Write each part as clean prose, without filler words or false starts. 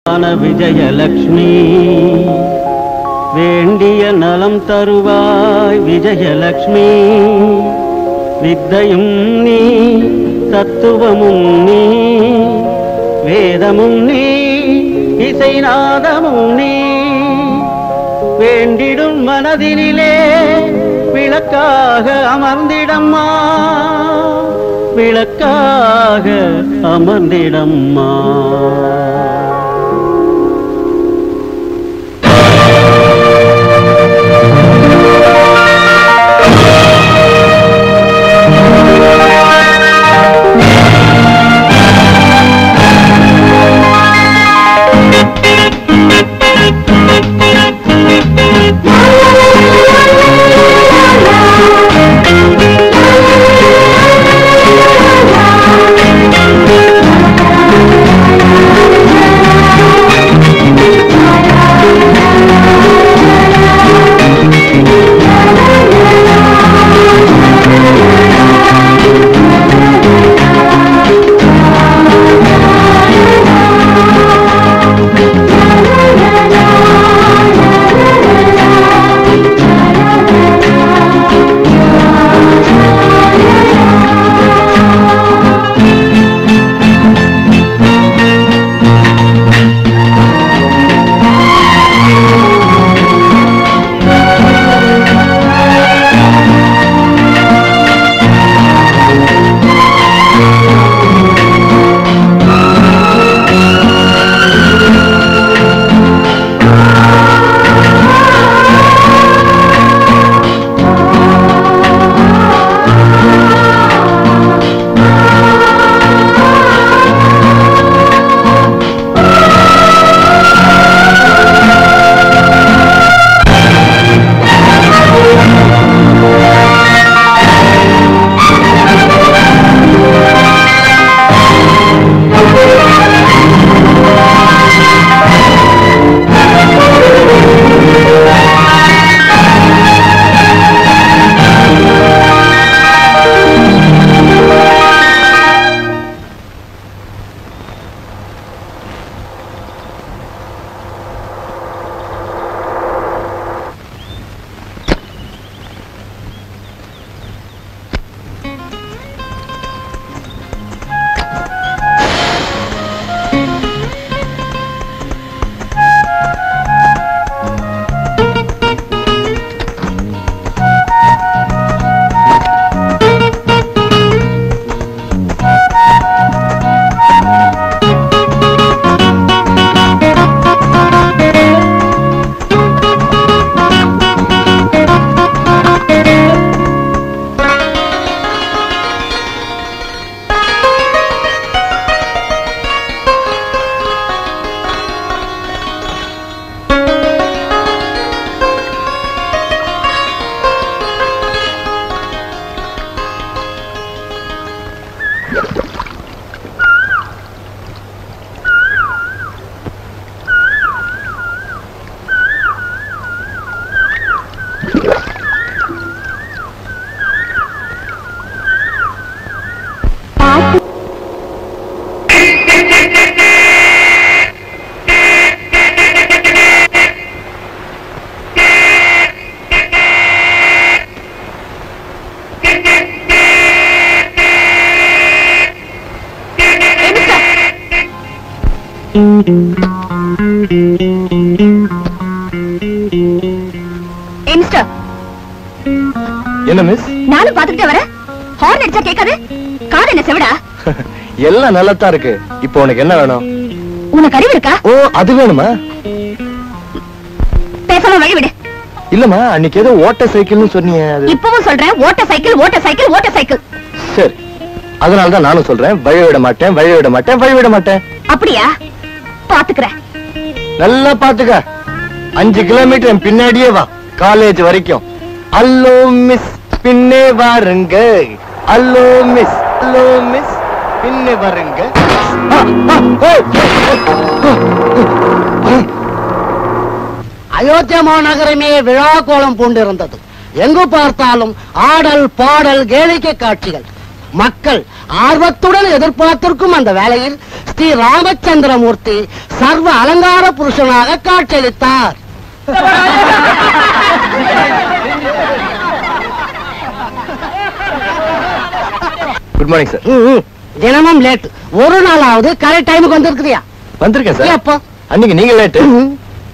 விஜயலக்ஷ்மி வேண்டிய நலம் தருவாய் விஜயலக்ஷ்மி வித்தையும் நீ தத்துவமும் நீ வேதமும் நீ இசைநாதமும் நீ வேண்டிடும் மனதினிலே விளக்காக அமர்ந்திடம்மா விளக்காக அமர்ந்திடம்மா என்ன மிஸ்? நானும் பாத்துக்கிட்டே வரேன். ஹார்ன் அடிச்சா கேட்காது. காது என்ன செவிடா? எல்லாம் நல்லதா இருக்கு. இப்போ உனக்கு என்ன வேணும்? உனக்கு அறிவு இருக்கா? ஓ, அது வேணுமா? பேசாம வழி விடு. இல்லம்மா, அன்னைக்கு ஏதோ ஓட்ட சைக்கிள்னு சொன்னீங்க. இப்பவும் சொல்றேன், ஓட்ட சைக்கிள் ஓட்ட சைக்கிள் ஓட்ட சைக்கிள். சரி, அதனால தான் நானும் சொல்றேன், வழி விட மாட்டேன் வழி விட மாட்டேன் வழி விட மாட்டேன். அப்படியா? பாத்துக்கிறேன். நல்லா பாத்துக்க. 5 கிலோமீட்டர் என் பின்னாடியே வா, காலேஜ் வரைக்கும். அல்லோ மிஸ் பின்னே வாருங்க, அல்லோ மிஸ் பின்னே வாருங்க. அயோத்தியா மாநகரமே விழா கோலம் பூண்டிருந்தது. எங்கு பார்த்தாலும் ஆடல் பாடல் கேளிக்கை காட்சிகள். மக்கள் ஆர்வத்துடன் எதிர்பார்த்திருக்கும் அந்த வேளையில் ஸ்ரீ ராமச்சந்திரமூர்த்தி சர்வ அலங்கார புருஷனாக காட்சியளித்தார். Good morning sir. தினமும் லேட். ஒரு நாளாவது கரெக்ட் டைமுக்கு வந்திருக்கிறியா? வந்திருக்கேன் சார். எப்போ? அன்னைக்கு நீங்க லேட்டு.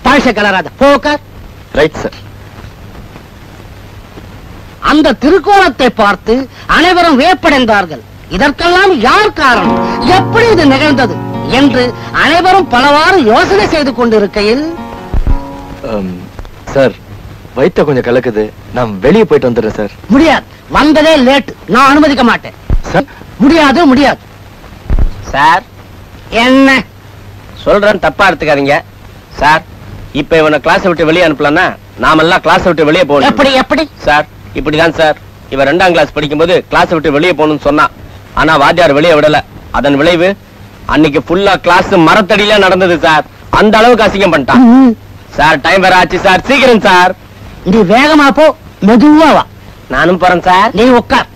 பழச கலராத போக்க. Right sir. அந்த திருக்கோலத்தை பார்த்து அனைவரும் வியப்படைந்தார்கள். இதற்கெல்லாம் யார் காரணம், எப்படி இது நிகழ்ந்தது என்று அனைவரும் பலவாறு யோசனை செய்து கொண்டிருக்கையில் சார் வயித்த கொஞ்சம் கலக்குது, நான் வெளியே போயிட்டு வந்துடுறேன் சார். முடியாது, வந்ததே லேட், நான் அனுமதிக்க மாட்டேன் சார். முடியாது முடியாது சார். என்ன சொல்றேன், தப்பா எடுத்துக்காதீங்க சார். இப்ப இவனை கிளாஸ் விட்டு வெளியே அனுப்பலன்னா நாமெல்லாம் கிளாஸ் விட்டு வெளியே போகணும். எப்படி எப்படி சார்? இப்படிதான் சார். இவன் 2ஆம் கிளாஸ் படிக்கும்போது கிளாஸ் விட்டு வெளியே போகணும்னு சொன்னான். ஆனா வாத்தியார் வெளியே விடல. அதன் விளைவு அன்னைக்கு ஃபுல்லா கிளாஸ் மரத்தடியில நடந்தது சார். அந்த அளவுக்கு அசிங்கம் பண்ணிட்டான் சார். டைம் வேற ஆச்சு சார், சீக்கிரம் சார். நீ வேகமா போ, மெதுவா வா. நானும் போறேன் சார். நீ உட்கார்.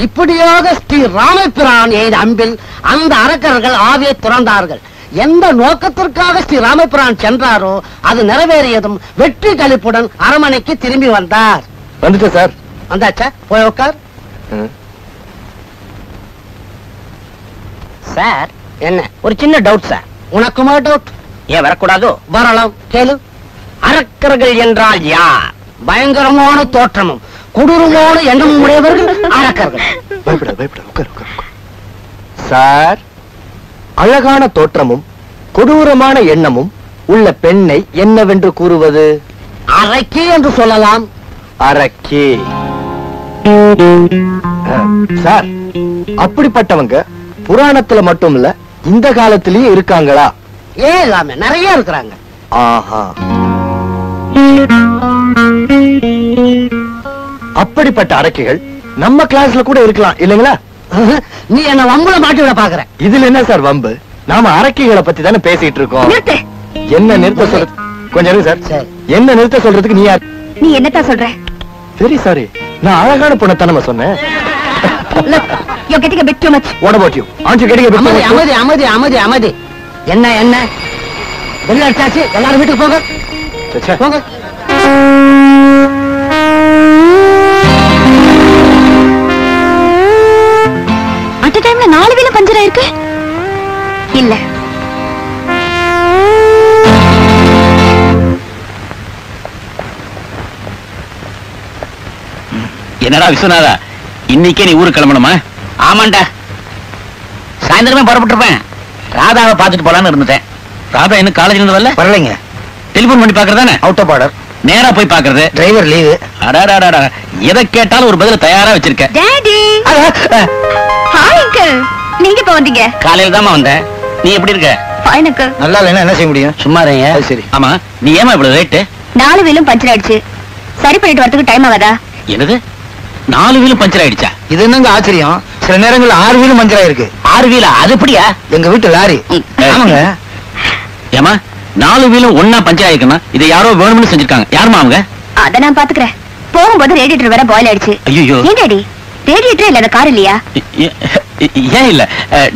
இப்படியாக ஸ்ரீ ராமபிரான் எய்த அம்பில் அந்த அரக்கர்கள் ஆவியை துறந்தார்கள். எந்த நோக்கத்திற்காக ஸ்ரீ ராமபிரான் சென்றாரோ அது நிறைவேறியதும் வெற்றி களிப்புடன் அரமனைக்கு திரும்பி வந்தார். வந்துட்டேன் சார். வந்தாச்சா? போய் உட்கார். சார் என்ன ஒரு சின்ன டவுட் சார். உனக்குமா டவுட்? ஏன் வரக்கூடாதோ? வரலாம், கேளு. அரக்கர்கள் என்றால் யார்? பயங்கரமான தோற்றமும் கொடூரமான எண்ணமும் உடையவர்கள் அரக்கர்கள். பயப்படாத பயப்படாத, உட்கார் உட்கார். சார், அழகான தோற்றமும் கொடூரமான எண்ணமும் உள்ள பெண்ணை என்னவென்று கூறுவது? அரக்கி என்று சொல்லலாம். அரக்கி. சார், அப்படிப்பட்டவங்க புராணத்துல மட்டும் இல்ல இந்த காலத்திலயும் இருக்காங்களா? ஏன் இல்லாம நிறைய இருக்கிறாங்க. ஆஹா. அப்படிப்பட்ட அரக்கிகள் நம்ம கிளாஸ்ல கூட இருக்கலாம் இல்லைங்களா? நீ என்ன வம்புல மாட்டி விட பாக்குற. இதுல என்ன சார் வம்பு? நாம அரக்கிகளை பத்தி தானே பேசிட்டு இருக்கோம். நிறுத்து. என்ன நிறுத்த சொல்ற? கொஞ்சம் இருங்க சார். சரி. என்ன நிறுத்த சொல்றதுக்கு நீ யார்? நீ என்னத்தான் சொல்ற? சரி சாரி, நான் அழகான பொண்ணை தானே சொன்னேன். Look, you're getting a bit too much. What about you? Aren't you getting a bit அமைதி too much? அமைதி அமைதி அமைதி அமைதி. என்ன என்ன வெளில அடிச்சாச்சு, எல்லாரும் வீட்டுக்கு போங்க ச்சே. போங்க. அட் a டைம்ல 4 வீலும் பஞ்சர் ஆயிருக்கு. இல்ல என்னடா விஸ்வநாதா, இன்னைக்கே நீ ஊருக்கு கிளம்பணுமா? ஆமாண்டா, சாயந்தரமே புறப்பட்டுருப்பேன். ராதாவை பார்த்துட்டு போலான்னு இருந்துட்டேன். ராதா இன்னும் காலேஜ்ல இருந்து வரல? வரலைங்க. டெலிபோன் பண்ணி பாக்குறதானே? Out of order. நேரா போய் பாக்குறது. Driver leave. அடாடாடா, எதை கேட்டாலும் ஒரு பதில தயாரா வச்சிருக்க. டாடி. ஹாய் அங்கிள், நீங்க இப்ப வந்தீங்க? காலையில தாமா வந்தேன். நீ எப்படி இருக்க? Fine uncle. நல்லா இல்லைன்னா என்ன செய்ய முடியும்? சும்மா இருங்க. அது சரி. ஆமா, நீ ஏமா இவ்வளவு ரேட்டு? 4 வீலும் பஞ்சர் ஆயிடுச்சு. சரி பண்ணிட்டு வரதுக்கு டைம் ஆகாதா? என்னது, 4 வீலும் பஞ்சர் ஆயிடுச்சா? இது என்னங்க ஆச்சரியம்? சில நேரங்கள்ல 6 வீலும் மஞ்சள் ஆயிருக்கு. 6 வீலா? அது எப்படியா? எங்க வீட்டு லாரி. ஆமாங்க. ஏமா 4 வீலும் ஒன்னா பஞ்சர் ஆயிருக்குன்னா இதை யாரோ வேணும்னு செஞ்சிருக்காங்க. யாருமா அவங்க? அத நான் பாத்துக்கிறேன். போகும்போது ரேடியேட்டர் வேற பாயில் ஆயிடுச்சு. ஐயோ, ஏன் டாடி, ரேடியேட்டர் இல்லாத கார் இல்லையா? ஏன் இல்ல?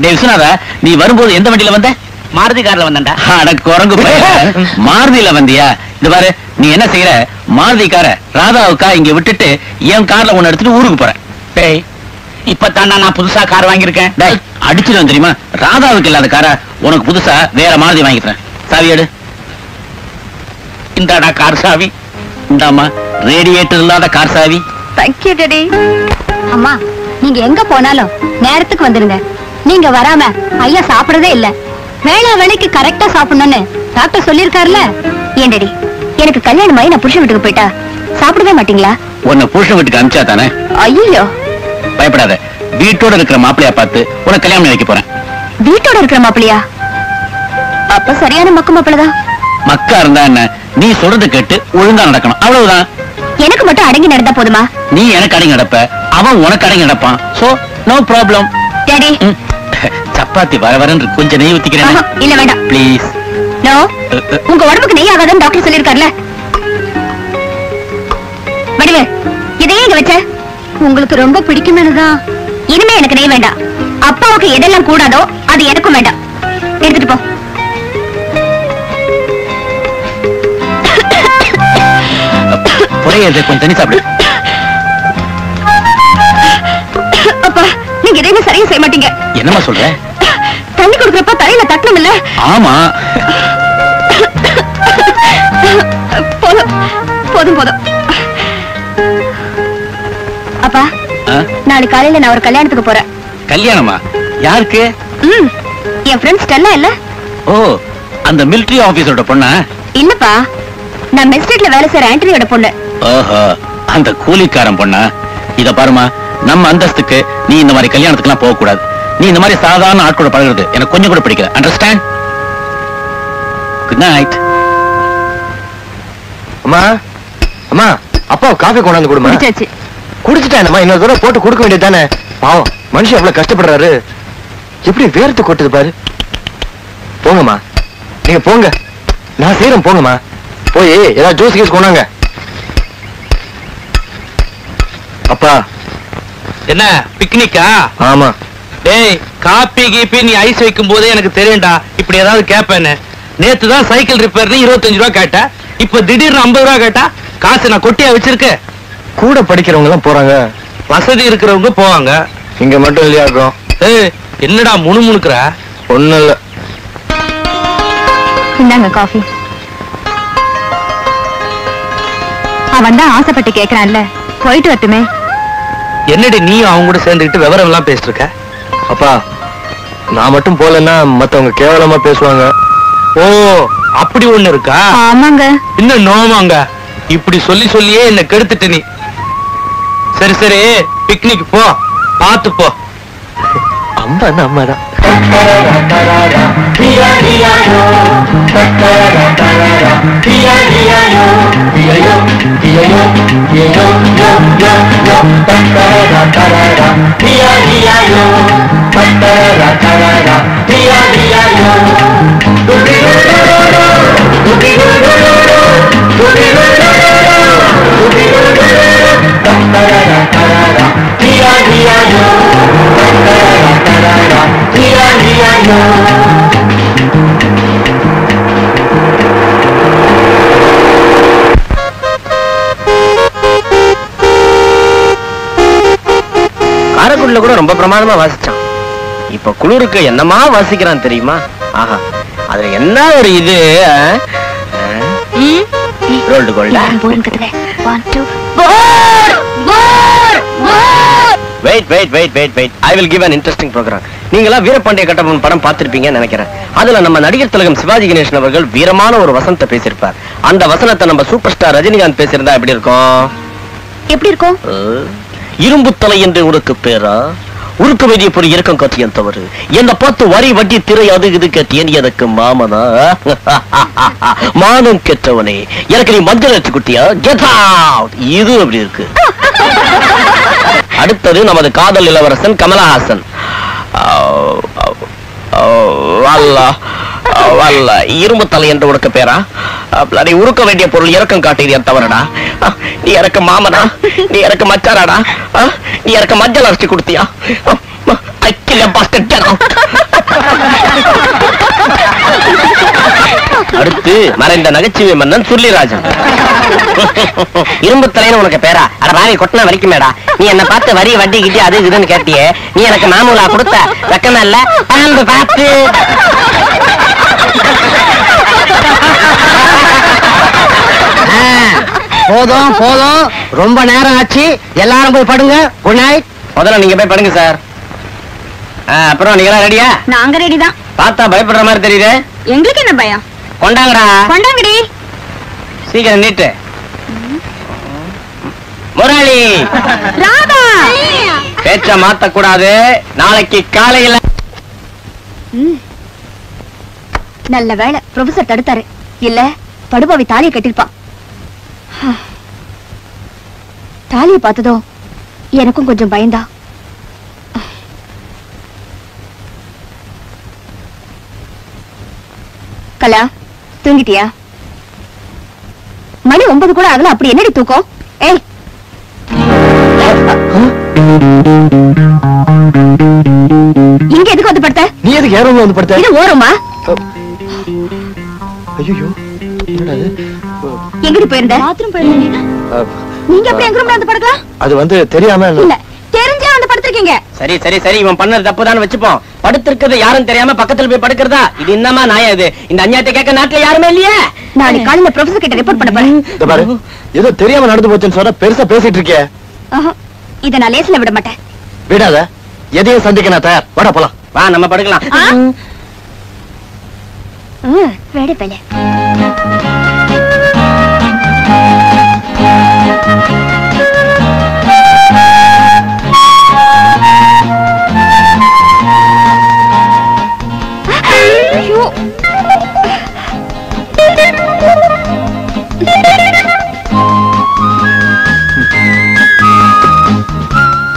டேய் விஸ்வநாதா, நீ வரும்போது எந்த வண்டியில வந்த? மாருதி கார்ல வந்தேன்டா. அட குரங்கு பையன், மாருதியில வந்தியா? இது பாரு, நீ என்ன செய்யற, மாருதி கார ராதாவுக்கா இங்க விட்டுட்டு என் கார்ல ஒன்னு எடுத்துட்டு ஊருக்கு போறேன். டேய், இப்பதான் நான் புதுசா கார் வாங்கியிருக்கேன். டேய், அடிச்சிடும் தெரியுமா? ராதாவுக்கு இல்லாத கார உனக்கு புதுசா வேற மாருதி வாங்கிக்கிறேன். சாவி எடு. இந்தாடா கார் சாவி. இந்தாமா ரேடியேட்டர் இல்லாத கார் சாவி. Thank you daddy. அம்மா, நீங்க எங்க போனாலும் நேரத்துக்கு வந்துருங்க. நீங்க வராம ஐயா சாப்பிடறதே இல்ல. வேளா வேளைக்கு கரெக்டா சாப்பிடணும்னு டாக்டர் சொல்லிருக்காருல. ஏன் டாடி, எனக்கு கல்யாணம் ஆகி நான் புருஷன் வீட்டுக்கு போயிட்டா சாப்பிடவே மாட்டீங்களா? உன்னை புருஷன் வீட்டுக்கு அனுப்பிச்சா தானே? ஐயோ, பயப்படாத, வீட்டோட இருக்கிற மாப்பிளையா பார்த்து உனக்கு கல்யாணம் பண்ணி வைக்க போறேன். வீட்டோட இருக்கிற மாப்பிளையா? அப்ப சரியான மக்கு மாப்பிளதான். மக்கா இருந்தா என்ன, நீ சொல்றது கேட்டு ஒழுங்கா நடக்கணும், அவ்வளவுதான். எனக்கு மட்டும் அடங்கி நடந்தா போதுமா? நீ எனக்கு அடங்கி நடப்ப, அவன் உனக்கு அடங்கி நடப்பான். So no problem. டாடி சப்பாத்தி வர வரன்னு கொஞ்சம் நெய் ஊத்திக்கிறேன். இல்ல வேண்டாம் ப்ளீஸ். நோ உங்க உடம்புக்கு நெய் ஆகாதுன்னு டாக்டர் சொல்லிருக்காருல. வடிவே இதையே இங்க வச்ச உங்களுக்கு ரொம்ப பிடிக்குமேனுதான். இனிமே எனக்கு நெய் வேண்டாம். அப்பாவுக்கு எதெல்லாம் கூடாதோ அது எனக்கும் வேண்டாம். எடுத்துட்டு போ. புறையது கொஞ்சம் தண்ணி சாப்பிடு. அப்பா நீங்க எதையுமே சரியா செய்ய மாட்டீங்க. என்னமா சொல்ற? தண்ணி கொடுக்கறப்ப தலையில தட்டணும் இல்ல? ஆமா. போதும் போதும் போதும். அப்பா நாளைக்கு காலையில நான் ஒரு கல்யாணத்துக்கு போறேன். கல்யாணமா? யாருக்கு? என் ஃப்ரெண்ட் ஸ்டெல்லா இல்ல? ஓ, அந்த மிலிட்டரி ஆபீஸரோட பொண்ணா? இல்லப்பா, நான் மெஸ்டேட்ல வேலை செய்யற ஆண்டனியோட பொண்ணு. ஓஹோ, அந்த கூலிக்காரன் பொண்ணா? இத பாருமா, நம்ம அந்தஸ்துக்கு நீ இந்த மாதிரி கல்யாணத்துக்குலாம் போக கூடாது. நீ இந்த மாதிரி சாதாரண ஆட்களோட பழகுறது எனக்கு கொஞ்சம் கூட பிடிக்கல. அண்டர்ஸ்டாண்ட்? Good night. அம்மா அம்மா, அப்பா காஃபி கொண்டாந்து கொடுமா. குடிச்சாச்சு. குடிச்சிட்டானம்மா, இன்னொரு தடவை போட்டு கொடுக்க வேண்டியது தானே. பாவம் மனுஷன் எவ்வளவு கஷ்டப்படுறாரு. எப்படி வேர்த்து கொட்டுது பாரு. போங்கம்மா, நீங்க போங்க, நான் செய்யறேன். போங்கம்மா, போய் ஏதாவது ஜூஸ் கீஸ் கொண்டாங்க. அப்பா என்ன பிக்னிக்கா? ஆமா. டேய், காப்பி கீப்பி நீ ஐஸ் வைக்கும் போதே எனக்கு தெரியும்டா இப்படி ஏதாவது கேட்பேன்னு. நேத்து தான் சைக்கிள் ரிப்பேர்னு 25 ரூபா கேட்ட, இப்ப திடீர்னு 50 ரூபா கேட்டா. காசு நான் கொட்டியா வச்சிருக்கேன். கூட படிக்கிறவங்க எல்லாம் போறாங்க, வசதி இருக்கிறவங்க போவாங்க. இங்க மட்டும் இல்லையா இருக்கும். ஏய், என்னடா முணுமுணுக்குற? ஒண்ணும் இல்ல. இந்தாங்க காஃபி. அவன் தான் ஆசைப்பட்டு கேக்குறான்ல, போயிட்டு வரட்டுமே. என்னடி நீயும் அவங்க கூட சேர்ந்துக்கிட்டு விவரம் எல்லாம் பேசிட்டு இருக்க? அப்பா, நான் மட்டும் போலன்னா மத்தவங்க கேவலமா பேசுவாங்க. ஓ, அப்படி ஒண்ணு இருக்கா? ஆமாங்க. இன்னும் நோமாங்க, இப்படி சொல்லி சொல்லியே என்ன கெடுத்துட்டு நீ. சரி சரி, பிக்னிக் போ, பார்த்து போ. அம்மா அம்மா தான். காரைக்குடில கூட ரொம்ப பிரமாதமா வாசிச்சான். இப்ப குளிருக்கு என்னமா வாசிக்கிறான் தெரியுமா? ஆஹா, அதுல என்ன ஒரு இது. ரோல்டு கோல்டா? Wait wait wait wait wait, I will give an interesting program. நீங்களா வீரபாண்டிய கட்டபொம்மன் படம் பார்த்திருப்பீங்கன்னு நினைக்கிறேன். அதுல நம்ம நடிகர் திலகம் சிவாஜி கணேசன் அவர்கள் வீரமான ஒரு வசனத்தை பேசியிருப்பார். அந்த வசனத்தை நம்ம சூப்பர் ஸ்டார் ரஜினிகாந்த் பேசியிருந்தா எப்படி இருக்கும்? எப்படி இருக்கும்? இரும்பு தலை என்று உனக்கு பேரா? உருக்க வேண்டிய பொருள் இறக்கம் காட்டியன் தவறு. என்ன பார்த்து வரி வட்டி திரை அது இது கேட்டியன் எனக்கு மாமனா? மானம் கெட்டவனே, எனக்கு நீ மஞ்சள் அடிச்சு குட்டியா? Get out. இது அப்படி இருக்கு. அடுத்தது நமது காதல் இளவரசன் கமலஹாசன். இரும்பு தலை என்று உனக்கு பேரா? நீ உருக்க வேண்டிய பொருள் இறக்கம் காட்டியது தவறடா. நீ எனக்கு மாமனா? நீ எனக்கு மச்சாராடா? நீ எனக்கு மஞ்சள் அரைச்சு கொடுத்தியா? அடுத்து மறைந்த நகைச்சுவை மன்னன் சுருளிராஜன். இரும்பு தலைன்னு உனக்கு பேரா? அட வாரி கொட்டினா வரைக்குமேடா. நீ என்ன பார்த்து வரி வட்டி கிட்டி அது இதுன்னு கேட்டியே, நீ எனக்கு மாமூலா கொடுத்த வெக்கமா இல்ல? பார்த்து போதும் போதும், ரொம்ப நேரம் ஆச்சு. எல்லாரும் போய் படுங்க. Good night. முதல்ல நீங்க போய் படுங்க சார். அப்புறம் நீங்க எல்லாம் ரெடியா? நாங்க ரெடி தான். பார்த்தா பயப்படுற மாதிரி தெரியுது. எங்களுக்கு என்ன பயம்? கொண்டாங்கடா. கொண்டாங்கடி. சீக்கிரம் நீட்டு. முரளி, ராதா, பேச்ச மாத்த கூடாது. நாளைக்கு காலையில. நல்ல வேளை ப்ரொஃபசர் தடுத்தாரு. இல்ல படுபாவி தாலியை கட்டிருப்பான். தாலியை பார்த்ததோ எனக்கும் கொஞ்சம் பயந்தா. கலா, தூங்கிட்டியா? மணி 9 கூட ஆகல, அப்படி என்னடி தூக்கம்? ஏய், இங்க எதுக்கு வந்து படுத்த? நீ எதுக்கு ஏறோம் வந்து படுத்த? இது ஓரமா? ஐயோ, என்னடா இது? எங்கடி போயிருந்த? பாத்ரூம் போயிருந்தீங்க. நீங்க எப்படி எங்க ரூம்ல வந்து படுக்கலாம்? அது வந்து தெரியாம இல்ல, தெரிஞ்சே வந்து படுத்திருக்கீங்க. சரி சரி சரி, இவன் பண்ணது தப்புதான் வச்சுப்போம். படுத்திருக்கிறது யாரும் தெரியாம பக்கத்துல போய் படுக்கிறதா? இது என்னமா நாயா இது? இந்த அநியாயத்தை கேட்க நாட்டுல யாருமே இல்லையே. நாளைக்கு காலையில ப்ரொஃபசர் கிட்ட ரிப்போர்ட் பண்ண போறேன். ஏதோ தெரியாம நடந்து போச்சுன்னு சொன்னா பெருசா பேசிட்டு இருக்கே. இத நான் லேஸ்ல விட மாட்டேன். விடாத, எதையும் சந்திக்க நான் தயார். வாடா போலாம். வா, நம்ம படுக்கலாம். வேட வேலை.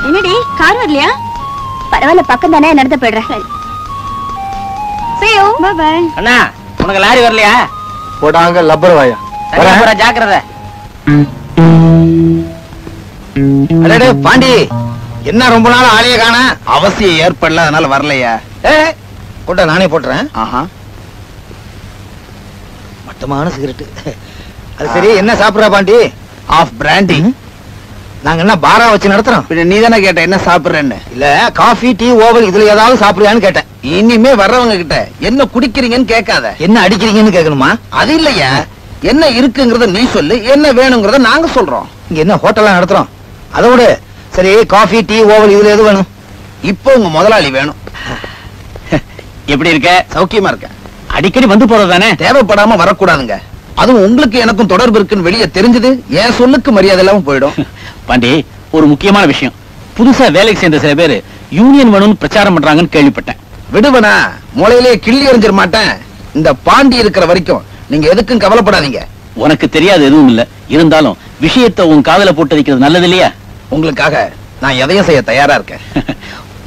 என்னடி கார் வரலையா? பரவாயில்ல, பக்கம் தானே, நடந்து போயிடுறேன். அண்ணா, உனக்கு லாரி வரலையா? போடாங்க லப்பர் வாயா. ஜாக்கிரதை. அடடே பாண்டி, என்ன ரொம்ப நாள் ஆளைய காண? அவசியம் ஏற்படல, அதனால வரலையா? கொட்ட நானே போட்டுறேன். ஆஹா, மட்டமான சிகரெட். அது சரி, என்ன சாப்பிடுற பாண்டி? Of brandy. நாங்க என்ன பாரா வச்சு நடத்துறோம்? நீ தானே கேட்ட என்ன சாப்பிடுறேன்னு. இல்ல, காஃபி டீ ஓவல் இதுல ஏதாவது சாப்பிடுறியான்னு கேட்டேன். இனிமே வர்றவங்க கிட்ட என்ன குடிக்கிறீங்கன்னு கேட்காத, என்ன அடிக்கிறீங்கன்னு கேட்கணுமா? அது இல்லையா, என்ன இருக்குங்கறத நீ சொல்லு, என்ன வேணுங்கிறத நாங்க சொல்றோம். இங்க என்ன ஹோட்டலா நடத்துறோம்? அதோட சரி, காஃபி டீ ஓவல் இதுல எது வேணும்? இப்போ உங்க முதலாளி வேணும். எப்படி இருக்க? சௌக்கியமா இருக்க? அடிக்கடி வந்து போறதானே? தேவைப்படாம வரக்கூடாதுங்க. அதுவும் உங்களுக்கு எனக்கும் தொடர்பு இருக்குன்னு வெளியே தெரிஞ்சது என் சொல்லுக்கு மரியாதை இல்லாம போயிடும். பாண்டி, ஒரு முக்கியமான விஷயம். புதுசா வேலைக்கு சேர்ந்த சில பேரு யூனியன் வேணும்னு பிரச்சாரம் பண்றாங்கன்னு கேள்விப்பட்டேன். விடுவனா, மூளையிலே கிள்ளி எறிஞ்சிட மாட்டேன். இந்த பாண்டி இருக்கிற வரைக்கும் நீங்க எதுக்கும் கவலைப்படாதீங்க. உனக்கு தெரியாது எதுவும் இல்ல, இருந்தாலும் விஷயத்தை உன் காதல போட்டு வைக்கிறது நல்லது இல்லையா? உங்களுக்காக நான் எதையும் செய்ய தயாரா இருக்கேன்.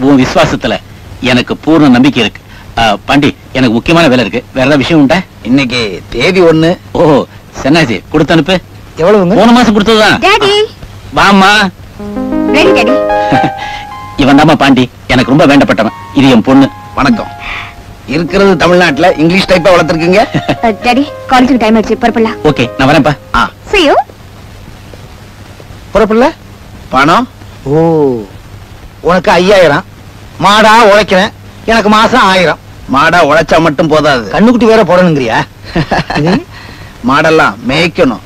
உன் விசுவாசத்துல எனக்கு பூர்ண நம்பிக்கை இருக்கு. பாண்டி, எனக்கு முக்கியமான வேலை இருக்கு. வேற ஏதாவது விஷயம் உண்டா? இன்னைக்கு தேதி 1. ஓஹோ, சென்னாச்சி, கொடுத்து அனுப்பு. எவ்வளவுங்க? போன மாசம் கொடுத்ததுதான். டாடி, வாமா. Ready daddy. இவன் தாமா பாண்டி, எனக்கு ரொம்ப வேண்டப்பட்டவன். இது என் பொண்ணு. வணக்கம். இருக்கிறது தமிழ்நாட்டுல, இங்கிலீஷ் டைப்பா வளர்த்திருக்கீங்க. டாடி, காலேஜுக்கு டைம் ஆயிடுச்சு, புறப்படலாம். ஓகே, நான் வரேன்ப்பா. See you. புறப்படல? பணம்? ஓ, உனக்கு 5000. மாடா உழைக்கிறேன், எனக்கு மாசம் 1000. மாடா உழைச்சா மட்டும் போதாது, கண்ணுக்குட்டி வேற போடணுங்கிறியா? மாடெல்லாம் மேய்க்கணும்.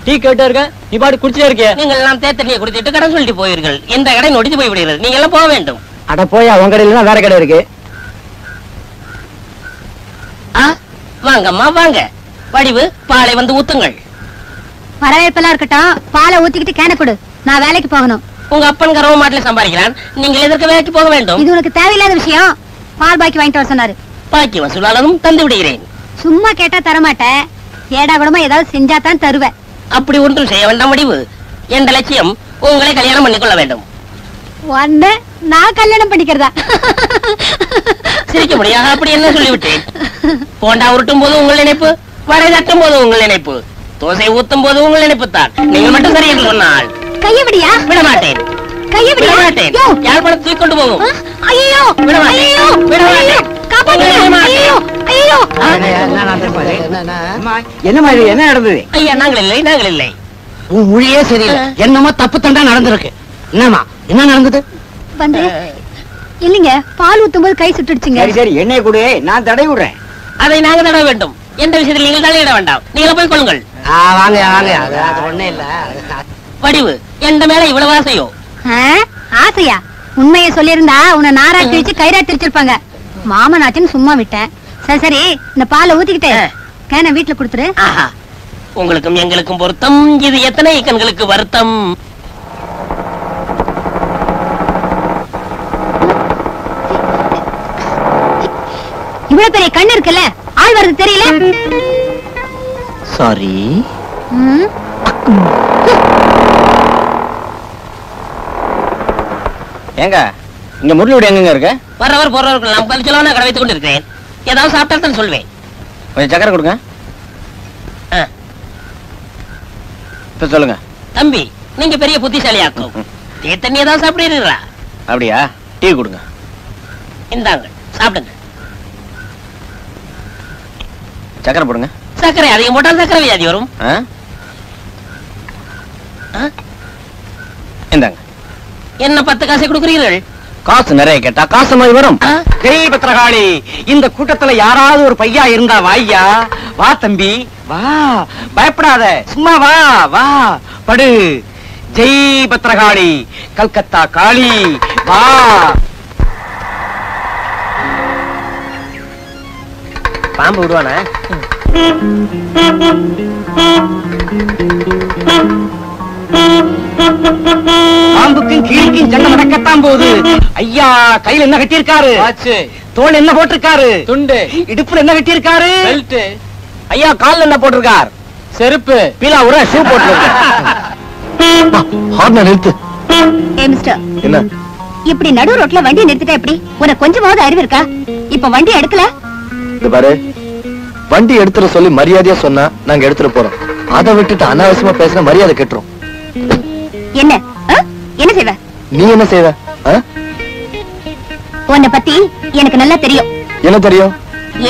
டீ கேட்டா இருக்க, நீ பாட்டு குடிச்சிட்டே இருக்கிய. நீங்கள் எல்லாம் தேத்தண்ணியை குடிச்சிட்டு கடன் சொல்லிட்டு போவீர்கள். இந்த கடை நொடித்து போய் விடுகிறது. நீங்க எல்லாம் போக வேண்டும். அட போயா, உன் கடையில வேற கடை இருக்கு. வாங்கம்மா வாங்க. வடிவு, பாலை வந்து ஊத்துங்கள். வரவேற்பெல்லாம் இருக்கட்டும், பாலை ஊத்திக்கிட்டு கேன கொடு, நான் வேலைக்கு போகணும். உங்க அப்பன் கரவ மாட்டில சம்பாதிக்கிறான், நீங்கள் எதற்கு வேலைக்கு போக வேண்டும்? இது உனக்கு தேவையில்லாத விஷயம். பால் பாக்கி வாங்கிட்டு வர சொன்னாரு. பாக்கி வசூலாளரும் தந்து விடுகிறேன். சும்மா கேட்டா தரமாட்டேன், ஏடா கூடமா ஏதாவது செஞ்சா தான் தருவேன். அப்படி ஒன்றும் செய்ய வேண்டாம் வடிவு. என்ற லட்சியம் உங்களை கல்யாணம் பண்ணிக்கொள்ள வேண்டும். ஒன்னு நான் கல்யாணம் பண்ணிக்கிறதா? சிரிக்க முடியாது, அப்படி என்ன சொல்லிவிட்டேன். போண்டா உருட்டும் போது உங்கள் நினைப்பு, வடை தட்டும் போது உங்கள் நினைப்பு, தோசை ஊத்தும் போது உங்கள் நினைப்பு தான். நீங்கள் மட்டும் சரி என்று சொன்னால் கையபடியா? விட மாட்டேன். கையபடியா? விட மாட்டேன். யார் பணத்தை தூக்கி கொண்டு போகும்? ஐயோ, விட மாட்டேன். ஐயோ, விட மாட்டேன். காப்பாத்துங்க. ஐயோ, ஐயோ. என்ன மாதிரி என்ன நடந்தது? ஐயா, நாங்கள் இல்லை, நாங்கள் இல்லை. உன் மொழியே சரியில்லை, என்னமோ தப்பு தண்டா நடந்திருக்கு. என்னமா என்ன நடந்தது? வந்து இல்லைங்க, பால் ஊத்தும் போது கை சுட்டுடுச்சுங்க. சரி, எண்ணெய் கொடு, நான் தடை விடுறேன். அதை நாங்கள் தட வேண்டும். எந்த விஷயத்தில் நீங்கள் தலையிட வேண்டாம். நீங்கள் போய் கொள்ளுங்கள். வாங்க வாங்க, அது ஒண்ணே இல்ல. வடிவு, எந்த மேல இவ்வளவு ஆசையோ? ஆசையா? உண்மையை சொல்லியிருந்தா உன்னை நாராட்டி வச்சு கயிறாட்டி வச்சிருப்பாங்க. மாமனாச்சுன்னு சும்மா விட்டேன். சரி சரி, இந்த பாலை ஊத்திக்கிட்டு கேன வீட்டுல கொடுத்துரு. ஆஹா, உங்களுக்கும் எங்களுக்கும் பொருத்தம். இது எத்தனை கண்களுக்கு வருத்தம். இவ்வளவு பெரிய கண்ணு இருக்குல்ல, ஆள் வருது தெரியல. சாரி. ஏங்க, இங்க முரளியோட எங்க இருக்க? வரவர் போறவர்கள் நான் பரிச்சலமான கடை வைத்துக் கொண்டிருக்கிறேன். ஏதாவது சாப்பிட்டா தான் சொல்வேன். கொஞ்சம் சக்கரை கொடுங்க. இப்ப சொல்லுங்க. தம்பி, நீங்க பெரிய புத்திசாலியாக்கும். டீ தண்ணி ஏதாவது சாப்பிடுறீங்களா? அப்படியா? டீ கொடுங்க. இந்தாங்க, சாப்பிடுங்க. சக்கரை போடுங்க. சக்கரை அதிகம் போட்டால் சக்கரை வியாதி வரும். இந்தாங்க. என்ன 10 காசை கொடுக்குறீர்கள்? காசு நிறைய கேட்டா காசு மாதிரி வரும். ஜெய் பத்ரகாளி, இந்த கூட்டத்துல யாராவது ஒரு பையா இருந்தா வாய்யா. வா தம்பி வா, பயப்படாத, சும்மா வா வா படு. ஜெய் பத்ரகாளி, கல்கத்தா காளி வா. பாம்பு விடுவானா? பாம்புக்கும் கீழிக்கும் சண்டை நடக்கத்தான் போகுது. ஐயா கையில என்ன கட்டியிருக்காரு? தோல் என்ன போட்டிருக்காரு? துண்டு. இடுப்புல என்ன கட்டியிருக்காரு? பெல்ட். ஐயா கால்ல என்ன போட்டிருக்கார்? செருப்பு. பீலா உர ஷூ போட்டிருக்கார். ஹார்ன நிறுத்து. ஏய் மிஸ்டர், என்ன இப்படி நடு ரோட்ல வண்டி நிறுத்திட்டா எப்படி? உனக்கு கொஞ்சமாவது அறிவு இருக்கா? இப்ப வண்டி எடுக்கல. இது பாரு, வண்டி எடுத்துற சொல்லி மரியாதையா சொன்னா நாங்க எடுத்துட்டு போறோம். அதை விட்டுட்டு அனாவசியமா பேசின மரியாதை கெட்டுரும். என்ன என்ன செய்வ? நீ என்ன செய்வ? உன்னை பத்தி எனக்கு நல்லா தெரியும். என்ன தெரியும்?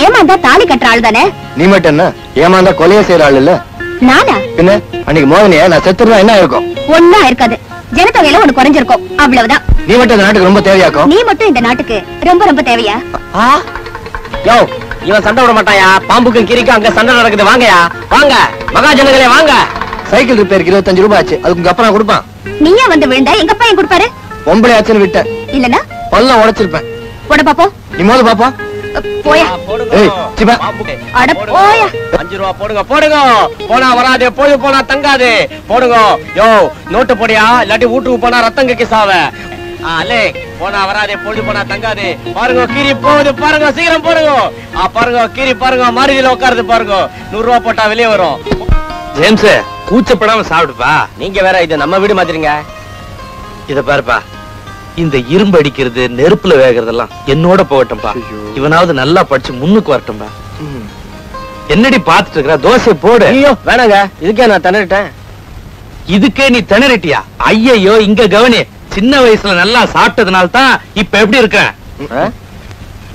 ஏமாந்தா தாலி கட்டுற ஆள் தானே. நீ மட்டும் என்ன ஏமாந்தா கொலைய செய்யற ஆள் இல்ல? நானா? பின்ன அன்னைக்கு மோகனியா நான் செத்துருந்தா என்ன இருக்கும்? ஒன்னா இருக்காது. ஜனத்தொகையில ஒண்ணு குறைஞ்சிருக்கும், அவ்வளவுதான். நீ மட்டும் இந்த நாட்டுக்கு ரொம்ப தேவையாக்கும். நீ மட்டும் இந்த நாட்டுக்கு ரொம்ப ரொம்ப தேவையா? யோ, இவன் சண்டை விட மாட்டாயா? பாம்புக்கும் கிரிக்கும் அங்க சண்டை நடக்குது. வாங்கயா வாங்க மகாஜனங்களே வாங்க. சைக்கிள் ரிப்பேருக்கு 25 ரூபாய் ஆச்சு. அதுக்கு உங்க அப்பா கொடுப்பான். நீயா வந்து விழுந்தா எங்க அப்பா ஏன் கொடுப்பாரு? பொம்பளை ஆச்சுன்னு விட்டேன். இல்லனா பல்ல உடைச்சிருப்பேன். போட பாப்போம். நீ மோது பாப்பா. போயா. ஏய் சிப்பா. அட போயா. 5 ரூபா போடுங்க போடுங்க. போனா வராதே, போய் போனா தங்காதே. போடுங்க. யோ நோட்டு போடியா, இல்லாட்டி வீட்டுக்கு போனா ரத்தம் கக்கி சாவ. அல்லே போனா வராதே, போய் போனா தங்காதே. பாருங்க கீரி போகுது பாருங்க, சீக்கிரம் போடுங்க. பாருங்க கீரி பாருங்க, மாறுதில உட்காருது பாருங்க. 100 ரூபா போட்டா வெளியே வரும். ஜேம்ஸ், கூச்சப்படாம சாப்பிடுப்பா. நீங்க வேற, இது நம்ம வீடு மாதிரிங்க. இத பாருப்பா, இந்த இரும்பு அடிக்கிறது நெருப்புல வேகிறதெல்லாம் என்னோட போகட்டும்பா. இவனாவது நல்லா படிச்சு முன்னுக்கு வரட்டும்பா. என்னடி பாத்துட்டு இருக்கிற? தோசை போடு. ஐயோ வேணாங்க, இதுக்கே நான் திணறிட்டேன். இதுக்கே நீ திணறிட்டியா? ஐயையோ, இங்க கவனி. சின்ன வயசுல நல்லா சாப்பிட்டதுனால தான் இப்ப எப்படி இருக்கேன்.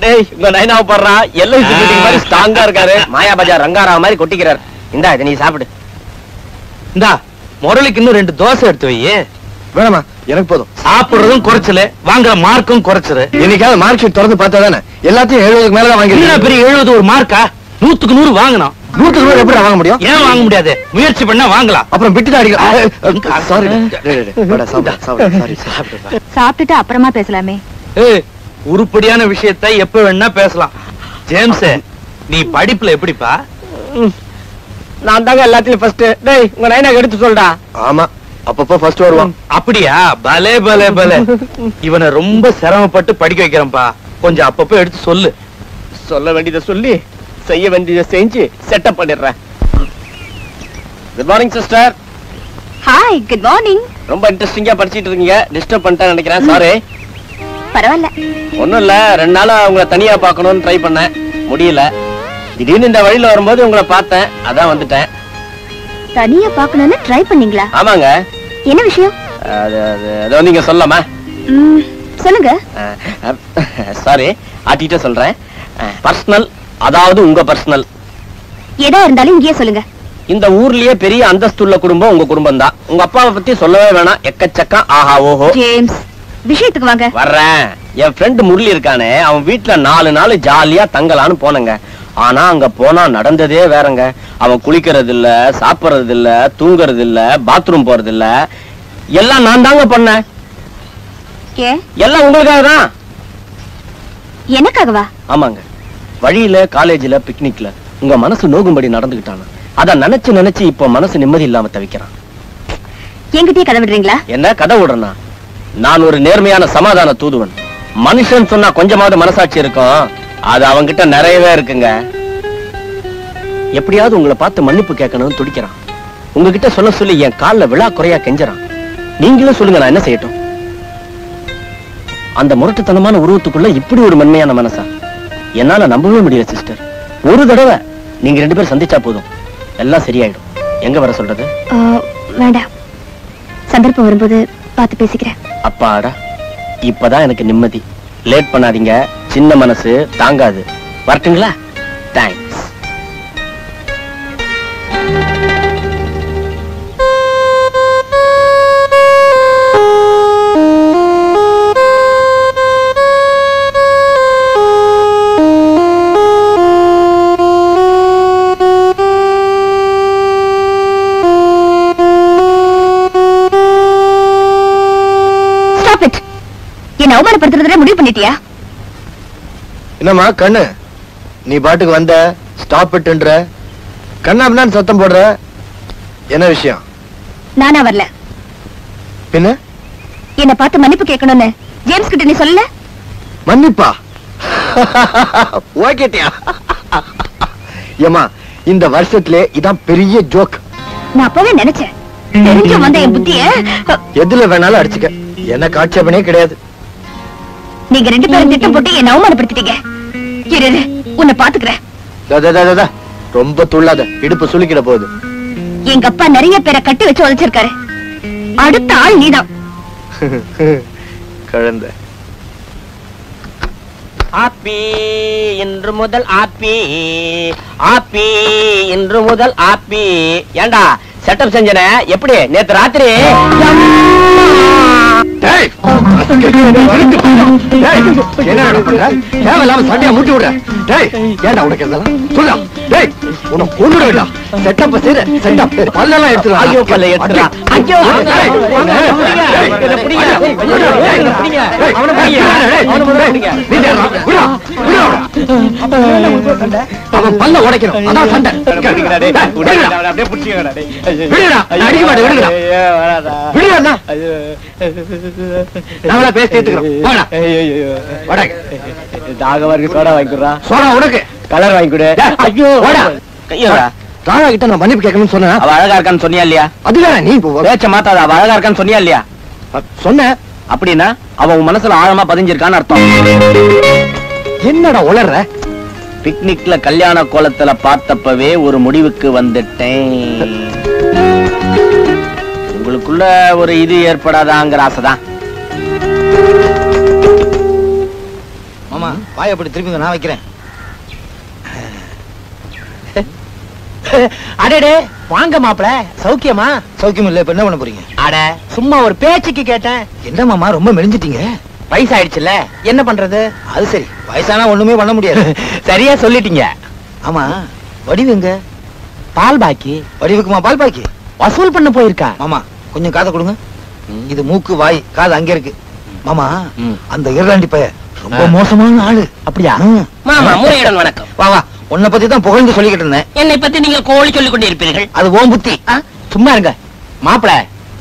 டேய், உங்க நைனாவை பாடுறா, எல்லாம் மாதிரி ஸ்ட்ராங்கா இருக்காரு. மாயா பஜார் ரங்காரா மாதிரி கொட்டிக்கிறார். இந்தா இதை நீ சாப்பிடு. இந்தா முரளிக்கு இன்னும் 2 தோசை எடுத்து வை. வேணாமா, எனக்கு போதும். சாப்பிடுறதும் குறைச்சல, வாங்குற மார்க்கும் குறைச்சரு. இன்னைக்காவது மார்க் ஷீட் திறந்து பார்த்தா தானே எல்லாத்தையும் 70க்கு மேலதான் வாங்கிருக்கேன். பெரிய 70 ஒரு மார்க்கா? 100க்கு 100 வாங்கணும். 100க்கு 100 எப்படி வாங்க முடியும்? ஏன் வாங்க முடியாது? முயற்சி பண்ணா வாங்கலாம். அப்புறம் விட்டு தான் அடிக்கலாம். சாரி. சாப்பிட்டுட்டு அப்புறமா பேசலாமே. உருப்படியான விஷயத்தை எப்ப வேணா பேசலாம். ஜேம்ஸ், நீ படிப்புல எப்படிப்பா? நான் தாங்க எல்லாத்தையும் ஃபர்ஸ்ட். டேய், உங்க நைனா எடுத்து சொல்டா. ஆமா, அப்பப்போ ஃபர்ஸ்ட் வருவான். அப்படியா? பலே பலே பலே. இவனை ரொம்ப சிரமப்பட்டு படிக்க வைக்கிறேன்ப்பா. கொஞ்சம் அப்பப்போ எடுத்து சொல்லு. சொல்ல வேண்டியதை சொல்லி, செய்ய வேண்டியதை செஞ்சு செட்டப் பண்ணிடுறேன். Good morning sister. Hi, good morning. ரொம்ப இன்ட்ரெஸ்டிங்கா படிச்சிட்டு இருக்கீங்க. டிஸ்டர்ப் பண்ணிட்டேன்னு நினைக்கிறேன். சாரி. பரவாயில்ல. ஒண்ணும் இல்ல, 2 நாளா உங்களை தனியா பார்க்கணும்னு ட்ரை பண்ணேன், முடியல. திடீர்னு இந்த வழியில வரும்போது உங்களை பார்த்தேன், அதான் வந்துட்டேன். தனியா பார்க்கணும்னு ட்ரை பண்ணீங்களா? ஆமாங்க. என்ன விஷயம்? அது நீங்க சொல்லலாமா? சொல்லுங்க. சாரி, ஆட்டிட்ட சொல்றேன். பர்சனல், அதாவது உங்க பர்சனல். எதா இருந்தாலும் இங்கேயே சொல்லுங்க. இந்த ஊர்லயே பெரிய அந்தஸ்துள்ள குடும்பம் உங்க குடும்பம் தான். உங்க அப்பாவை பத்தி சொல்லவே வேணாம், எக்கச்சக்கம் ஆஹா ஓஹோ. ஜேம்ஸ், விஷயத்துக்கு வாங்க. வர்றேன். என் ஃப்ரெண்ட் முரளி இருக்கானே, அவன் வீட்டுல 4 நாள் ஜாலியா தங்கலான்னு போனங்க. ஆனா அங்க போனா நடந்ததே வேறங்க. அவன் குளிக்கிறது இல்ல, சாப்பிடுறது இல்ல, தூங்குறது இல்ல, பாத்ரூம் போறது இல்ல. எல்லாம் நான் தாங்க பண்ணேன். எல்லாம் உங்களுக்காக தான். எனக்காகவா? ஆமாங்க. வழியில, காலேஜ்ல, பிக்னிக்ல உங்க மனசு நோகும்படி நடந்துகிட்டான. அத நினைச்சு நினைச்சு இப்ப மனசு நிம்மதி இல்லாம தவிக்கிறான். என்கிட்டயே கதை விடுறீங்களா? என்ன கதை விடுறனா? நான் ஒரு நேர்மையான சமாதான தூதுவன். மனுஷன் சொன்னா கொஞ்சமாவது மனசாட்சி இருக்கும், அது அவங்கிட்ட நிறையவே இருக்குங்க. எப்படியாவது உங்களை பார்த்து மன்னிப்பு கேட்கணும்னு துடிக்கிறான். உங்ககிட்ட சொல்ல சொல்லி என் கால்ல விழா குறையா கெஞ்சறான். நீங்களும் சொல்லுங்க, நான் என்ன செய்யட்டும்? அந்த முரட்டுத்தனமான உருவத்துக்குள்ள இப்படி ஒரு மென்மையான மனசா? என்னால நம்பவே முடியல சிஸ்டர். ஒரு தடவை நீங்க 2 பேரும் சந்திச்சா போதும், எல்லாம் சரியாயிடும். எங்க வர சொல்றது? வேண்டாம், சந்தர்ப்பம் வரும்போது பார்த்து பேசிக்கிறேன். அப்பாடா, இப்பதான் எனக்கு நிம்மதி. லேட் பண்ணாதீங்க, சின்ன மனசு தாங்காது. வரட்டுங்களா? தேங்க்ஸ். என்ன அவமானப்படுத்துறதுல முடிவு பண்ணிட்டியா? என்னம்மா கண்ணு, நீ பாட்டுக்கு வந்த ஸ்டாப் இட்ன்ற கண்ணாபின்னு சத்தம் போடுற, என்ன விஷயம்? நானா வரல, பின்ன என்ன பார்த்து மன்னிப்பு கேட்கணும்னு ஜேம்ஸ் கிட்ட நீ சொல்லல? மன்னிப்பா? ஓகேட்டியா? ஏமா, இந்த வருஷத்திலே இதான் பெரிய ஜோக். நான் அப்பவே நினைச்சேன், தெரிஞ்ச வந்த என் புத்திய எதுல வேணாலும் அடிச்சுக்க, எனக்கு ஆட்சேபனே கிடையாது. நீங்க 2 பேரும் திட்டம் போட்டு என்ன அவமானப்படுத்திட்டீங்க. இரு, உன்னை பாத்துக்கிறேன். ரொம்ப துள்ளாத, இடுப்பு சுளுக்கிட போகுது. எங்க அப்பா நிறைய பேரை கட்டி வச்சு உழைச்சிருக்காரு, அடுத்த ஆள் நீதான். குழந்தை ஆப்பி இன்று முதல் ஆப்பி, ஆப்பி இன்று முதல் ஆப்பி. ஏண்டா செட்டப் செஞ்சன எப்படி நேத்து ராத்திரி? தேவையில்லாம சண்டையா மூட்டி விடுற. ஏண்டா உனக்கு சொல்ல செட்டப் செய்யற, செட்டப் பல்லெல்லாம் எடுத்துடா. ஐயோ பல்ல எடுத்துடா. ஐயோ அவன் பல்ல உடைக்கணும், அதான் சண்டை. மன்னிப்பு கேட்கணும்னு சொன்ன, அவ அழகா இருக்கான்னு சொன்னியா இல்லையா? அதுதான் நீ பேச்ச மாத்தாத. அவ அழகா இருக்கான்னு சொன்னியா இல்லையா? சொன்ன. அப்படின்னா அவன் உன் மனசுல ஆழமா பதிஞ்சிருக்கான்னு அர்த்தம். என்னடா உளர்ற? பிக்னிக்ல கல்யாண கோலத்துல பார்த்தப்பவே ஒரு முடிவுக்கு வந்துட்டேன். உங்களுக்குள்ள ஒரு இது ஏற்படாதாங்கிற ஆசைதான். மாமா வாய அப்படி திருப்பி நான் வைக்கிறேன். அடடே வாங்க மாப்பிள, சௌக்கியமா? சௌக்கியம் இல்ல, இப்ப என்ன பண்ண போறீங்க? அட சும்மா ஒரு பேச்சுக்கு கேட்டேன். என்ன மாமா ரொம்ப மெலிஞ்சிட்டீங்க? வயசாயிடுச்சுல, என்ன பண்றது? அது சரி, வயசானா ஒண்ணுமே பண்ண முடியாது. சரியா சொல்லிட்டீங்க. ஆமா, வடிவு எங்க? பால் பாக்கி. வடிவுக்குமா பால் பாக்கி? வசூல் பண்ண போயிருக்கா. மாமா கொஞ்சம் காதை கொடுங்க. இது மூக்கு வாய் காது அங்க இருக்கு. மாமா அந்த இரண்டாண்டி பைய ரொம்ப மோசமான ஆளு. அப்படியா? மாமா முறையுடன் வணக்கம். வா வா, உன்னை பத்தி தான் புகழ்ந்து சொல்லிக்கிட்டு இருந்தேன். என்னை பத்தி நீங்கள் கோழி சொல்லிக் கொண்டிருப்பீர்கள். அது ஓம் புத்தி. சும்மா இருங்க. மாப்பிள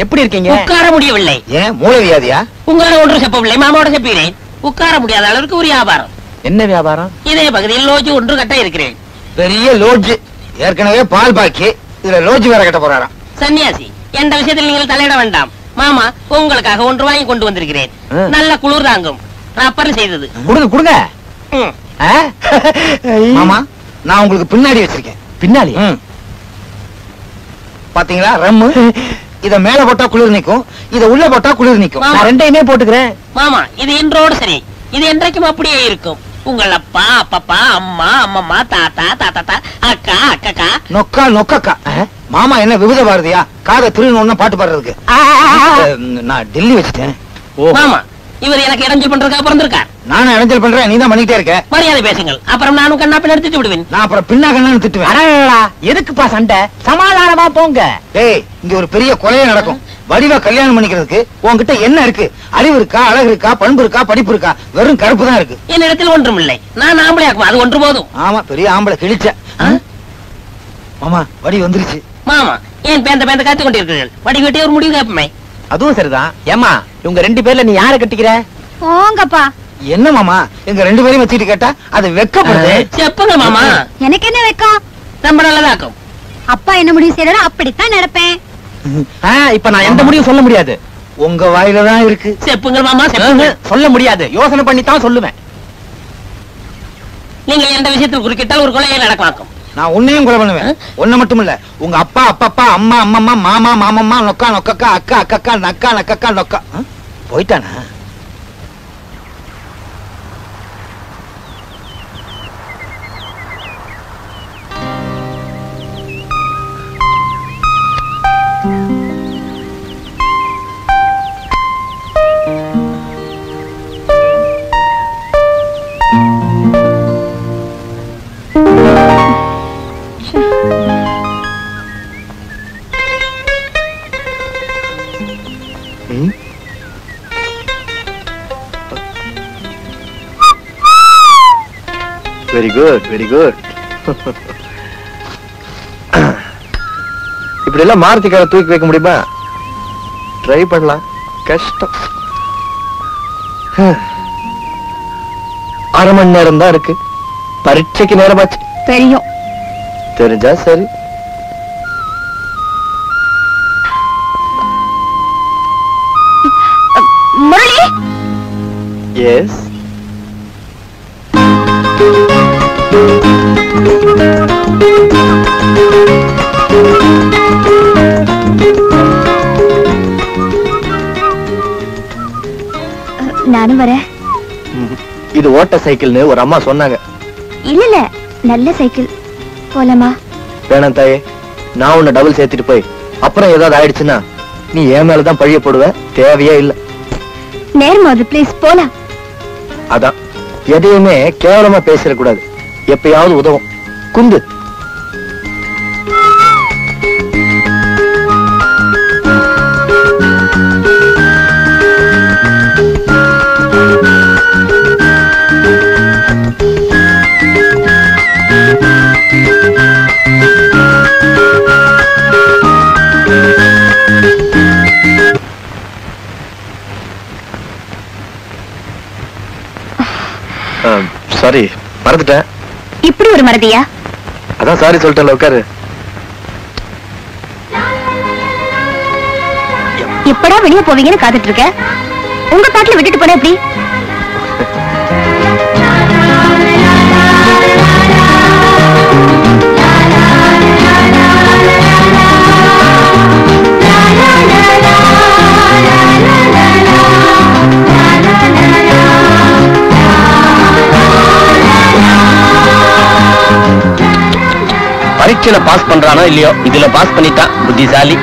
எப்படி இருக்கீங்க? உட்கார முடியவில்லை. ஏன் மூளை வியாதியா? உங்களோட ஒன்று செப்பவில்லை, மாமாவோட செப்புகிறேன். உட்கார முடியாத அளவுக்கு ஒரு வியாபாரம். என்ன வியாபாரம்? இதே பகுதியில் லோஜ் ஒன்று கட்ட இருக்கிறேன். பெரிய லோட்ஜ். ஏற்கனவே பால் பாக்கி, இதுல லோட்ஜ் வேற கட்ட போறாராம். சன்னியாசி, எந்த விஷயத்தில் நீங்கள் தலையிட வேண்டாம். மாமா உங்களுக்காக ஒன்று வாங்கி கொண்டு வந்திருக்கிறேன். நல்ல குளிர் தாங்கும், ரப்பர் செய்தது. கொடுங்க கொடுங்க. மாமா நான் உங்களுக்கு பின்னாடி வச்சிருக்கேன். பின்னாடி பாத்தீங்களா? ரம்மு. இத மேல போட்டா குளிர் நிக்கும், இத உள்ள போட்டா குளிர் நிக்கும். நான் ரெண்டையுமே போட்டுக்கிறேன். மாமா இது இன்றோடு சரி, இது என்றைக்கும் அப்படியே இருக்கும். உங்கள் அப்பா அப்பப்பா, அம்மா அம்மம்மா, தாத்தா தாத்தா, அக்கா அக்கா, நொக்கா நொக்கக்கா. மாமா என்ன விபத பாரதியா காதை திருநோன்னு பாட்டு பாடுறதுக்கு? நான் டெல்லி வச்சுட்டேன். மாமா இவர் எனக்கு இடைஞ்சல் பண்றதுக்காக பிறந்திருக்கார். நானும் இடைஞ்சல் பண்றேன், நீ தான் பண்ணிட்டே இருக்க. மரியாதை பேசுங்கள், அப்புறம் நானும் கண்ணா பின்ன எடுத்துட்டு விடுவேன். நான் அப்புறம் பின்னா கண்ணான்னு திட்டுவேன். எதுக்குப்பா சண்டை? சமாதானமா போங்க. டேய், இங்க ஒரு பெரிய கொலையே நடக்கும். வடிவா கல்யாணம் பண்ணிக்கிறதுக்கு உன்கிட்ட என்ன இருக்கு? அறிவு இருக்கா, அழகு இருக்கா, பண்பு இருக்கா, படிப்பு இருக்கா? வெறும் கருப்பு தான் இருக்கு. என்னிடத்தில் ஒன்றும் இல்லை. நான் ஆம்பளையாக்குமா, அது ஒன்று போதும். ஆமா, பெரிய ஆம்பளை கிழிச்ச. மாமா வடி வந்துருச்சு. மாமா ஏன் பேந்த பேந்த காத்து கொண்டிருக்கிறீர்கள்? வடி கட்டி ஒரு முடிவு கேட்பமே. அதுவும் சரிதான். ஏமா இவங்க 2 பேர்ல நீ யாரை கட்டிக்கிற? போங்கப்பா. என்ன மாமா எங்க 2 பேரையும் வச்சுட்டு கேட்டா அது வெக்கப்படுது. செப்புங்க மாமா. எனக்கு என்ன வெக்கம்? ரொம்ப நல்லதாக்கும். அப்பா என்ன முடிவு செய்யறாரோ அப்படித்தான் நடப்பேன். இப்ப நான் எந்த முடிவும் சொல்ல முடியாது. உங்க வாயில தான் இருக்கு. செப்புங்கள் மாமா, செப்புங்க. சொல்ல முடியாது, யோசனை பண்ணி தான் சொல்லுவேன். நீங்க எந்த விஷயத்தில் குறுக்கிட்டால் ஒரு கொலையை நடக்கலாக்கும். நான் உன்னையும் கொலை பண்ணுவேன். ஒண்ணு மட்டும் இல்ல, உங்க அப்பா அப்பப்பா, அம்மா அம்மம்மா, மாமா மாமம்மா, நொக்கா நொக்கக்கா, அக்கா அக்கக்கா, நக்கா நக்கக்கா, நொக்கா. போயிட்டானா? Very good, very good. இப்படி எல்லாம் மாருதி காரை தூக்கி வைக்க முடியுமா? ட்ரை பண்ணலாம், கஷ்டம். 1/2 மணி நேரம் தான் இருக்கு, பரீட்சைக்கு நேரமாச்சு. தெரியும். தெரிஞ்சா சரி. முரளி, எஸ். நானும் வரேன். இது ஓட்ட சைக்கிள்னு ஒரு அம்மா சொன்னாங்க. இல்ல இல்ல, நல்ல சைக்கிள். போலாமா? வேணாம் தாயே, நான் உன்னை டபுள் சேர்த்துட்டு போய் அப்புறம் ஏதாவது ஆயிடுச்சுன்னா நீ என் மேலதான் பழிய போடுவ. தேவையே இல்ல. நேர்மாது, ப்ளீஸ் போலாம். அதான், எதையுமே கேவலமா பேசிடக்கூடாது. எப்பயாவது உதவும். குந்து. சாரி, மறந்துட்டேன். இப்படி ஒரு மறதியா? அதான் சாரி சொல்லிட்டேன். உட்காரு. எப்படா வெளியே போவீங்கன்னு காத்துட்டு இருக்க. உங்க பாட்டுல விட்டுட்டு போன எப்படி? பரீட்சையில பாஸ் பண்றானோ இல்லையோ, இதுல பாஸ் பண்ணிட்டான், புத்திசாலி.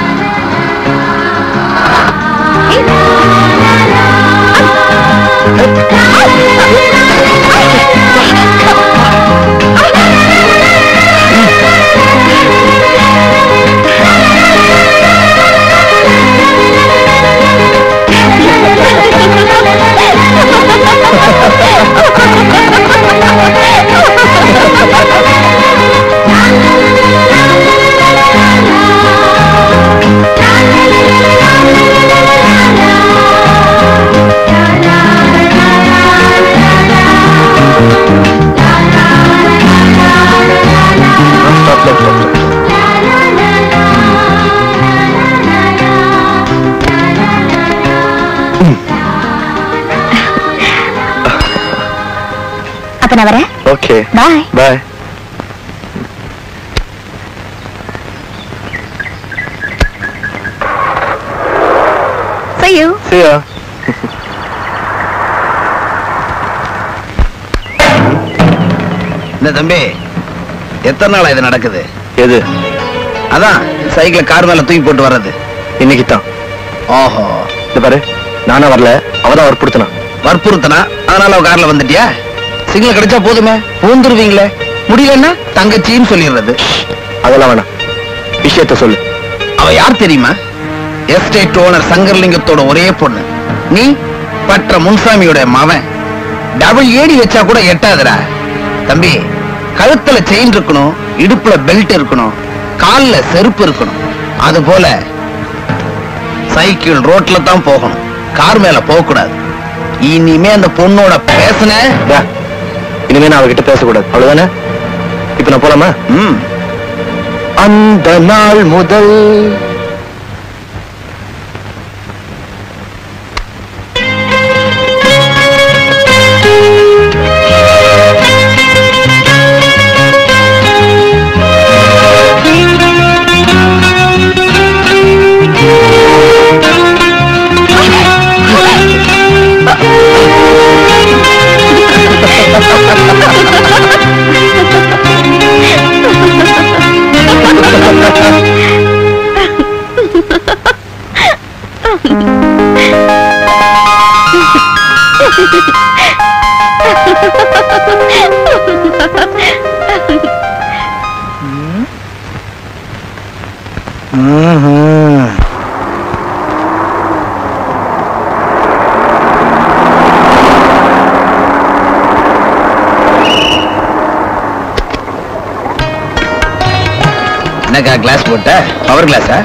அப்ப நான் வரேன். Okay, bye. Bye. See you. See ya. இந்த தம்பி, எத்தனை நாளா இது நடக்குது? எது? அதான் சைக்கிள கார் மேல தூக்கி போட்டு வர்றது. இன்னைக்கு தான். ஓஹோ, இது பாரு, நானா வரல, அவதான் வற்புறுத்தினா. வற்புறுத்தனா? அதனால அவ கார்ல வந்துட்டியா? சிக்னல் கிடைச்சா போதுமே, பூந்துருவீங்களே. முடியலன்னா தங்கச்சின்னு சொல்லிடுறது. அதெல்லாம் வேணாம், விஷயத்த சொல்லு. அவ யார் தெரியுமா? எஸ்டேட் ஓனர் சங்கர்லிங்கத்தோட ஒரே பொண்ணு. நீ பற்ற முன்சாமியோட மவன். டபுள் ஏடி வச்சா கூட எட்டாதுடா தம்பி. கழுத்துல செயின் இருக்கணும், இடுப்புல பெல்ட் இருக்கணும், கால்ல செருப்பு இருக்கணும். அது போல சைக்கிள் ரோட்ல தான் போகணும், கார் மேல போக கூடாது. இனிமே அந்த பொண்ணோட பேசுன, இனிமே நான் அவகிட்ட பேசக்கூடாது, அவ்வளவுதானே? இப்ப நான் போலாமா? அந்த நாள் முதல் என்னக்கா கிளாஸ் போட்ட? பவர் கிளாஸா?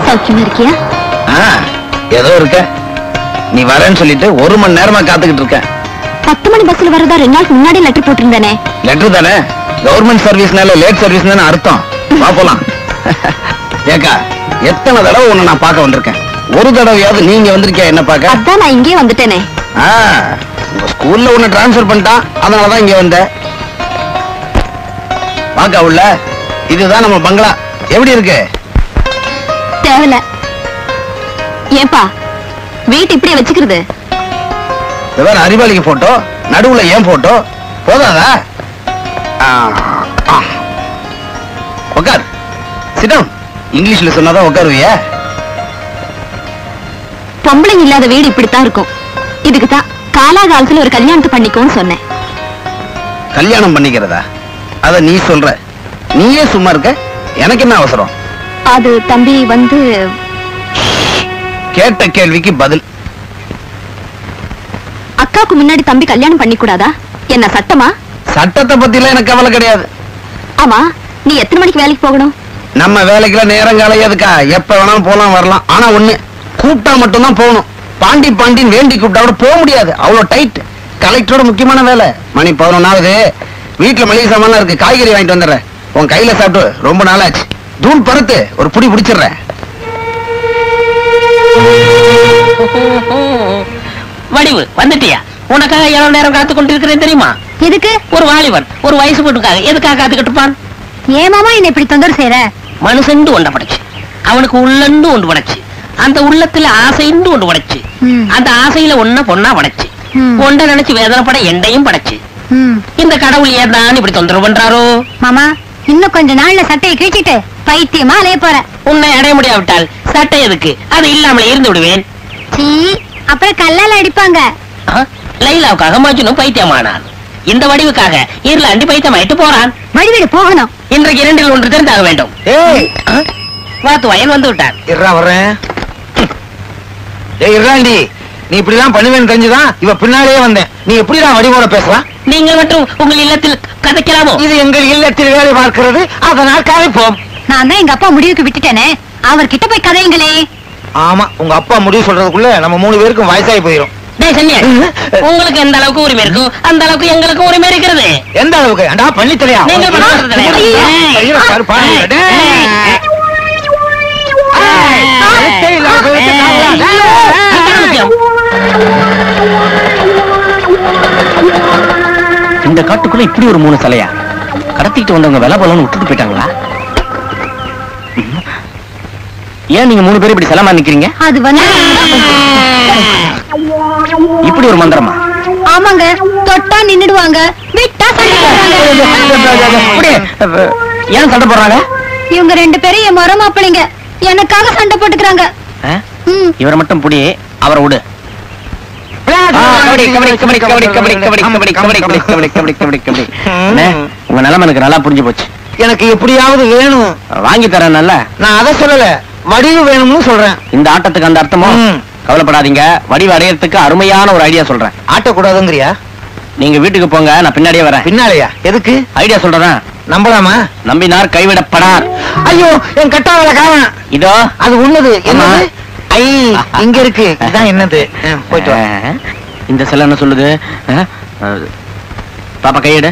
சௌக்கியமா இருக்கியா? ஏதோ இருக்க. நீ வரேன்னு சொல்லிட்டு 1 மணி நேரமா காத்துக்கிட்டு இருக்கேன். 10 மணி பஸ்ல வரதா 2 நாளுக்கு முன்னாடி லெட்டர் போட்டிருந்தேனே. லெட்டர் தானே? கவர்மெண்ட் சர்வீஸ்னால லேட் சர்வீஸ் தானே அர்த்தம். வா போலாம். ஏக்கா எத்தனை தடவை உன்னை நான் பார்க்க வந்திருக்கேன். ஒரு தடவையாவது நீங்க வந்திருக்கியா என்ன பார்க்க? அதான் நான் இங்கே வந்துட்டேனே. உங்க ஸ்கூல்ல உன்னை டிரான்ஸ்பர் பண்ணிட்டான், அதனாலதான் இங்க வந்த. வாக்கா உள்ள. இதுதான் நம்ம பங்களா. எப்படி இருக்கு? தேவல. ஏன்பா வீட்டு இப்படி வச்சுக்கிறது? அறிவாளிக்கு போட்டோ, நடுவுல ஏன் போட்டோ போதாதா? உட்கார். சிடம். இங்கிலீஷ்ல சொன்னாதான் உட்காருவிய. பொம்பளைங்க இல்லாத வீடு இப்படித்தான் இருக்கும். இதுக்குதான் காலாகாலத்துல ஒரு கல்யாணத்தை பண்ணிக்கோன்னு சொன்னேன். கல்யாணம் பண்ணிக்கிறதா? அத நீ சொல்ற. நீயே சும்மா இருக்க, எனக்கு என்ன அவசரம்? அது தம்பி வந்து கேட்ட கேள்விக்கு பதில். அக்காவுக்கு முன்னாடி தம்பி கல்யாணம் பண்ணி கூடாதா? என்ன சட்டமா? சட்டத்தை பத்தி எல்லாம் எனக்கு கவலை கிடையாது. ஆமா, நீ எத்தனை மணிக்கு வேலைக்கு போகணும்? நம்ம வேலைக்குலாம் நேரம் காலையாதுக்கா, எப்ப வேணாலும் போலாம் வரலாம். ஆனா ஒண்ணு, கூப்பிட்டா மட்டும்தான் போகணும். பாண்டி பாண்டின்னு வேண்டி கூப்பிட்டா கூட போக முடியாது, அவ்வளவு டைட். கலெக்டரோட முக்கியமான வேலை. மணி 11 வீட்டுல மளிகை சாமான் இருக்கு, காய்கறி வாங்கிட்டு வந்துடுறேன். உன் கையில சாப்பிட்டு ரொம்ப நாளாச்சு. தூள் பருத்து ஒரு புடி பிடிச்சிடுறேன். வடிவு வந்துட்டியா? உனக்காக எவ்வளவு நேரம் காத்து கொண்டிருக்கிறேன் தெரியுமா? எதுக்கு? ஒரு வாலிபன் ஒரு வயசு போட்டுக்காக எதுக்காக காத்துக்கிட்டு இருப்பான்? ஏன் மாமா என்ன இப்படி தொந்தரவு செய்யற? மனுஷண்டு ஒன்றை படைச்சு, அவனுக்கு உள்ளண்டு ஒன்று படைச்சு, அந்த உள்ளத்துல ஆசைண்டு ஒன்று படைச்சு, அந்த ஆசையில ஒன்ன பொண்ணா படைச்சு, ஒன்றை நினைச்சு வேதனைப்பட எண்டையும் படைச்சு. இந்த கடவுள் ஏன் தான் இப்படி தொந்தரவு பண்றாரோ? மாமா இன்னும் கொஞ்ச நாள்ல சட்டையை கிழிச்சிட்டு பைத்தியமா அலைய போற. உன்னை அடைய முடியாவிட்டால் சட்டை எதுக்கு? அது இல்லாமல இருந்து விடுவேன். அப்புறம் கல்லால அடிப்பாங்க. லைலாவுக்காக மஜ்னு பைத்தியமானான். இந்த வடிவுக்காக இருளாண்டி பைத்தியமாயிட்டு போறான். வடிவேடு போகணும். இன்றைக்கு 2இல் 1 தெரிந்தாக வேண்டும். வாத்து வயல் வந்து விட்டான். வர்றேன். இறாண்டி, நீ இப்படிதான் பண்ணுவேன்னு தெரிஞ்சுதான் இவ பின்னாலேயே வந்தேன். நீ எப்படிதான் வடிவோட பேசலாம்? நீங்கள் மட்டும் உங்கள் இல்லத்தில் கதைக்கலாமோ? இது எங்கள் இல்லத்தில் வேலை பார்க்கிறது, அதனால் கதைப்போம். நான் தான் எங்க அப்பா முடிவுக்கு விட்டுட்டேனே, அவர்கிட்ட போய் கதையுங்களே. ஆமா, உங்க அப்பா முடிவு சொல்றதுக்குள்ள நம்ம 3 பேருக்கும் வயசாகி போயிடும். உங்களுக்கு எந்த அளவுக்கு உரிமை இருக்கும் அந்த அளவுக்கு எங்களுக்கு உரிமை இருக்கிறது. எந்த அளவுக்கு? அண்டா பண்ணி தலையா? இந்த காட்டுக்குள்ள இப்படி ஒரு 3 சிலையா? கடத்திட்டு வந்தவங்க விலை போலன்னு விட்டுட்டு போயிட்டாங்களா? ஏன் நீங்க 3 பேரும் இப்படி செலமா நிக்கிறீங்க? அது வந்து இப்படி ஒரு மந்திரமா? ஆமாங்க, தொட்டா நின்னுடுவாங்க, விட்டா சண்டை போடுறாங்க. ஏன் சண்டை போடுறாங்க? இவங்க 2 பேரும் என் மரம் மாப்பிளைங்க, எனக்காக சண்டை போட்டுக்கிறாங்க. இவரை மட்டும் புடி, அவரை விடு. உங்க நிலைமை எனக்கு நல்லா புரிஞ்சு போச்சு. எனக்கு எப்படியாவது வேணும். வாங்கி தரேன். நல்ல, நான் அதை சொல்லல, வடிவு வேணும்னு சொல்றேன். இந்த ஆட்டத்துக்கு அந்த அர்த்தமோ? கவலைப்படாதீங்க, வடிவு அடையறதுக்கு அருமையான ஒரு ஐடியா சொல்றேன். ஆட்டக்கூடாதுங்கிறியா? நீங்க வீட்டுக்கு போங்க, நான் பின்னாடியே வரேன். பின்னாலேயா? எதுக்கு? ஐடியா சொல்றேன். நம்பலாமா? நம்பினார் கைவிடப்படார். ஐயோ, என் கட்டாவல காவன். இதோ அது உள்ளது. என்னது? ஐ, இங்க இருக்கு. இதான் என்னது? போயிட்டு வா. இந்த சிலை என்ன சொல்லுது? பாப்பா கையெடு.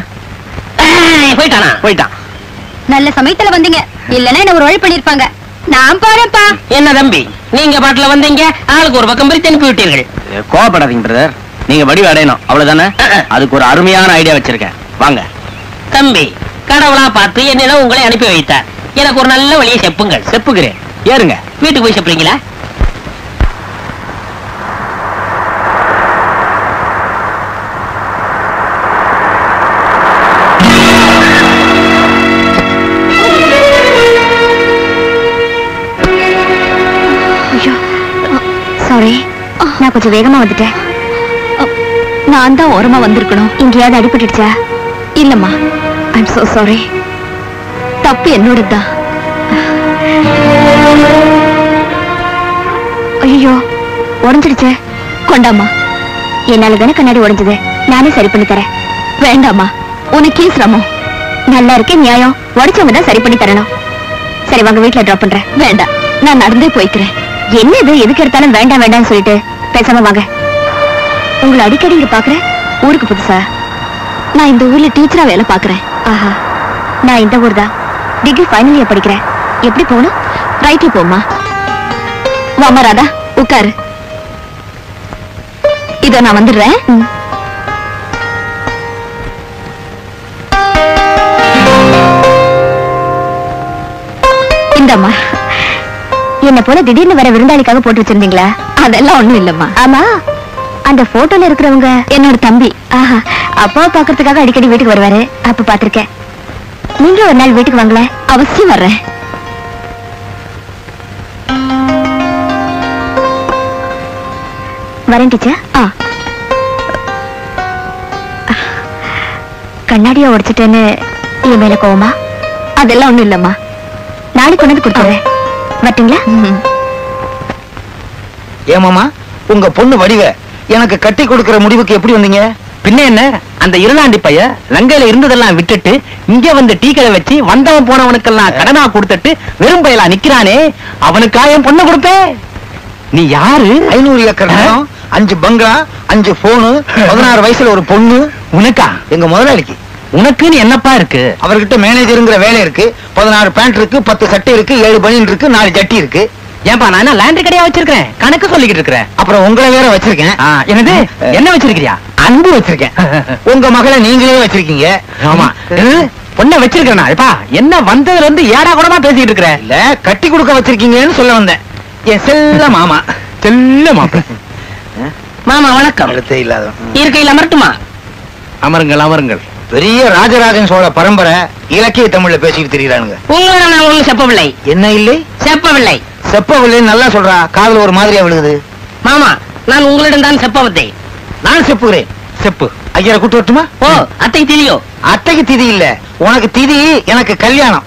போயிட்டானா? போயிட்டான். நல்ல சமயத்துல வந்தீங்க, இல்லன்னா என்ன ஒரு வழி பண்ணிருப்பாங்க. நான் போறேன்ப்பா. என்ன தம்பி, நீங்க பாட்டுல வந்தீங்க, ஆளுக்கு ஒரு பக்கம் பிரித்து அனுப்பி விட்டீர்கள். கோவப்படாதீங்க பிரதர், நீங்க வடிவு அடையணும் அவ்வளவுதானே? அதுக்கு ஒரு அருமையான ஐடியா வச்சிருக்கேன், வாங்க. தம்பி, கடவுளா பார்த்து என்னிடம் உங்களை அனுப்பி வைத்தார். எனக்கு ஒரு நல்ல வழியை செப்புங்கள். செப்புகிறேன், ஏறுங்க. வீட்டுக்கு போய் செப்புறீங்களா? சாரி, நான் கொஞ்சம் வேகமா வந்துட்டேன். நான் தான் ஓரமா வந்திருக்கணும். எங்கேயாவது அடிபட்டுடுச்சா? இல்லம்மா, ஐம் சோ சாரி. தப்பு என்னோடதான். ஐயோ, உடஞ்சிடுச்சே. கொண்டாமா, என்னால தானே கண்ணாடி உடைஞ்சது, நானே சரி பண்ணி தரேன். வேண்டாமா, உனக்கே சிரமம். நல்லா இருக்கே நியாயம், உடைச்சவங்க தான் சரி பண்ணி தரணும். சரி வாங்க, வீட்டுல டிராப் பண்றேன். வேண்டாம், நான் நடந்தே போய்க்கிறேன். என்னது எதுக்கு எடுத்தாலும் வேண்டாம் வேண்டாம்னு சொல்லிட்டு பேசாம வாங்க. உங்களை அடிக்கடி இங்க பாக்குறேன். ஊருக்கு புதுசா? நான் இந்த ஊர்ல டீச்சரா வேலை பாக்குறேன். ஆஹா, நான் இந்த ஊர் தான். டிகிரி ஃபைனல் இயர் படிக்கிறேன். எப்படி போகணும்? ரைட்ல போமா. வாமா ராதா, உட்காரு. இதோ நான் வந்துடுறேன். இந்தம்மா. என்ன போல திடீர்னு வர விருந்தாளிக்காக போட்டு வச்சிருந்தீங்களா? அதெல்லாம் ஒண்ணும் இல்லம்மா. ஆமா, அந்த போட்டோல இருக்கிறவங்க என்னோட தம்பி. ஆஹா, அப்பாவை பாக்குறதுக்காக அடிக்கடி வீட்டுக்கு வருவாரு. அப்ப பாத்திருக்கேன். நீங்க ஒரு நாள் வீட்டுக்கு வாங்கல. அவசியம் வர்றேன். வரேன் டீச்சர். கண்ணாடியா உடைச்சிட்டேன்னு என் மேல கோவமா? அதெல்லாம் ஒண்ணும் இல்லம்மா. நாளைக்கு கொண்டு வந்து கொடுத்துறேன். வரட்டுங்களா? ஏமாமா, உங்க பொண்ணு வடிவ எனக்கு கட்டி கொடுக்கிற முடிவுக்கு எப்படி வந்தீங்க? பின்ன என்ன, அந்த இருளாண்டி பைய லங்கையில இருந்ததெல்லாம் விட்டுட்டு இங்க வந்து டீ கடை வச்சு வந்தவன் போனவனுக்கெல்லாம் கடனா கொடுத்துட்டு வெறும் பையலா நிக்கிறானே, அவனுக்கா என் பொண்ணு கொடுப்பேன். நீ யாரு? 500 ஏக்கர் நிலம், 5 பங்களா, 5 போனு, 16 வயசுல ஒரு பொண்ணு. உனக்கா? எங்க முதலாளிக்கு. உனக்குன்னு என்னப்பா இருக்கு? அவர்கிட்ட மேனேஜருங்கிற வேலை இருக்கு. 16 பேண்ட் இருக்கு, 10 சட்டை இருக்கு, 7 பனியன் இருக்கு, 4 ஜட்டி இருக்கு. ஏன்பா, நான் என்ன லேண்டரி கடையா வச்சிருக்கேன்? கணக்கு சொல்லிக்கிட்டு இருக்கிறேன். அப்புறம் உங்களை வேற வச்சிருக்கேன். என்னது, என்ன வச்சிருக்கிறியா? அன்பு வச்சிருக்கேன். உங்க மகளை நீங்களே வச்சிருக்கீங்க. ஆமா, பொண்ணை வச்சிருக்கேனா? என்ன வந்ததுல இருந்து ஏடா கூடமா பேசிட்டு இருக்கிற? இல்ல, கட்டி கொடுக்க வச்சிருக்கீங்கன்னு சொல்ல வந்தேன். என் செல்ல மாமா. செல்ல மாமா. மாமா வணக்கம். எழுத்தே இல்லாத இருக்கையில் அமரட்டுமா? அமருங்கள் அமருங்கள். பெரிய ராஜராஜன் சோழ பரம்பரை இலக்கிய தமிழ்ல பேசிட்டு தெரியுறானுங்க. உங்களோட நான் ஒண்ணு செப்பவில்லை. என்ன இல்லை? செப்பவில்லை. செப்பவில்லை நல்லா சொல்றா. காதுல ஒரு மாதிரியா விழுகுது. மாமா, நான் உங்களிடம் தான் செப்பவத்தை. நான் செப்புகிறேன். செப்பு. ஐயரை கூட்டு வரட்டுமா? ஓ, அத்தை திதியோ? அத்தைக்கு திதி இல்ல, உனக்கு திதி, எனக்கு கல்யாணம்.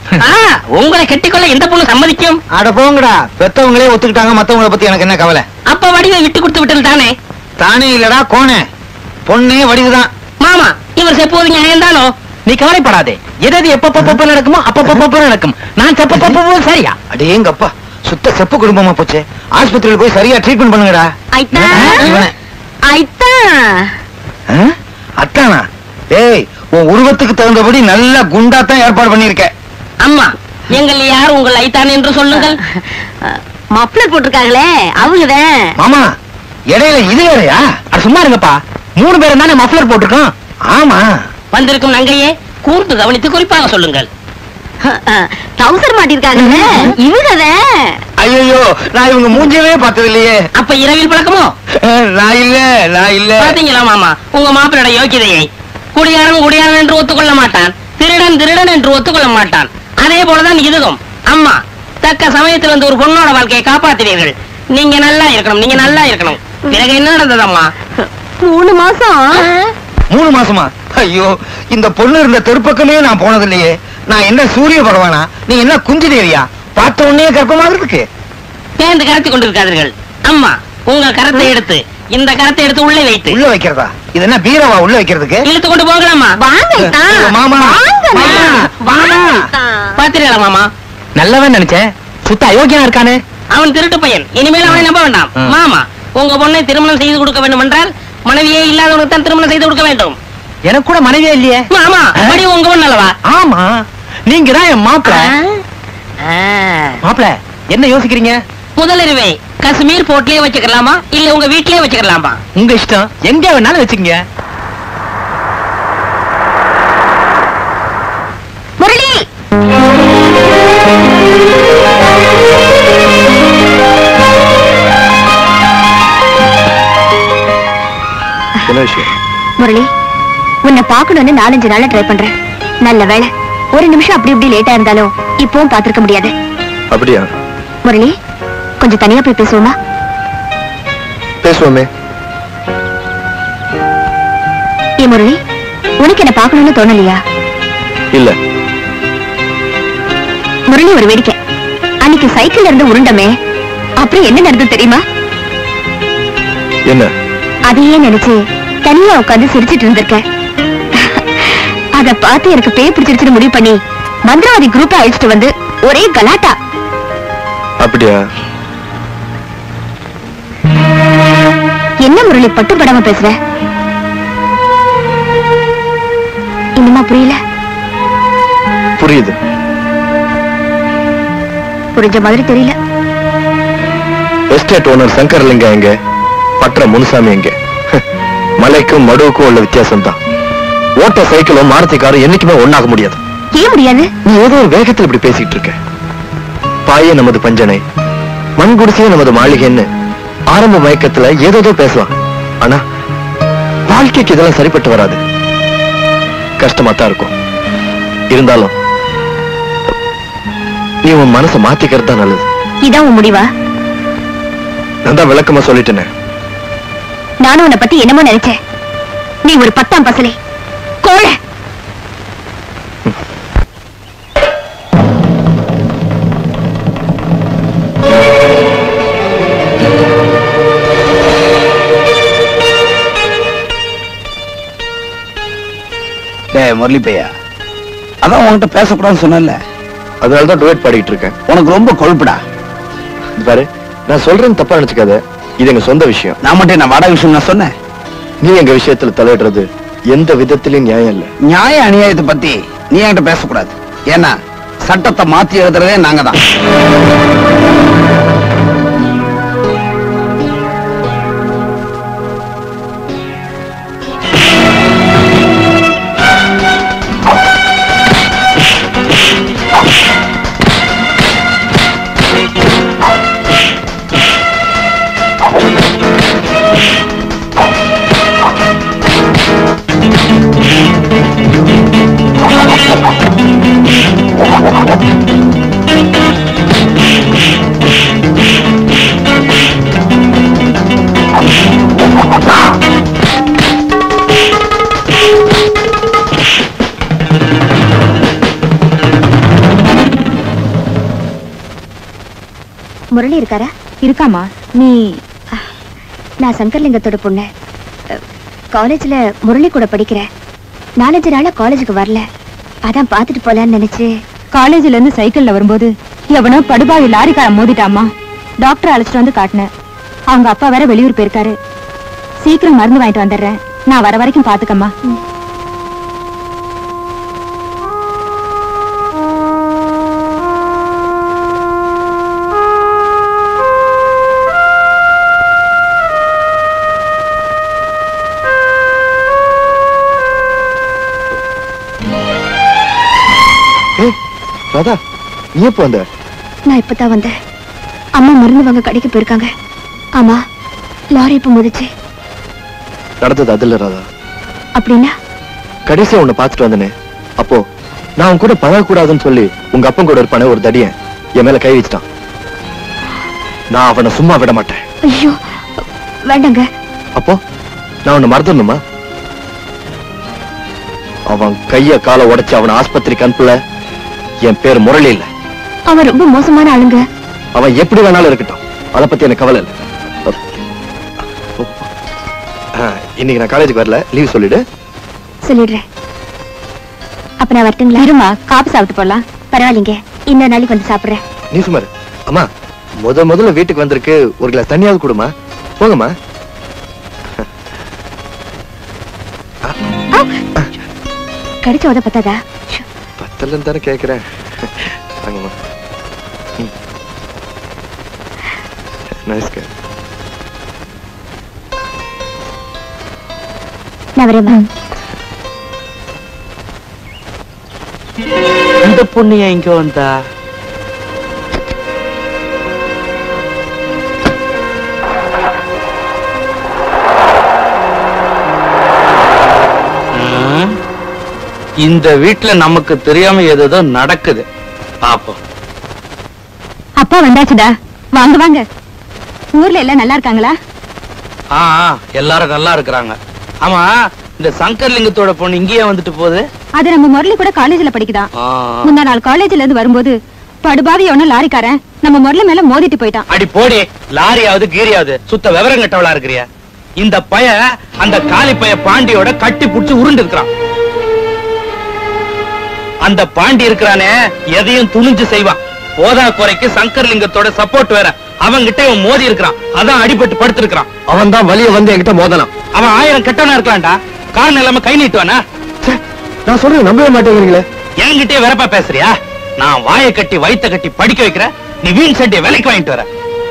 உங்களை கெட்டிக்கொள்ள எந்த பொண்ணு சம்மதிக்கும்? அட போங்கடா, பெத்தவங்களே ஒத்துக்கிட்டாங்க, மத்தவங்களை பத்தி எனக்கு என்ன கவலை? அப்ப வடிவை விட்டு கொடுத்து விட்டது தானே? தானே இல்லடா, கோணே. பொண்ணே வடிவுதான். மாமா, இவர் செப்போது நியாயம் தானோ? நீ கவலைப்படாதே, எதாவது எப்ப நடக்குமோ அப்ப நடக்கும். நான் செப்ப சரியா? அடேங்கப்பா, சுத்த செப்பு குடும்பமா போச்சு. ஆஸ்பத்திரியில் போய் சரியா ட்ரீட்மெண்ட் பண்ணுங்கடா. அத்தானா? ஏய், உன் உருவத்துக்கு தகுந்தபடி நல்ல குண்டாத்தான் ஏற்பாடு பண்ணிருக்க. அம்மா, எங்கள் யார் உங்கள் ஐத்தான் என்று சொல்லுங்கள். மப்ளர் போட்டிருக்காங்களே அவங்கதான். மாமா, இடையில இது வேறையா? சும்மா இருங்கப்பா, 3 பேரும் தானே மஃப்ளர் போட்டிருக்கோம். ஆமா. வந்திருக்கும் நங்கையே கூர்ந்து கவனித்து குறிப்பாக சொல்லுங்கள். டவுசர் மாட்டிருக்காங்க இவங்கதான். ஐயோ, நான் இவங்க மூஞ்சவே பார்த்தது இல்லையே. அப்ப இரவில் பழக்கமோ? நான் இல்ல. பாத்தீங்களா மாமா, உங்க மாப்பிளோட யோக்கியதையை. குடியாரன் என்று ஒத்துக்கொள்ள மாட்டான், திருடன் என்று ஒத்துக்கொள்ள மாட்டான். அதே போலதான் இதுவும். அம்மா, தக்க சமயத்தில் வந்து ஒரு பொண்ணோட வாழ்க்கையை காப்பாத்தினீர்கள். நீங்க நல்லா இருக்கணும். பிறகு என்ன நடந்ததம்மா? 3 மாசம். 3 மாசமா? ஐயோ, இந்த பொண்ணு இருந்த தெருப்பக்கமே நான் போனது இல்லையே. நான் என்ன சூரிய பகவானா? நீ என்ன குஞ்சு தேவியா? பார்த்த உடனே கர்ப்பமாகிறதுக்கு பேந்து கரைத்து கொண்டிருக்காதீர்கள். அம்மா, உங்க கரத்தை எடுத்து இந்த கரத்தை எடுத்து உள்ளே வைத்து. உள்ள வைக்கிறதா? இது என்ன பீரவா உள்ள வைக்கிறதுக்கு? இழுத்து கொண்டு போகலாமா? மாமா, பாத்திரங்களா மாமா? நல்லவன் நினைச்சேன், சுத்த அயோக்கியனா இருக்கானே. அவன் திருட்டு பையன், இனிமேல் அவனை நம்ப வேண்டாம். மாமா, உங்க பொண்ணை திருமணம் செய்து கொடுக்க வேண்டும் என்றால் மனைவியே இல்லாதவனுக்கு தான் திருமணம் செய்து கொடுக்க வேண்டும். எனக்கு கூட மனைவியே இல்லையே. மாமா, அப்படி உங்க பொண்ணு அல்லவா? ஆமா, நீங்க தான் என் மாப்பிள. மாப்பிள, என்ன யோசிக்கிறீங்க? முதலிரவே காஷ்மீர் போர்ட்லயே வச்சுக்கலாமா, இல்ல உங்க வீட்லயே வச்சுக்கலாமா? உங்க இஷ்டம், எங்க வேணாலும் வச்சுக்கங்க. முரளி, முரளி, உன்னை பாக்கணும்னு 4-5 நாளா ட்ரை பண்றேன். நல்ல வேலை, ஒரு நிமிஷம் அப்படி இப்படி லேட்டா இருந்தாலும் இப்பவும் பாத்திருக்க முடியாது. அப்படியா? முரளி, கொஞ்சம் தனியா போய் பேசுவோமா? பேசுவோமே. ஏ முரளி, உனக்கு என்ன பாக்கணும்னு தோணலையா? இல்ல. முரளி, ஒரு வேடிக்கை. அன்னைக்கு சைக்கிள்ல இருந்து உருண்டமே, அப்புறம் என்ன நடந்தது தெரியுமா? என்ன? அதையே நினைச்சு தனியா உட்கார்ந்து சிரிச்சிட்டு இருந்திருக்க. அத பார்த்து எனக்கு பேய் பிடிச்சிருச்சுன்னு முடிவு பண்ணி மந்திரவாதி குரூப்பை அழிச்சிட்டு வந்து ஒரே கலாட்டா. அப்படியா? என்ன முரளி பட்டு படாம பேசுற? இன்னுமா புரியல? புரியுது. புரிஞ்ச மாதிரி தெரியல. எஸ்டேட் ஓனர் சங்கர்லிங்க எங்க, பற்ற முனுசாமி எங்க? மலைக்கும் மடுவுக்கும் உள்ள வித்தியாசம் தான். ஓட்ட சைக்கிளும் மாருதி காரும் என்னைக்குமே ஒண்ணாக முடியாது. ஏன் முடியாது? நீ ஏதோ ஒரு வேகத்தில் இப்படி பேசிட்டு இருக்க. பாயே நமது பஞ்சனை, மண் குடிசையே நமது மாளிகைன்னு ஆரம்ப மயக்கத்துல ஏதோ பேசலாம். ஆனா வாழ்க்கைக்கு இதெல்லாம் சரிப்பட்டு வராது. கஷ்டமா தான் இருக்கும். இருந்தாலும் நீ உன் மனசை மாத்திக்கிறது தான் நல்லது. இதான் உன் முடிவா? நான் தான் விளக்கமா சொல்லிட்டேனே. நானும் உன்னை பத்தி என்னமோ நினைச்சேன். நீ ஒரு 10ஆம் பசலை கோழ. முரளி பையா, அதான் உன்கிட்ட பேசக்கூடாதுன்னு சொன்னல, அதனாலதான் டுவேட் பாடிட்டு இருக்கேன். உனக்கு ரொம்ப கொழுப்புடா. பாரு, நான் சொல்றேன்னு தப்பா நினைச்சுக்காத. இது எங்க சொந்த விஷயம். நான் மட்டும் என்ன வாடகை விஷயம் நான் சொன்னேன்? நீ எங்க விஷயத்துல தலையிடுறது எந்த விதத்திலும் நியாயம் இல்ல. நியாய அநியாயத்தை பத்தி நீ என்கிட்ட பேசக்கூடாது. ஏன்னா சட்டத்தை மாத்தி எழுதுறதே நாங்க தான். முரளி இருக்காரா? இருக்காமா. நீ? நான் சங்கர்லிங்கத்தோட பொண்ணு. காலேஜ்ல முரளி கூட படிக்கிறேன். 4-5 நாளா காலேஜுக்கு வரல. அதான் பாத்துட்டு போலான்னு நினைச்சு. காலேஜ்ல இருந்து சைக்கிள்ல வரும்போது எவனோ படுபாவி லாரிக்காரன் மோதிட்டாமா. டாக்டர் அழைச்சிட்டு வந்து காட்டினேன். அவங்க அப்பா வேற வெளியூர் போயிருக்காரு. சீக்கிரம் மருந்து வாங்கிட்டு வந்துடுறேன். நான் வர வரைக்கும் பாத்துக்கம்மா. ராதா, நீ எப்ப வந்த? நான் இப்பதான் வந்தேன். அம்மா மருந்து வாங்க கடைக்கு போயிருக்காங்க. ஆமா, லாரி இப்ப முதிச்சு. நடந்தது அதில்ல ராதா. அப்படின்னா? கடைசியா உன்னை பாத்துட்டு வந்தனே, அப்போ நான் உன் கூட பழகக்கூடாதுன்னு சொல்லி உங்க அப்பன் கூட இருப்பானே ஒரு தடியன் என் மேல கை வச்சிட்டான். நான் அவனை சும்மா விட மாட்டேன். ஐயோ வேண்டாங்க. அப்போ நான் உன்னை மறந்துடணுமா? அவன் கைய காலை உடைச்சு அவன் ஆஸ்பத்திரிக்கு அனுப்பல. என் பேர் முரளி இல்ல. அவன் ரொம்ப மோசமான ஆளுங்க. அவன் எப்படி வேணாலும் இருக்கட்டும், அதை பத்தி எனக்கு கவலை இல்லை. இன்னைக்கு நான் காலேஜுக்கு வரல, லீவ் சொல்லிடு. சொல்லிடுறேன். அப்ப நான் வரட்டுங்களா? இருமா, காபி சாப்பிட்டு போலாம். பரவாயில்லைங்க, இன்னொரு நாளைக்கு வந்து சாப்பிடுறேன். நீ சுமார். அம்மா, முதல்ல வீட்டுக்கு வந்திருக்கு, ஒரு கிளாஸ் தண்ணியாவது கொடுமா. போங்கம்மா. கடிச்ச உத பத்தாதா? பத்தலன்னு தானே கேட்கிறேன். வாங்கம்மா. நைஸ்க. நான் வரேம்மா. இந்த பொண்ணு ஏன் இங்க வந்தா? இந்த வீட்டுல நமக்கு தெரியாம ஏதோ நடக்குது. பாப்போம். அப்பா வந்தாச்சுடா. வாங்க வாங்க. ஊர்ல எல்லாம் நல்லா இருக்காங்களா? எல்லாரும் நல்லா இருக்கிறாங்க. ஆமா, இந்த சங்கர்லிங்கத்தோட பொண்ணு இங்கேயே வந்துட்டு போகுது. அது நம்ம முரளி கூட காலேஜ்ல படிக்குதான். முந்தா நாள் காலேஜ்ல இருந்து வரும்போது படுபாவி ஒண்ணு லாரிக்காரன் நம்ம முரளி மேல மோதிட்டு போயிட்டான். அடி போடி, லாரியாவது கீரியாவது சுத்த விவரம் கட்டவளா இருக்கிறியா? இந்த பைய அந்த காலி பைய பாண்டியோட கட்டி புடிச்சு உருண்டு இருக்கிறான். அந்த பாண்டி இருக்கிறானே எதையும் துணிஞ்சு செய்வான். போதா குறைக்கு சங்கர்லிங்கத்தோட சப்போர்ட் வேற. அவன்கிட்ட இவன் மோதி இருக்கிறான். அதான் அடிபட்டு படுத்திருக்கான். அவன் தான் வலிய வந்து என்கிட்ட மோதலாம். அவன் 1000 கெட்டவனா இருக்கலாம்டா. காரணம் இல்லாம கை நீட்டுவானா? நான் சொல்றேன் நம்பவே மாட்டேங்கிறீங்களே. என்கிட்டயே வெறப்பா பேசுறியா? நான் வாயை கட்டி வயித்த கட்டி படிக்க வைக்கிறேன். நீ வீண் சட்டியை விலைக்கு வாங்கிட்டு வர.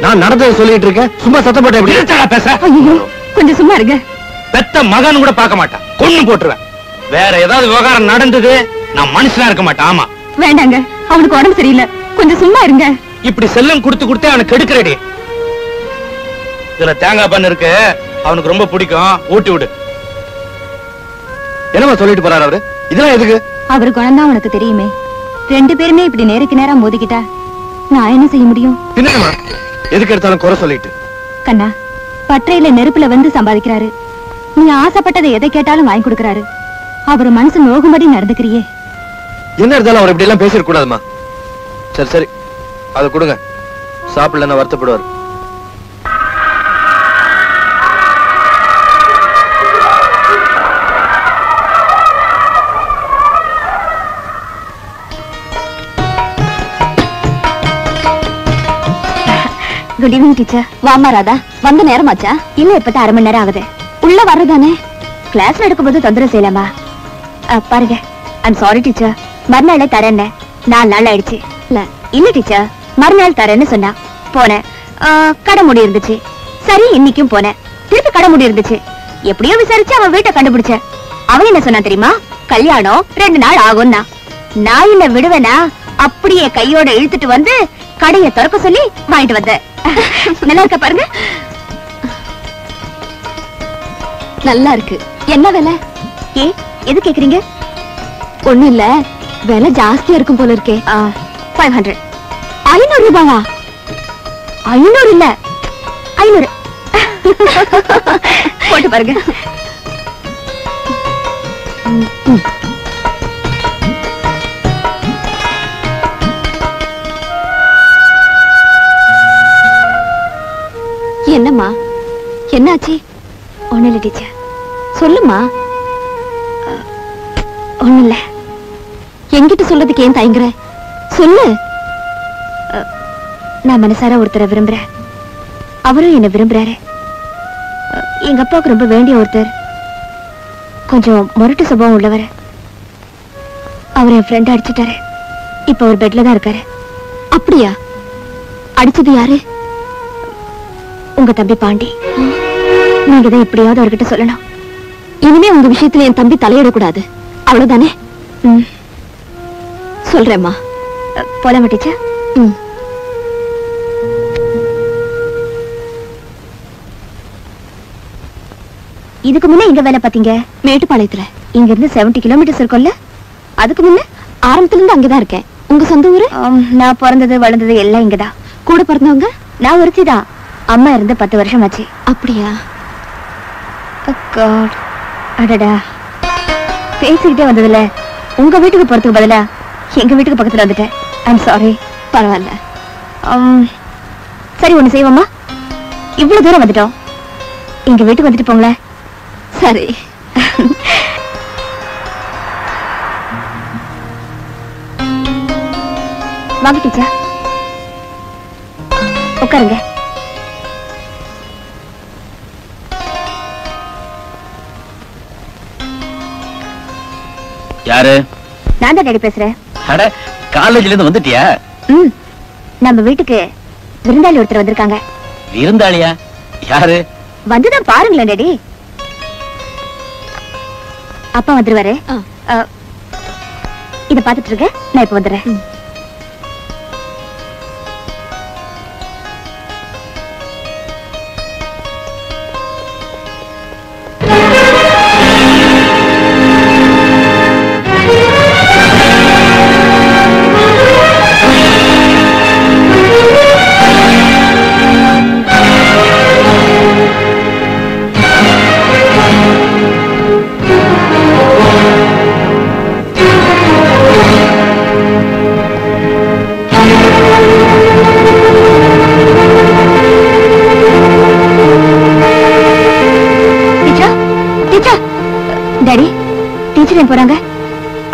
நான் நடந்ததை சொல்லிட்டு இருக்கேன். சும்மா சத்தப்பட்ட எப்படி பேச? கொஞ்சம் சும்மா இருங்க. பெத்த மகன் கூட பார்க்க மாட்டான். கொன்னு போட்டுருவேன். வேற ஏதாவது விவகாரம் நடந்தது நான் மனுஷனா இருக்க மாட்டேன். ஆமா வேண்டாங்க, அவனுக்கு உடம்பு சரியில்லை. கொஞ்சம் சும்மா இருங்க. இப்படி செல்லம் கொடுத்து கொடுத்தே அவனுக்கு கெடுக்கிறடி. இதுல தேங்காய் பண்ணு இருக்கு, அவனுக்கு ரொம்ப பிடிக்கும். ஊட்டி விடு. என்னமா சொல்லிட்டு போறாரு அவரு? இதெல்லாம் எதுக்கு? அவரு குணம்தான் உனக்கு தெரியுமே. 2 பேருமே இப்படி நேருக்கு நேரா மோதிக்கிட்டா நான் என்ன செய்ய முடியும்? என்னமா எதுக்கு எடுத்தாலும் குறை சொல்லிட்டு? கண்ணா, பற்றையில நெருப்புல வந்து சம்பாதிக்கிறாரு. நீ ஆசைப்பட்டதை எதை கேட்டாலும் வாங்கி கொடுக்கறாரு. அவர் மனசு நோகும்படி நடந்துக்கிறியே. என்ன இருந்தாலும் அவர் இப்படி எல்லாம் பேசிட கூடாதுமா. சரி சரி, அதை கொடுங்க. சாப்பிடலன்னா வருத்தப்படுவார். Good evening teacher. வாமா ராதா, வந்த நேரமாச்சா? இல்ல, இப்பதான் 1/2 மணி நேரம் ஆகுது. உள்ள வர்றதானே? கிளாஸ் நடக்கும்போது தொந்தரவு செய்யலாமா? பாருங்க, ஐம் சாரி டீச்சர். மறுநாளே தரேன்னு 4 நாள் ஆயிடுச்சு. இல்ல டீச்சர், மறுநாள் தரேன்னு சொன்னா. போனேன், கடை மூடி இருந்துச்சு. சரி, இன்னைக்கும் போனேன், திருப்பி கடை மூடி இருந்துச்சு. எப்படியோ விசாரிச்சு அவன் வீட்டை கண்டுபிடிச்சேன். அவன் என்ன சொன்னா தெரியுமா? கல்யாணம் 2 நாள் ஆகும்னா. நான் என்ன விடுவேனா? அப்படியே கையோட இழுத்துட்டு வந்து கடையை திறக்க சொல்லி வாங்கிட்டு வந்த. நல்லா இருக்க பாருங்க. நல்லா இருக்கு. என்ன விலை? ஏ, எது கேக்குறீங்க? ஒண்ணு இல்ல, விலை ஜாஸ்தியா இருக்கும் போல இருக்கே. 500. 500 ரூபாவா? 500 இல்ல, 500. போட்டு பாருங்க. என்னம்மா, என்னாச்சு? ஒண்ணு இல்ல டீச்சர். சொல்லுமா. ஒண்ணு இல்ல. என்கிட்ட சொல்றதுக்கு ஏன் தயங்குற? சொல்லு. நான் மனசார ஒருத்தரை விரும்புறேன். அவரும் என்ன விரும்புறாரு. எங்க அப்பாவுக்கு ரொம்ப வேண்டிய ஒருத்தர். கொஞ்சம் முரட்டு சுபாவம் உள்ளவர். அவர் என் ஃப்ரெண்ட் அடிச்சுட்டாரு. இப்ப ஒரு பெட்ல தான் இருக்காரு. அப்படியா? அடிச்சது யாரு? உங்க தம்பி பாண்டி. நீங்க தான் எப்படியாவது அவர்கிட்ட சொல்லணும். இனிமே உங்க விஷயத்துல என் தம்பி தலையிடக்கூடாது. அவ்வளவுதானே? சொல்றேம்மா. போலாமா டீச்சர்? இதுக்கு முன்ன எங்க வேலை பாத்தீங்க? மேட்டுப்பாளையத்துல. இங்க இருந்து 70 கிலோமீட்டர்ஸ் இருக்கும்ல. அதுக்கு முன்ன ஆரம்பத்துல இருந்து அங்கதான் இருக்கேன். உங்க சொந்த ஊரு? நான் பிறந்தது வளர்ந்தது எல்லாம் இங்கதான். கூட பிறந்தவங்க? நான் ஒருத்திதான். அம்மா இருந்து 10 வருஷம் ஆச்சு. அப்படியா? அடடா, பேசிக்கிட்டே வந்ததுல உங்க வீட்டுக்கு போறதுக்கு பதிலா எங்க வீட்டுக்கு பக்கத்துல வந்துட்டேன். I'm sorry. பரவாயில்ல. சரி, ஒண்ணு செய்வோமா? இவ்வளவு தூரம் வந்துட்டோம், எங்க வீட்டுக்கு வந்துட்டு போங்களேன். சரி. வாங்க டீச்சர், உட்காருங்க. யாரு? நான் தான் டாடி பேசுறேன். அட, காலேஜ்ல இருந்து வந்துட்டியா? நம்ம வீட்டுக்கு விருந்தாளி ஒருத்தர் வந்திருக்காங்க. விருந்தாளியா? யாரு? வந்துதான் பாருங்களேன் டாடி. அப்பா வந்துருவாரு. இத பாத்துட்டு இருக்க, நான் இப்ப வந்துடுறேன்.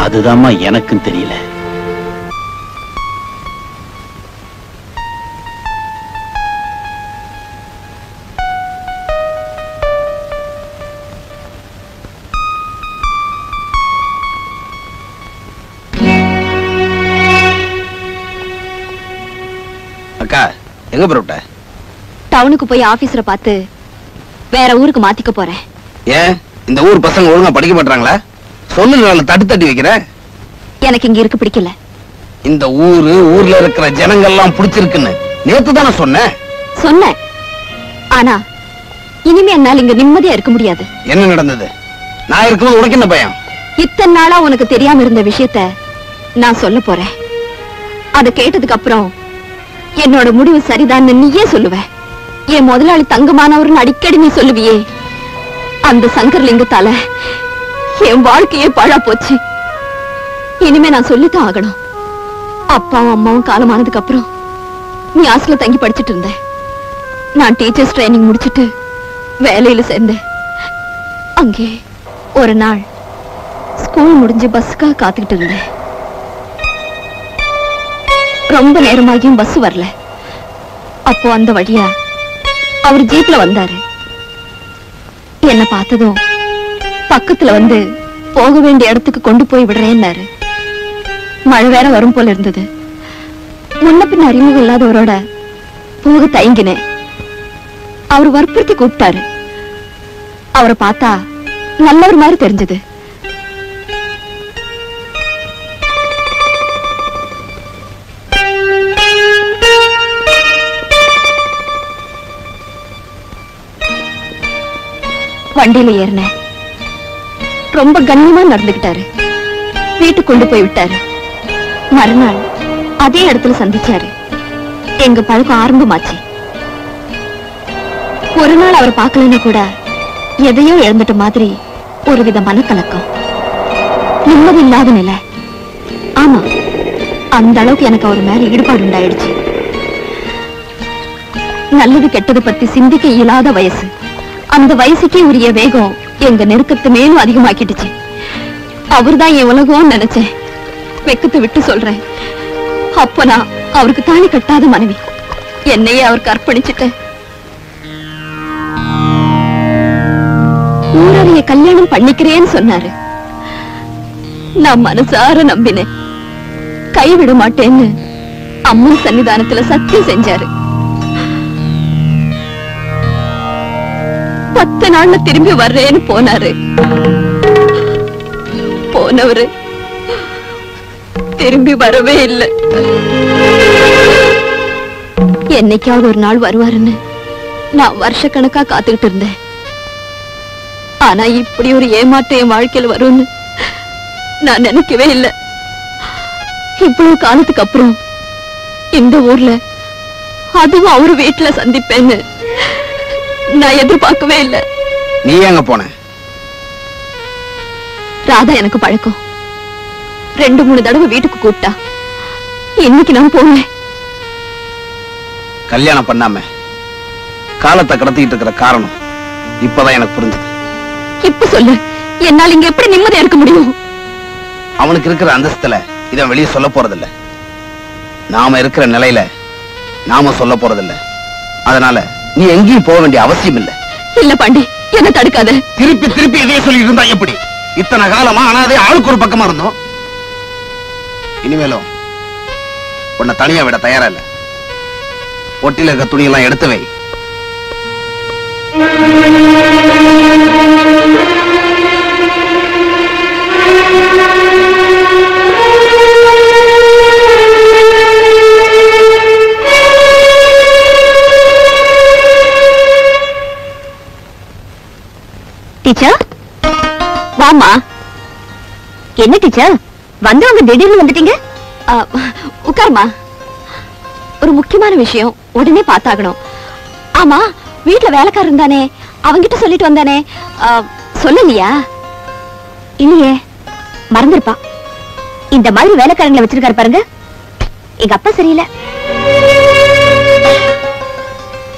அதுதாம்மா எனக்கும் தெரியல. அக்கா எங்க போற? டவுனுக்கு போய் ஆபீஸரை பார்த்து வேற ஊருக்கு மாத்திக்க போறேன். ஏன் இந்த ஊர் பசங்க ஒழுங்கா படிக்க மாட்டாங்களா? சொன்ன தட்டு தட்டி வைக்கிற. எனக்கு இங்க இருக்க பிடிக்கல. இந்த ஊர்ல இருக்கிற ஜனங்கள்லாம் பிடிச்சிருக்குன்னு நேத்து தானே சொன்னேன். ஆனா இனிமே என்னால இங்க நிம்மதியா இருக்க முடியாது. என்ன நடந்தது? நான் இருக்கும்போது உனக்கு என்ன பயம்? இத்தனை நாளா உனக்கு தெரியாம இருந்த விஷயத்த நான் சொல்ல போறேன். அதை கேட்டதுக்கு அப்புறம் என்னோட முடிவு சரிதான் நீயே சொல்லுவ. என் முதலாளி தங்கமானவர்னு அடிக்கடி நீ சொல்லுவியே, அந்த சங்கர்லிங்கத்தால என் வாழ்க்கையே பாழா போச்சு. இனிமே நான் சொல்லித்தான் ஆகணும். அப்பாவும் அம்மாவும் காலமானதுக்கு அப்புறம் நீ ஹாஸ்டல்ல தங்கி படிச்சுட்டு இருந்த. நான் டீச்சர்ஸ் ட்ரைனிங் முடிச்சிட்டு வேலையில சேர்ந்தேன். அங்கே ஒரு நாள் ஸ்கூல் முடிஞ்சு பஸ்ஸுக்காக காத்துக்கிட்டு இருந்தேன். ரொம்ப நேரமாகியும் பஸ் வரல. அப்போ அந்த வழியா அவர் ஜீப்ல வந்தாரு. என்ன பார்த்ததும் பக்கத்துல வந்து போக வேண்டிய இடத்துக்கு கொண்டு போய் விடுறேன்னாரு. மழை வேற வரும் போல இருந்தது. முன்ன பின்ன அறிமுகம் இல்லாதவரோட போக தயங்கினேன். அவர் வற்புறுத்தி கூப்பிட்டாரு. அவரை பார்த்தா நல்லவர் மாதிரி தெரிஞ்சது. வண்டியில ஏறினேன். ரொம்ப கண்ணியமா நடந்துகிட்டாரு. வீட்டுக்கு கொண்டு போய் விட்டாரு. மறுநாள் அதே இடத்துல சந்திச்சாரு. எங்க பழக்கம் ஆரம்பமாச்சு. ஒரு நாள் அவர் பார்க்கலன்னா கூட எதையோ இழந்துட்ட மாதிரி ஒரு வித மனக்கலக்கம், நிம்மதி இல்லாத நிலை. ஆமா, அந்த அளவுக்கு எனக்கு அவர் மேல ஈடுபாடு உண்டாயிடுச்சு. நல்லது கெட்டது பத்தி சிந்திக்க இயலாத வயசு. அந்த வயசுக்கே உரிய வேகம் எங்க நெருக்கத்தை மேலும் அதிகமாக்கிடுச்சு. அவர்தான் என் உலகம் நினைச்சேன். வெக்கத்தை விட்டு சொல்றேன், அப்ப நான் அவருக்கு தாலி கட்டாத மனைவி. என்னையே அவருக்கு அர்ப்பணிச்சுட்டேன். ஊரறிய கல்யாணம் பண்ணிக்கிறேன்னு சொன்னாரு. நான் மனசார நம்பினேன். கைவிட மாட்டேன்னு அம்மன் சன்னிதானத்துல சத்தியம் செஞ்சாரு. 10 நாள்ல திரும்பி வர்றேன்னு போனாரு. போனவரு திரும்பி வரவே இல்லை. என்னைக்காவது ஒரு நாள் வருவாருன்னு நான் வருஷக்கணக்கா காத்துக்கிட்டு இருந்தேன். ஆனா இப்படி ஒரு ஏமாற்றம் என் வாழ்க்கையில் வரும்னு நான் நினைக்கவே இல்லை. இவ்வளவு காலத்துக்கு அப்புறம் இந்த ஊர்ல, அதுவும் அவரு வீட்டுல சந்திப்பேன்னு நான் எதிர்பார்க்கவே இல்லை. நீ எங்க போன? ராதா எனக்கு பழக்கம். 2-3 தடவை வீட்டுக்கு கூப்பிட்டா. இன்னைக்கு நான் போனேன். கல்யாணம் பண்ணாம காலத்தை கடத்திட்டு இருக்கிற காரணம் இப்பதான் எனக்கு புரிஞ்சது. இப்ப சொல்லு, என்னால் இங்க எப்படி நிம்மதியா இருக்க முடியும்? அவனுக்கு இருக்கிற அந்தஸ்துல இதை வெளியே சொல்ல போறதில்ல. நாம இருக்கிற நிலையில நாம சொல்ல போறதில்ல. அதனால நீ எங்கேயும் போக வேண்டிய அவசியம் இல்ல. இல்ல பாண்டி, என்ன தடுக்காத. திருப்பி திருப்பி இதே சொல்லி இருந்தா எப்படி? இத்தனை காலமா ஆனாதே ஆளுக்கு ஒரு பக்கமா இருந்தோம். இனிமேலும் உன்னை தனியா விட தயாரா இல்ல. ஒட்டில இருக்க துணியெல்லாம் எடுத்து வை. டீச்சர், வாமா. என்ன டீச்சர், வந்தவங்க திடீர்னு வந்துட்டீங்க? உட்காருமா. ஒரு முக்கியமான விஷயம், உடனே பார்த்தாகணும். ஆமா, வீட்டுல வேலைக்காரர் இருந்தானே, அவங்கிட்ட சொல்லிட்டு வந்தானே, சொல்லலையா? இல்லையே, மறந்துருப்பா. இந்த மாதிரி வேலைக்காரங்களை வச்சிருக்காரு பாருங்க. எங்க அப்பா சரியில்லை.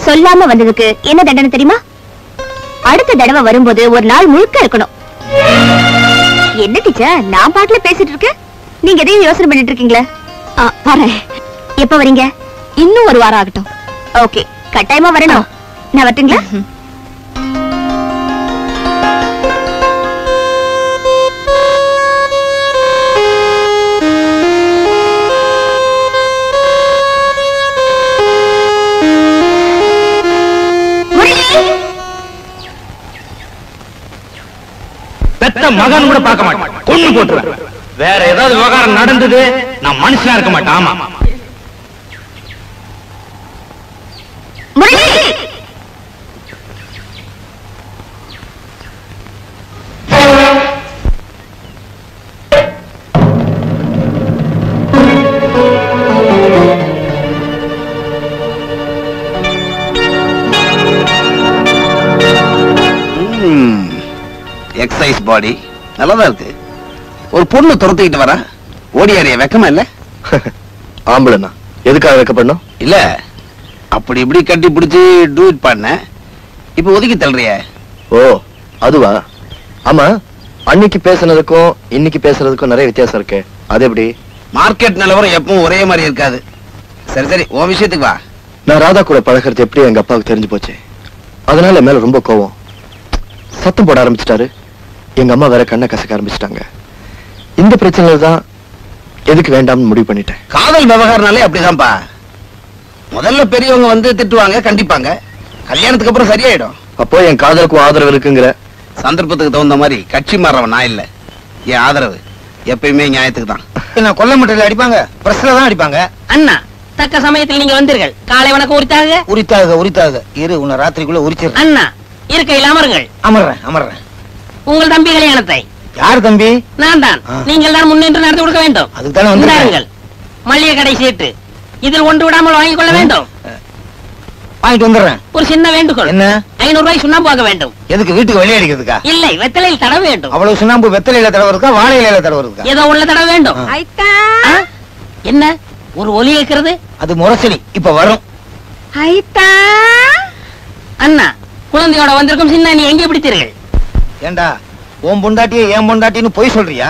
சொல்லாம வந்ததுக்கு என்ன தண்டனை தெரியுமா? அடுத்த தடவை வரும்போது ஒரு நாள் முழுக்க இருக்கணும். என்ன டீச்சர், நான் பாட்டுல பேசிட்டு இருக்கேன், நீங்க எதையும் யோசனை பண்ணிட்டு இருக்கீங்களே? வரேன். எப்ப வரீங்க? இன்னும் ஒரு வாரம் ஆகட்டும். ஓகே, கட்டாயமா வரணும். நான் வரட்டுங்களா? பெத்த மகன் கூட பார்க்க மாட்டேன், கொண்டு போட்டுருவேன். வேற ஏதாவது விவகாரம் நடந்தது, நான் மனுஷனா இருக்க மாட்டேன். ஆமா, எக்ஸசைஸ் பாடி நல்லதா இருக்கு. ஒரு பொண்ணு துரத்திக்கிட்டு வர ஓடியாரிய வெக்கமா இல்ல? ஆம்பளனா எதுக்காக வைக்கப்படணும்? இல்ல, அப்படி இப்படி கட்டி பிடிச்சி டூட் பண்ண, இப்ப ஒதுக்கி தள்ளுறிய. ஓ அதுவா? ஆமா, அன்னைக்கு பேசுனதுக்கும் இன்னைக்கு பேசுறதுக்கும் நிறைய வித்தியாசம் இருக்கு. அது எப்படி? மார்க்கெட் நிலவரம் எப்பவும் ஒரே மாதிரி இருக்காது. சரி சரி, உன் விஷயத்துக்கு வா. நான் ராதா கூட பழகிறது எப்படி எங்க அப்பாவுக்கு தெரிஞ்சு போச்சு. அதனால மேல ரொம்ப கோவம், சத்தம் போட ஆரம்பிச்சிட்டாரு. எங்க அம்மா வேற கண்ணை கசக்க ஆரம்பிச்சிட்டாங்க. இந்த பிரச்சனையில தான் எதுக்கு வேண்டாம்னு முடிவு பண்ணிட்டேன். காதல் விவகாரம்னாலே அப்படிதான்ப்பா. முதல்ல பெரியவங்க வந்து திட்டுவாங்க, கண்டிப்பாங்க. கல்யாணத்துக்கு அப்புறம் சரியாயிடும். அப்போ என் காதலுக்கும் ஆதரவு இருக்குங்கிற? சந்தர்ப்பத்துக்கு தகுந்த மாதிரி கட்சி மாறவன் நான் இல்ல. என் ஆதரவு எப்பயுமே நியாயத்துக்கு தான். கொல்ல மட்டையில அடிப்பாங்க, பிரஸ்ல தான் அடிப்பாங்க. அண்ணா, தக்க சமயத்தில் நீங்க வந்தீர்கள். காலை வணக்கம். உரித்தாக இரு, உன்னை ராத்திரிக்குள்ள உரிச்சிடுறேன். அண்ணா, இருக்கையில் அமருங்கள். அமர்றேன். உங்கள் தம்பி கல்யாணத்தை. யார் தம்பி? நான் தான். நீங்கள் தான் முன்னின்று நடத்தி கொடுக்க வேண்டும். அதுதானே வந்தார்கள். மளிகை கடை சீட்டு இதில் ஒன்று விடாமல் வாங்கிக் கொள்ள வேண்டும். வாங்கிட்டு வந்துடுறேன். ஒரு சின்ன வேண்டுகோள். என்ன? 500 ரூபாய் சுண்ணாம்பு வாங்க வேண்டும். எதுக்கு? வீட்டுக்கு வெளியே அடிக்கிறதுக்கா? இல்லை, வெத்தலையில் தடவ வேண்டும். அவ்வளவு சுண்ணாம்பு வெத்தலையில தடவுறதுக்கா, வாழை இலையில தடவுறதுக்கா? ஏதோ உள்ள தடவ வேண்டும். என்ன ஒரு ஒலி கேட்கிறது? அது முரசொலி. இப்ப வரும். அண்ணா, குழந்தையோட வந்திருக்கும் சின்ன நீ எங்கே பிடித்தீர்கள்? ஏண்டா, உன் பொண்டாட்டியே என் பொண்டாட்டின்னு பொய் சொல்றியா?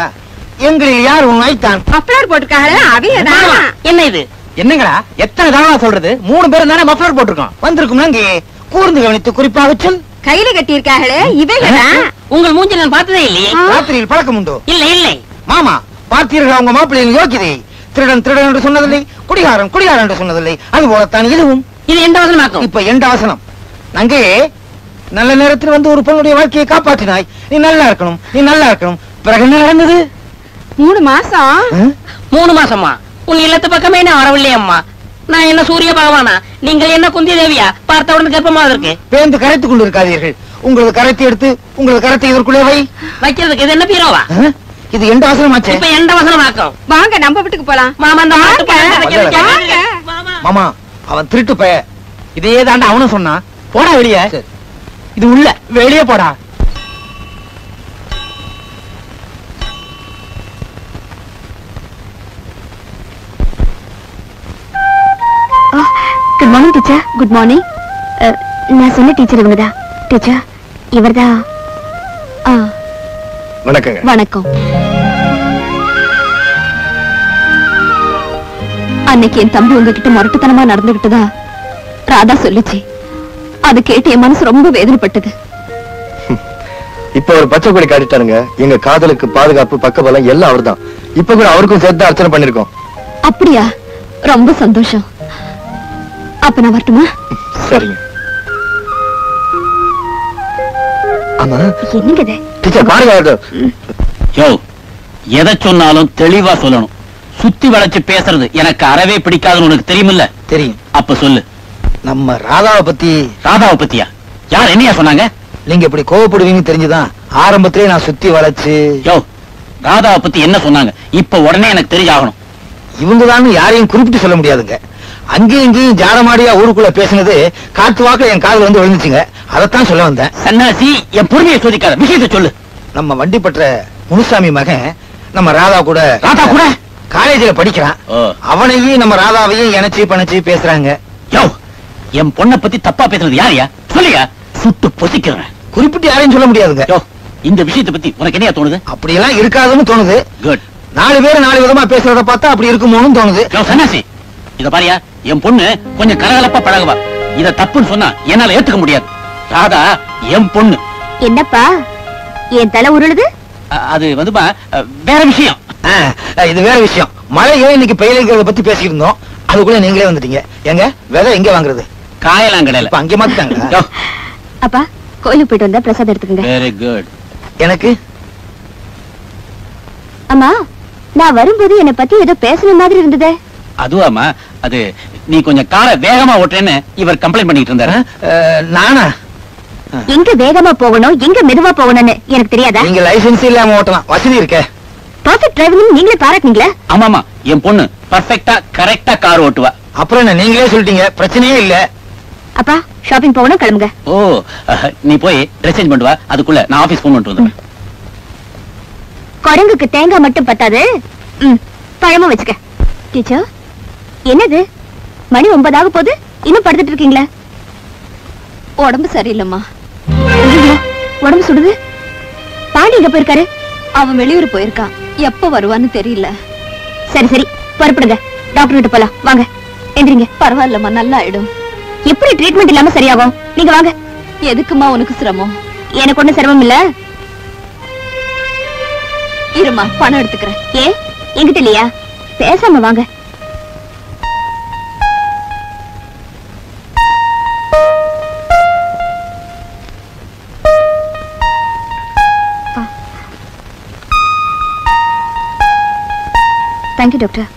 எங்களில் யார் உன் ஐத்தான்? மஃப்ளர் போட்டுருக்காங்களே, அவையதான். என்ன இது? என்னங்கடா எத்தனை தடவை சொல்றது? 3 பேரும் தானே மஃப்ளர் போட்டிருக்கோம். வந்திருக்கும் நங்கி கூர்ந்து கவனித்து குறிப்பாக சொல். கையில கட்டி இருக்காங்களே, இவைதான். உங்கள் மூஞ்சி நான் பார்த்ததே இல்லையே. ராத்திரியில் பழக்கம் உண்டோ? இல்லை. மாமா, பார்த்தீர்கள் அவங்க மாப்பிள்ளையின் யோக்கியதை? திருடன் என்று சொன்னதில்லை, குடிகாரன் என்று சொன்னதில்லை. அது போலத்தான் இதுவும். இது எந்த வசனமாக்கும்? இப்ப எந்த வசனம்? நங்கே, நல்ல நேரத்தில் வந்து ஒரு பொண்ணுடைய வாழ்க்கையை காப்பாற்றினாய். நீ நல்லா இருக்கணும். பிறகு என்ன நடந்தது? 3 மாசம். 3 மாசமா? உன் இல்லத்து பக்கமே நான் வரவில்லை அம்மா. நான் என்ன சூரிய பகவானா? நீங்கள் என்ன குந்தி தேவியா? பார்த்தவுடன் கர்ப்பமா இருக்கு. பேந்து கரைத்துக் கொண்டு இருக்காதீர்கள். உங்களது கரைத்தை எடுத்து உங்களது கரைத்தை இதற்குள்ளே வைக்கிறதுக்கு இது என்ன பீரோவா? இது எந்த வசனமாச்சே? இப்ப எந்த வசனமாக்கும்? வாங்க, நம்ம வீட்டுக்கு போலாம். மாமா, அந்த மாமா, அவன் திருட்டு பய. இதே தாண்டா அவனும் சொன்னான். போடா வெளியே. இது உள்ள, வெளியே போடா. Good morning teacher. Good morning. நான் சொன்ன டீச்சர் இவங்கதான். டீச்சர், இவர்தான். வணக்கங்க. வணக்கம். அன்னைக்கு என் தம்பி உங்ககிட்ட முரட்டுத்தனமா நடந்துகிட்டதா ராதா சொல்லுச்சு. அது கேட்டு என் மனசு ரொம்ப வேதனைப்பட்டது. இப்ப ஒரு பச்சை கொடி காட்டிட்டாருங்க. எங்க காதலுக்கு பாதுகாப்பு, பக்கபலம் எல்லாம் அவர்தான். இப்ப கூட அவருக்கும் சேர்த்து அர்ச்சனை பண்ணிருக்கோம். அப்படியா? ரொம்ப சந்தோஷம். அப்ப நான் வரட்டுமா? சரிங்க. ஆமா, என்னங்க இது? டீச்சர் பாருங்க. யோ, எதை சொன்னாலும் தெளிவா சொல்லணும். சுத்தி வளைச்சு பேசுறது எனக்கு அறவே பிடிக்காதுன்னு உனக்கு தெரியுமில்ல? தெரியும். அப்ப சொல்லு. நம்ம ராதாவை பத்தி. ராதாவை பத்தியா? யார் என்னையா சொன்னாங்க? நீங்க இப்படி கோவப்படுவீங்கன்னு தெரிஞ்சுதான் ஆரம்பத்திலே நான் சுத்தி வளைச்சு. யோ, ராதாவை பத்தி என்ன சொன்னாங்க? இப்ப உடனே எனக்கு தெரிஞ்சாகணும். இவங்கதான் யாரையும் குறிப்பிட்டு சொல்ல முடியாதுங்க. அங்கேயும் இங்கேயும் ஜாடமாடியா ஊருக்குள்ள பேசினது காத்து வாக்குல என் காதுல வந்து விழுந்துச்சுங்க. அதைத்தான் சொல்ல வந்தேன். சன்னாசி, என் பொறுமையை சோதிக்காத, விஷயத்தை சொல்லு. நம்ம வண்டிப்பற்ற முனுசாமி மகன் நம்ம ராதா கூட காலேஜில் படிக்கிறான். அவனையும் நம்ம ராதாவையும் இணைச்சு பணிச்சு பேசுறாங்க. யோ, என் பொண்ணை பத்தி தப்பா பேசுறது யாரையா? சொல்லியா? சுட்டு பொசிக்கிறேன். குறிப்பிட்டு யாரையும் சொல்ல முடியாதுங்க. யோ, இந்த விஷயத்தை பத்தி உனக்கு என்ன தோணுது? அப்படியெல்லாம் இருக்காதுன்னு தோணுது. குட். 4 பேர் 4 விதமா பேசுறத பார்த்தா அப்படி இருக்குமோன்னு தோணுது. சன்னாசி, இத பாரியா, என் பொண்ணு கொஞ்சம் கலகலப்பா பழகுவா. இத தப்புன்னு சொன்னா என்னால ஏத்துக்க முடியாது. ராதா என் பொண்ணு. என்னப்பா என் தலை உருளுது? அது வந்துமா வேற விஷயம். இது வேற விஷயம். மழையோ இன்னைக்கு பெய்யலைங்கிறத பத்தி பேசியிருந்தோம். அதுக்குள்ள நீங்களே வந்துட்டீங்க. எங்க விதை எங்க வாங்குறது? காயலாங்கடையில. அங்கே மாத்திட்டாங்க. அப்பா கோயிலுக்கு போயிட்டு வந்தா பிரசாதம் எடுத்துக்கங்க. Very good. எனக்கு அம்மா, நான் வரும்போது என்னை பத்தி ஏதோ பேசுன மாதிரி இருந்ததே. அதுவாமா, அது நீ கொஞ்சம் காரை வேகமா ஓட்டுறேன்னு இவர் கம்ப்ளைண்ட் பண்ணிட்டு இருந்தாரு. நானா? எங்க வேகமா போகணும் எங்க மெதுவா போகணும்னு எனக்கு தெரியாதா? நீங்க லைசென்ஸ் இல்லாம ஓட்டலாம், வசதி இருக்கே. பர்ஃபெக்ட் டிரைவிங் நீங்களே பாராட்டுனீங்களா? ஆமாமா, என் பொண்ணு பர்ஃபெக்ட்டா கரெக்டா கார் ஓட்டுவா. அப்புறம் என்ன, நீங்களே சொல்லிட்டீங்க, பிரச்சனையே இல்ல. அப்பா ஷாப்பிங் போகணும், கிளம்புங்க. ஓ, நீ போய் ட்ரெஸ் சேஞ்ச் பண்ணுவா. அதுக்குள்ள நான் ஆபீஸ் போன் பண்ணிட்டு வந்துடுறேன். குரங்குக்கு தேங்காய் மட்டும் பத்தாது, பழமும் வச்சுக்க. டீச்சர், என்னது மணி 9 ஆக போகுது, இன்னும் படுத்துட்டு இருக்கீங்களா? உடம்பு சரியில்லைம்மா. உடம்பு சுடுது. பாண்டி எங்க போயிருக்காரு? அவன் வெளியூர் போயிருக்கான், எப்ப வருவான்னு தெரியல. சரி சரி, புறப்படுங்க, டாக்டர் கிட்ட போலாம். வாங்க, எந்திரிங்க. பரவாயில்லம்மா, நல்லா ஆயிடும். எப்படி ட்ரீட்மெண்ட் இல்லாம சரியாகும்? நீங்க வாங்க. எதுக்குமா உனக்கு சிரமம்? எனக்கு ஒண்ணும் சிரமம் இல்ல. இருமா, பணம் எடுத்துக்கிறேன். ஏ, என்கிட்ட இல்லையா? பேசாம வாங்க. Thank you doctor.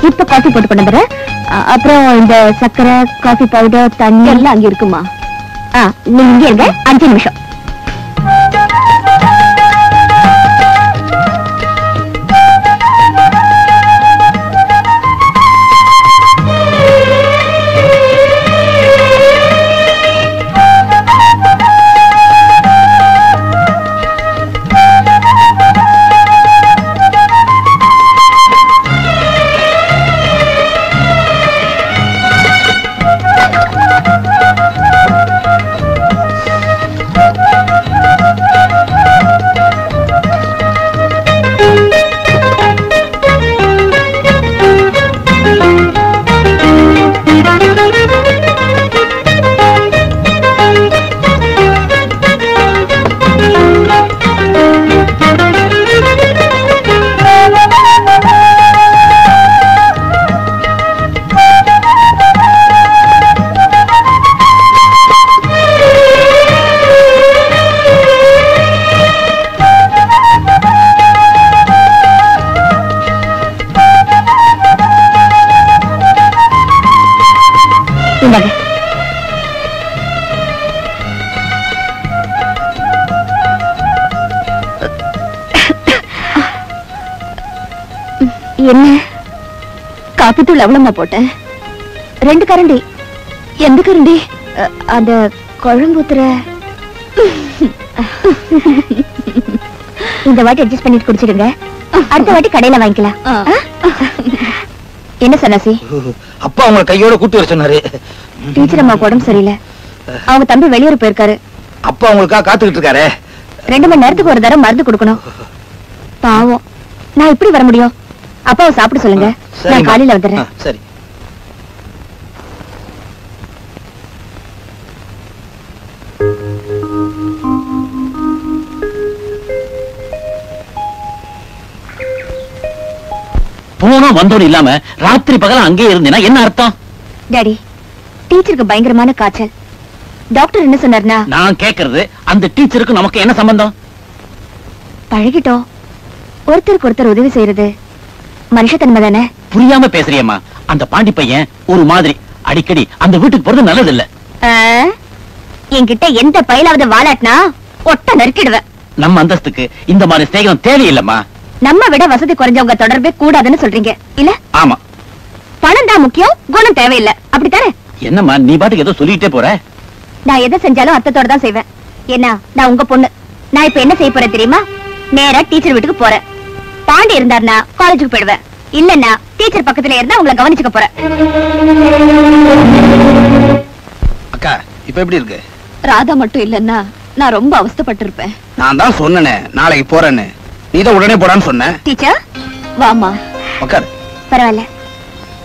இப்ப காஃபி போட்டு கொண்டு வந்துடுறேன். அப்புறம் இந்த சக்கரை, காஃபி பவுடர், தண்ணி எல்லாம் அங்க இருக்குமா? நீங்க இங்க இருங்க, 5 நிமிஷம். என்ன காப்பி தூள் எவ்வளவுமா போட்டேன்? 2 கரண்டி. எந்த கரண்டி? அந்த குழம்பு ஊத்துற. இந்த வாட்டி அட்ஜஸ்ட் பண்ணிட்டு குடிச்சிடுங்க, அடுத்த வாட்டி கடையில வாங்கிக்கலாம். என்ன சன்னாசி? அப்பா அவங்க கையோட கூட்டி வர சொன்னாரு. டீச்சர் அம்மா உடம்பு சரியில்லை, அவங்க தம்பி வெளியூர் போயிருக்காரு. அப்பா உங்களுக்கா காத்துக்கிட்டு இருக்காரு. 2 மணி நேரத்துக்கு ஒரு தடவை மருந்து கொடுக்கணும். பாவம், நான் எப்படி வர முடியும்? அப்பாவை சாப்பிட சொல்லுங்க, நான் காலையில வந்துடுறேன். சரி. போனோம் வந்தோம் இல்லாம ராத்திரி பகல அங்கே இருந்தேன்னா என்ன அர்த்தம்? டாடி, டீச்சருக்கு பயங்கரமான காய்ச்சல். டாக்டர் என்ன சொன்னார்னா? நான் கேக்குறது, அந்த டீச்சருக்கு நமக்கு என்ன சம்பந்தம்? பழகிட்டோம், ஒருத்தருக்கு ஒருத்தர் உதவி செய்யறது மனுஷத்தன்மை தானே. புரியாம பேசுறியம்மா. அந்த பாண்டி பையன் ஒரு மாதிரி, அடிக்கடி அந்த வீட்டுக்கு போறது நல்லது இல்ல. என்கிட்ட எந்த பயிலாவது வாலாட்டினா ஒட்ட நறுக்கிடுவேன். நம்ம அந்தஸ்துக்கு இந்த மாதிரி ஸ்நேகம் தேவையில்லம்மா. நம்ம விட வசதி குறைஞ்சவங்க தொடர்பே கூடாதுன்னு சொல்றீங்க இல்ல? ஆமா. பணம் தான் முக்கியம், குணம் தேவையில்லை, அப்படித்தானே? என்னம்மா நீ பாட்டுக்கு ஏதோ சொல்லிட்டே போற? நான் எதை செஞ்சாலும் அர்த்தத்தோட தான் செய்வேன். என்ன, நான் உங்க பொண்ணு. நான் இப்ப என்ன செய்ய போறேன் தெரியுமா? நேரா டீச்சர் வீட்டுக்கு போறேன். பாண்டி இருந்தாருன்னா காலேஜுக்கு போயிடுவேன், இல்லன்னா டீச்சர் பக்கத்துல இருந்தா உங்களை கவனிச்சுக்க போறேன். அக்கா இப்ப எப்படி இருக்கு? ராதா மட்டும் இல்லன்னா நான் ரொம்ப அவஸ்தைப்பட்டிருப்பேன். நான் தான் சொன்னேனே நாளைக்கு போறேன்னு. நீதான் உடனே போடான்னு சொன்ன. டீச்சர் வாமா. உட்காரு. பரவாயில்ல.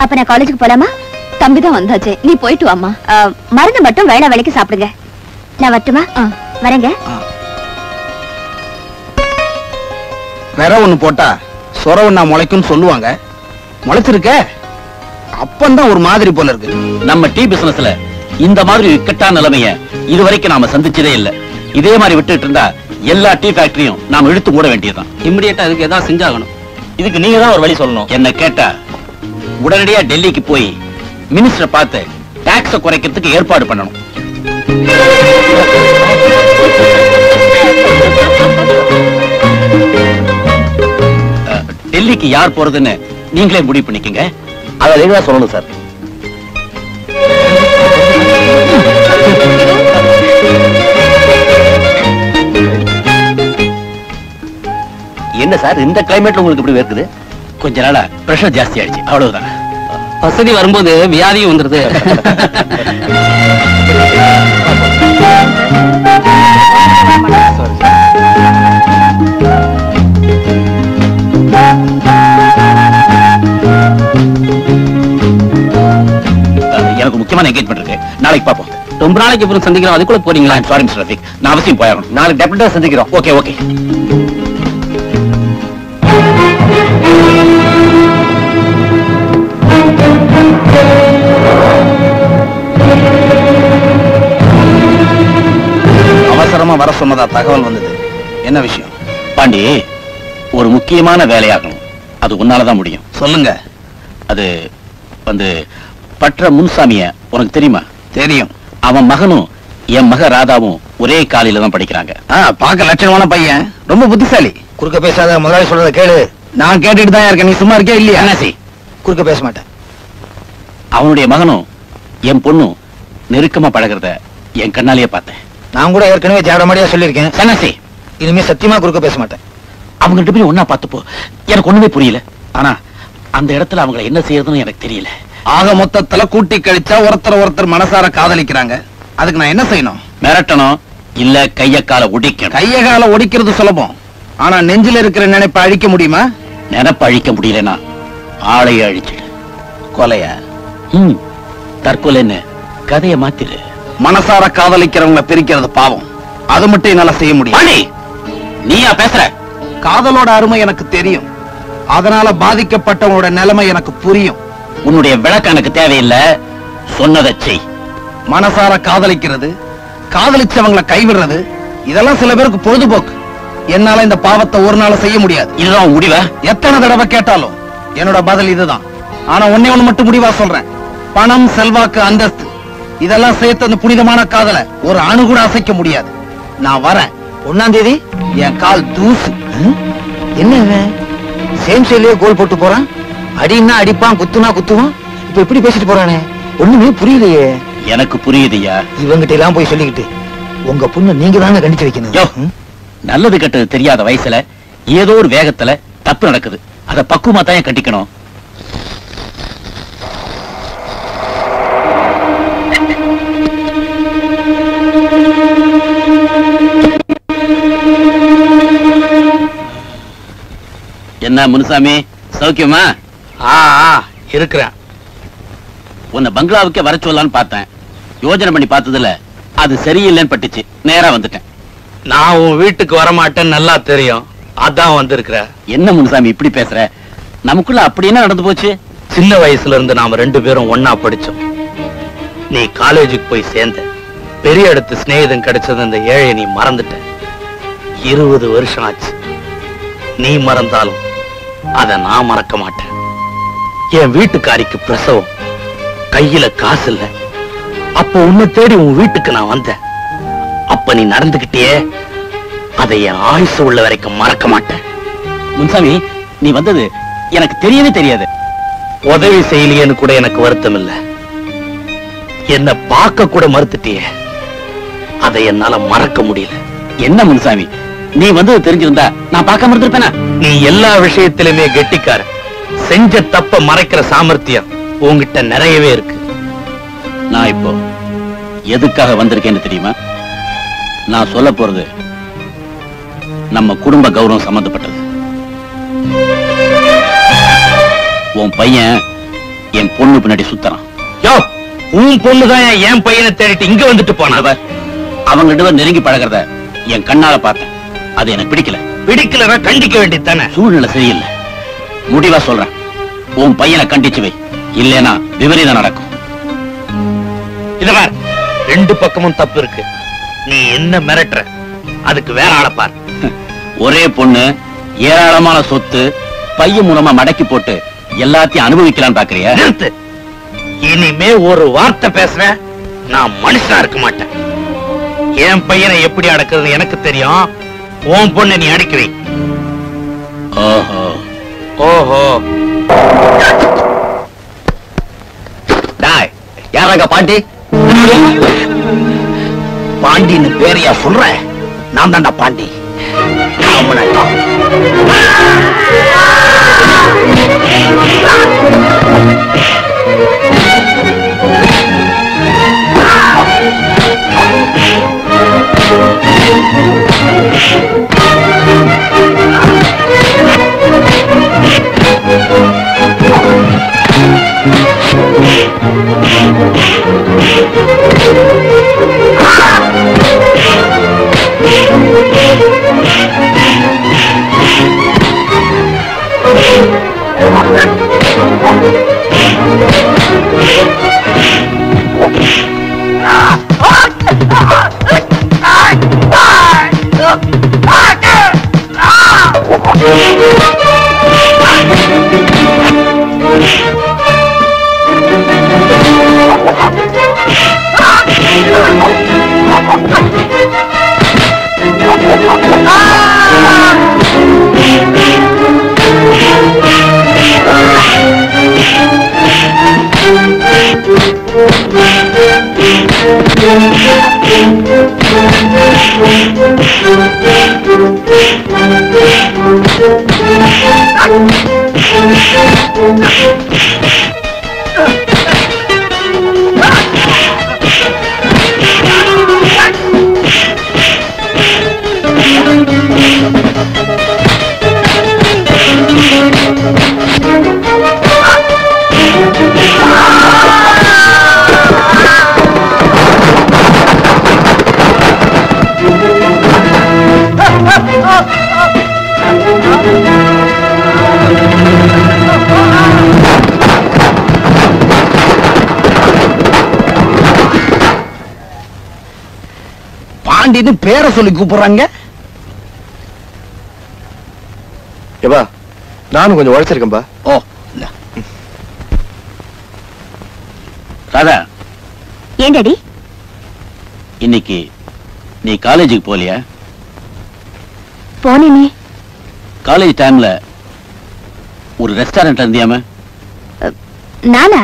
அப்ப நான் காலேஜுக்கு போலாமா? தம்பிதான் வந்தாச்சு, நீ போயிட்டு வாமா. மருந்து மட்டும் வேளை வேலைக்கு சாப்பிடுங்க. நான் வரட்டுமா? வரேங்க. வேற ஒண்ணு போட்டா சொரவண்ணா முளைக்கும்னு சொல்லுவாங்க. முளைச்சிருக்க அப்பந்தான் ஒரு மாதிரி போல இருக்கு. நம்ம டீ பிசினஸ்ல இந்த மாதிரி இக்கட்டான நிலைமைய இதுவரைக்கும் நாம சந்திச்சதே இல்ல. இதே மாதிரி விட்டுட்டு இருந்தா எல்லா டீ ஃபேக்டரியும் நாம இழுத்து மூட வேண்டியதுதான். இம்மிடியேட்டா அதுக்கு ஏதாவது செஞ்சாகணும். இதுக்கு நீங்க தான் ஒரு வழி சொல்லணும். என்ன கேட்டா உடனடியா டெல்லிக்கு போய் மினிஸ்டரை பார்த்து டாக்ஸ குறைக்கிறதுக்கு ஏற்பாடு பண்ணணும். டெல்லிக்கு யார் போறதுன்னு நீங்களே முடிவு பண்ணிக்கங்க. அதை நீங்க தான் சொல்லணும் சார். என்ன சார் இந்த கிளைமேட்ல உங்களுக்கு இப்படி இருக்குது? கொஞ்ச நாளா பிரஷர் ஜாஸ்தி ஆயிடுச்சு, அவ்வளவுதான். வசதி வரும்போது வியாதியும் வந்துருது. எனக்கு முக்கியமான என்கேஜ்மெண்ட் இருக்கு, நாளைக்கு பாப்போம். ரொம்ப நாளைக்கு அப்புறம் சந்திக்கிறோம், அதுக்குள்ள போறீங்களா? சாரி மிஸ்டர் ரஃபீக், நான் அவசியம் போயாகணும். நாளைக்கு டெபினட்டா சந்திக்கிறோம். Okay okay. அவசரமா வர சொன்னதா தகவல் வந்தது. என்ன விஷயம்? பாண்டி, ஒரு முக்கியமான வேலையாகணும். அது உன்னாலதான் முடியும். சொல்லுங்க. அது வந்து பற்ற முன்சாமிய உனக்கு தெரியுமா? தெரியும். அவன் மகனும் என் மக ராதாவும் ஒரே காலையில தான் படிக்கிறாங்க. பார்க்க லட்சணமான பையன், ரொம்ப புத்திசாலி. குறுக்க பேசாத, முதலாளி சொல்றத கேளு. நான் கேட்டுட்டு தான் இருக்கேன், நீ சும்மா இருக்கே இல்லையா? சன்னாசி, குறுக்க பேச மாட்டேன். அவனுடைய மகனும் என் பொண்ணும் நெருக்கமா பழகிறத என் கண்ணாலேயே பார்த்தேன். நான் கூட ஏற்கனவே ஜாடமாடியா சொல்லியிருக்கேன். சன்னாசி, இனிமே சத்தியமா குறுக்க பேச மாட்டேன். அவங்க ரெண்டு பேரும் ஒன்னா பார்த்தப்போ எனக்கு ஒண்ணுமே புரியல. ஆனா அந்த இடத்துல அவங்களை என்ன செய்யறதுன்னு எனக்கு தெரியல. ஆக மொத்தத்துல கூட்டி கழிச்சா ஒருத்தர் மனசார காதலிக்கிறாங்க. அதுக்கு நான் என்ன செய்யணும்? மிரட்டணும், இல்ல கைய கால ஒடிக்கணும். கைய கால ஒடிக்கிறது சுலபம், ஆனா நெஞ்சில இருக்கிற நினைப்பை அழிக்க முடியுமா? நினைப்ப அழிக்க முடியலன்னா ஆளைய அழிச்சிடு. கொலைய தற்கொலைன்னு கதையை மாத்திரு. மனசார காதலிக்கிறவங்களை பிரிக்கிறது பாவம், அது மட்டும் என்னால செய்ய முடியும். நீயா பேசுற? காதலோட அருமை எனக்கு தெரியும், அதனால பாதிக்கப்பட்டவங்களோட நிலைமை எனக்கு புரியும். உன்னுடைய விளக்கம் எனக்கு தேவையில்லை, சொன்னதை செய். மனசார காதலிக்கிறது, காதலிச்சவங்களை கைவிடுறது, இதெல்லாம் சில பேருக்கு பொழுதுபோக்கு. என்னால இந்த பாவத்தை ஒரு நாள் செய்ய முடியாது. இதுதான் முடிவா? எத்தனை தடவை கேட்டாலும் என்னோட பதில் இதுதான். ஆனா ஒண்ணு மட்டும் முடிவா சொல்றேன். பணம், செல்வாக்கு, அந்தஸ்து இதெல்லாம் சேர்த்து அந்த புனிதமான காதலை ஒரு அணு கூட அசைக்க முடியாது. நான் வரேன் 1ஆம் தேதி. என் கால் தூசு. என்ன சேம் சைட்லயே கோல் போட்டு போறான்? அடின்னா அடிப்பான், குத்துனா குத்துவான். இப்ப எப்படி பேசிட்டு போறானே, ஒண்ணுமே புரியலையே. எனக்கு புரியுதுயா. இவங்கிட்ட எல்லாம் போய் சொல்லிக்கிட்டு உங்க பொண்ணு நீங்க தாங்க கண்டிச்சு வைக்கணும். நல்லது கெட்டது தெரியாத வயசுல ஏதோ ஒரு வேகத்துல தப்பு நடக்குது, அத பக்குவமா தான் கண்டிக்கணும். என்ன முனுசாமி, சௌக்கியமா? இருக்கிறேன். உன்னை பங்களாவுக்கே வர சொல்லலான்னு பார்த்தேன். யோஜனை பண்ணி பார்த்ததுல அது சரியில்லைன்னு பட்டுச்சு, நேரா வந்துட்டேன். நான் உன் வீட்டுக்கு வரமாட்டேன்னு நல்லா தெரியும், அதான் வந்திருக்கிற. என்ன முனுசாமி இப்படி பேசுற? நமக்குள்ள அப்படி என்ன நடந்து போச்சு? சின்ன வயசுல இருந்து நாம 2 பேரும் ஒன்னா படிச்சோம். நீ காலேஜுக்கு போய் சேர்ந்த, பெரிய இடத்து சிநேகிதம் கிடைச்சது இந்த ஏழை நீ மறந்துட்ட. 20 வருஷம் ஆச்சு. நீ மறந்தாலும் அத நான் மறக்க மாட்டேன். என் வீட்டுக்காரிக்கு பிரசவம், கையில காசு இல்ல. அப்போ உன்னை தேடி உன் வீட்டுக்கு நான் வந்தேன். இப்ப நீ நடந்துகிட்டே அதை என் ஆயுசு உள்ள வரைக்கும் மறக்க மாட்டேன். முன்சாமி, நீ வந்தது எனக்கு தெரியவே தெரியாது. உதவி செய்யலையேன்னு கூட எனக்கு வருத்தம் இல்ல. என்ன பார்க்க கூட மறுத்துட்டியே, அதை என்னால மறக்க முடியல. என்ன முன்சாமி, நீ வந்தது தெரிஞ்சிருந்தா நான் பார்க்காம இருந்திருப்பேனா? நீ எல்லா விஷயத்திலுமே கெட்டிக்கார. செஞ்ச தப்ப மறைக்கிற சாமர்த்தியம் உன்கிட்ட நிறையவே இருக்கு. நான் இப்போ எதுக்காக வந்திருக்கேன்னு தெரியுமா? நான் சொல்ல போறது நம்ம குடும்ப கௌரவம் சம்பந்தப்பட்டது. உன் பையன் என் பொண்ணு பின்னாடி சுத்தறான். யோ, உன் பொண்ணுதான் என் பையனை தேடிட்டு இங்க வந்துட்டு போனவ. அவங்க 2 பேரும் நெருங்கி பழகிறத என் கண்ணால பார்த்தேன். அது எனக்கு பிடிக்கல. பிடிக்கலன்னா கண்டிக்க வேண்டியதானே. சூழ்நிலை சரியில்லை. முடிவா சொல்றேன், உன் பையனை கண்டிச்சு வை, இல்லைன்னா விபரீதம் நடக்கும். இத பார், 2 பக்கமும் தப்பு இருக்கு. நீ என்ன மிரட்டுற? அதுக்கு வேற ஆளை பார். ஒரே பொண்ணு, ஏராளமான சொத்து, பையன் மூலமா மடக்கி போட்டு எல்லாத்தையும் அனுபவிக்கலான்னு பாக்குறியா? நிறுத்து. இனிமே ஒரு வார்த்தை பேசுறேன், நான் மனுஷனா இருக்க மாட்டேன். என் பையனை எப்படி அடக்குறது எனக்கு தெரியும். உன் பொண்ணை நீ அடக்கி வை. ஓஹோ ஓஹோ. டாய், யாராங்க பாண்டி? பாண்டின்னு பேரையா சொல்ற? நான் தான்டா பாண்டி. பாண்டின்னு பேரை சொல்லி கூப்பிடுறாங்க. ஏவா, நானும் கொஞ்சம் உழைச்சிருக்கேன்பா. ஓ, ராதா, ஏன் டாடி? இன்னைக்கு நீ காலேஜுக்கு போலியா? போனேனே. காலேஜ் டைம்ல ஒரு ரெஸ்டாரண்ட் இருந்தியாம? நானா?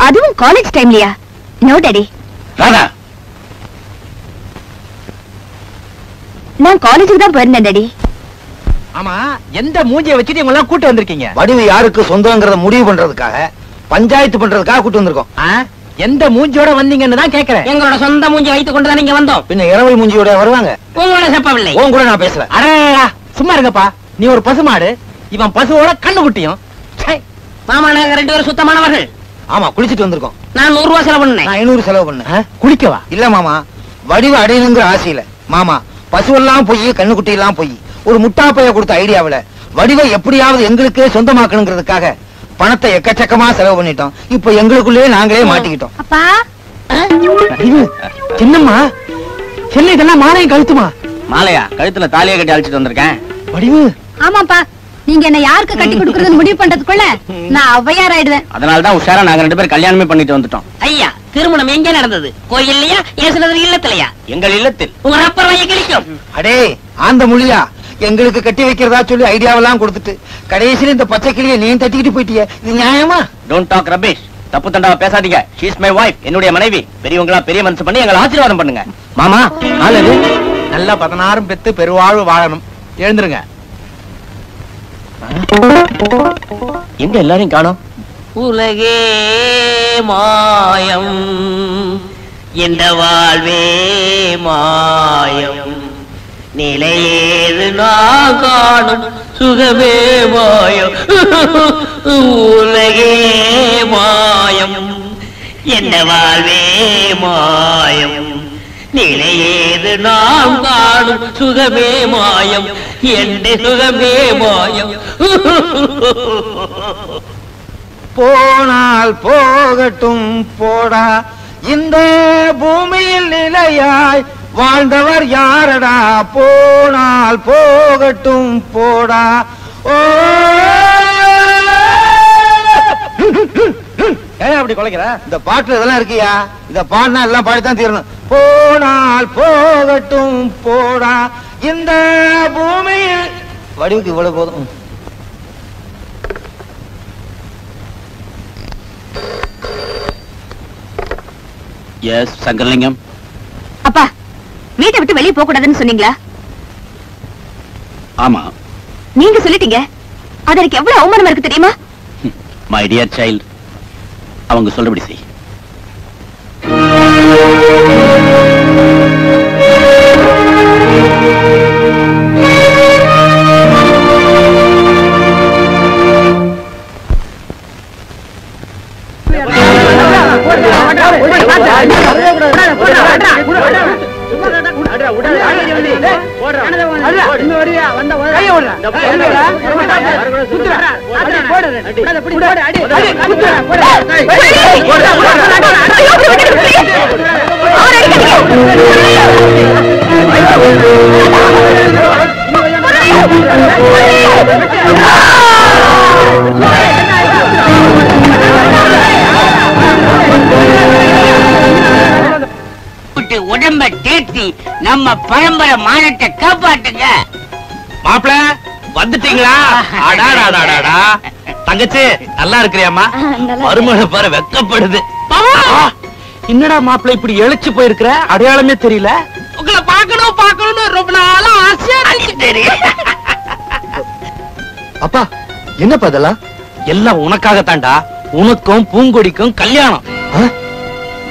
அதுவும் காலேஜ் டைம்லயா? No daddy. ராதா, நான் காலேஜுக்கு தான் போயிருந்தேன் டாடி. ஆமா, எந்த மூஞ்சியை வச்சுட்டு இவங்க எல்லாம் கூட்டு வந்திருக்கீங்க? வடிவு யாருக்கு சொந்தங்கிறத முடிவு பண்றதுக்காக, பஞ்சாயத்து பண்றதுக்காக கூட்டு வந்திருக்கோம். எந்த மூஞ்சியோட வந்தீங்கன்னு தான் கேக்குறேன். எங்களோட சொந்த மூஞ்சி வைத்துக் கொண்டுதான் நீங்க வந்தோம். பின்ன இரவை மூஞ்சியோட வருவாங்க? உங்களோட செப்பவில்லை. உன் கூட நான் பேசுறேன். அரேடா, சும்மா இருங்கப்பா. நீ ஒரு பசுமாடு, இவன் பசுவோட கண்ணு குட்டியும். மாமா, நாங்க 2 பேரும் சுத்தமானவர்கள். ஆமா, குளிச்சிட்டு வந்திருக்கோம். நான் 100 ரூபாய் செலவு பண்ணேன். நான் 500 செலவு பண்ணேன். குளிக்கவா? இல்ல மாமா, வடிவு அடையணுங்கிற ஆசையில. மாமா, பசுவெல்லாம் போய் கண்ணுக்குட்டி எல்லாம் போய் ஒரு முட்டாப்பைய கொடுத்த ஐடியாவில வடிவை எப்படியாவது எங்களுக்கே சொந்தமாக்கணுங்கிறதுக்காக பணத்தை எக்கச்சக்கமா செலவு பண்ணிட்டோம். இப்ப எங்களுக்குள்ளே நாங்களே மாட்டிக்கிட்டோம். அப்பா, சின்னம்மா, சென்னை இதெல்லாம் மாலையும் கழுத்துமா? மாலையா? கழுத்துல தாலியை கட்டி அழைச்சிட்டு வந்திருக்கேன். வடிவு, ஆமாப்பா, நீங்க என்ன யாருக்கு கட்டி கொடுக்கறதுன்னு முடிவு பண்றதுக்குள்ள நான் ஔவையார் ஆயிடுவேன். அதனாலதான் உஷாரா நாங்க 2 பேரும் கல்யாணமே பண்ணிட்டு வந்துட்டோம். ஐயா, திருமணம் எங்க நடந்தது? கோயில்லையா, ஏசுனது இல்லத்திலையா? எங்கள் இல்லத்தில். உங்க அப்பா கிடைக்கும். அடே ஆந்த மொழியா, எங்களுக்கு கட்டி வைக்கிறதா சொல்லி ஐடியாவெல்லாம் கொடுத்துட்டு கடைசியில இந்த பச்சை கிளியை நீ தட்டிக்கிட்டு போயிட்டிய, இது நியாயமா? Don't talk rubbish. தப்பு தண்டாவா பேசாதீங்க. ஷீ இஸ் மை வைஃப், என்னுடைய மனைவி. பெரியவங்களா பெரிய மனசு பண்ணி எங்களை ஆசீர்வாதம் பண்ணுங்க. மாமா ஆளது நல்லா 16 பெத்து பெருவாழ்வு வாழணும். எழுந்துருங்க. எங்க எல்லாரையும் காணோம்? உலகே மாயம், இந்த வாழ்வே மாயம், நிலையேது நான் காணும் சுகமே மாயம். உலகே மாயம், இந்த வாழ்வே மாயம், நிலையேது நாம் காணும் சுகமே மாயம், எந்த சுகமே மாயம். போனால் போகட்டும் போடா, இந்த பூமியில் நிலையாய் வாழ்ந்தவர் யாரடா? போனால் போகட்டும் போடா. ஓ ஏன் அப்படி குலைக்கிற? இந்த பாட்டுல இதெல்லாம் இருக்கியா? இத பாடினா எல்லாம் பாடித்தான் தீரணும். போனால் போகட்டும் போடா, இந்த பூமியில். வடிவுக்கு இவ்வளவு போதும். எஸ் சங்கரலிங்கம். அப்பா, வீட்டை விட்டு வெளியே போக கூடாதுன்னு சொன்னீங்களா? ஆமா. நீங்க சொல்லிட்டீங்க. அது எனக்கு எவ்வளவு அவமானமா இருக்கு தெரியுமா? மை டியர் சைல்ட், அவங்க சொல்றபடி செய். உடம்ப தேத்தி நம்ம பரம்பரை மானத்தை காப்பாட்டுங்க. மாப்பிள வந்துட்டீங்களா? அடாடாடாடா. தங்கச்சி நல்லா இருக்கிறியாமா? மருமக பாரு வெக்கப்படுது. என்னடா மாப்பிள இப்படி எழுச்சு போயிருக்கிற? அடையாளமே தெரியல. உங்களை பார்க்கணும் பார்க்கணும்னு ரொம்ப நாளா ஆசையா இருக்கு. அப்பா என்னப்பா இதெல்லாம்? எல்லாம் உனக்காகத்தான்டா. உனக்கும் பூங்கொடிக்கும் கல்யாணம்.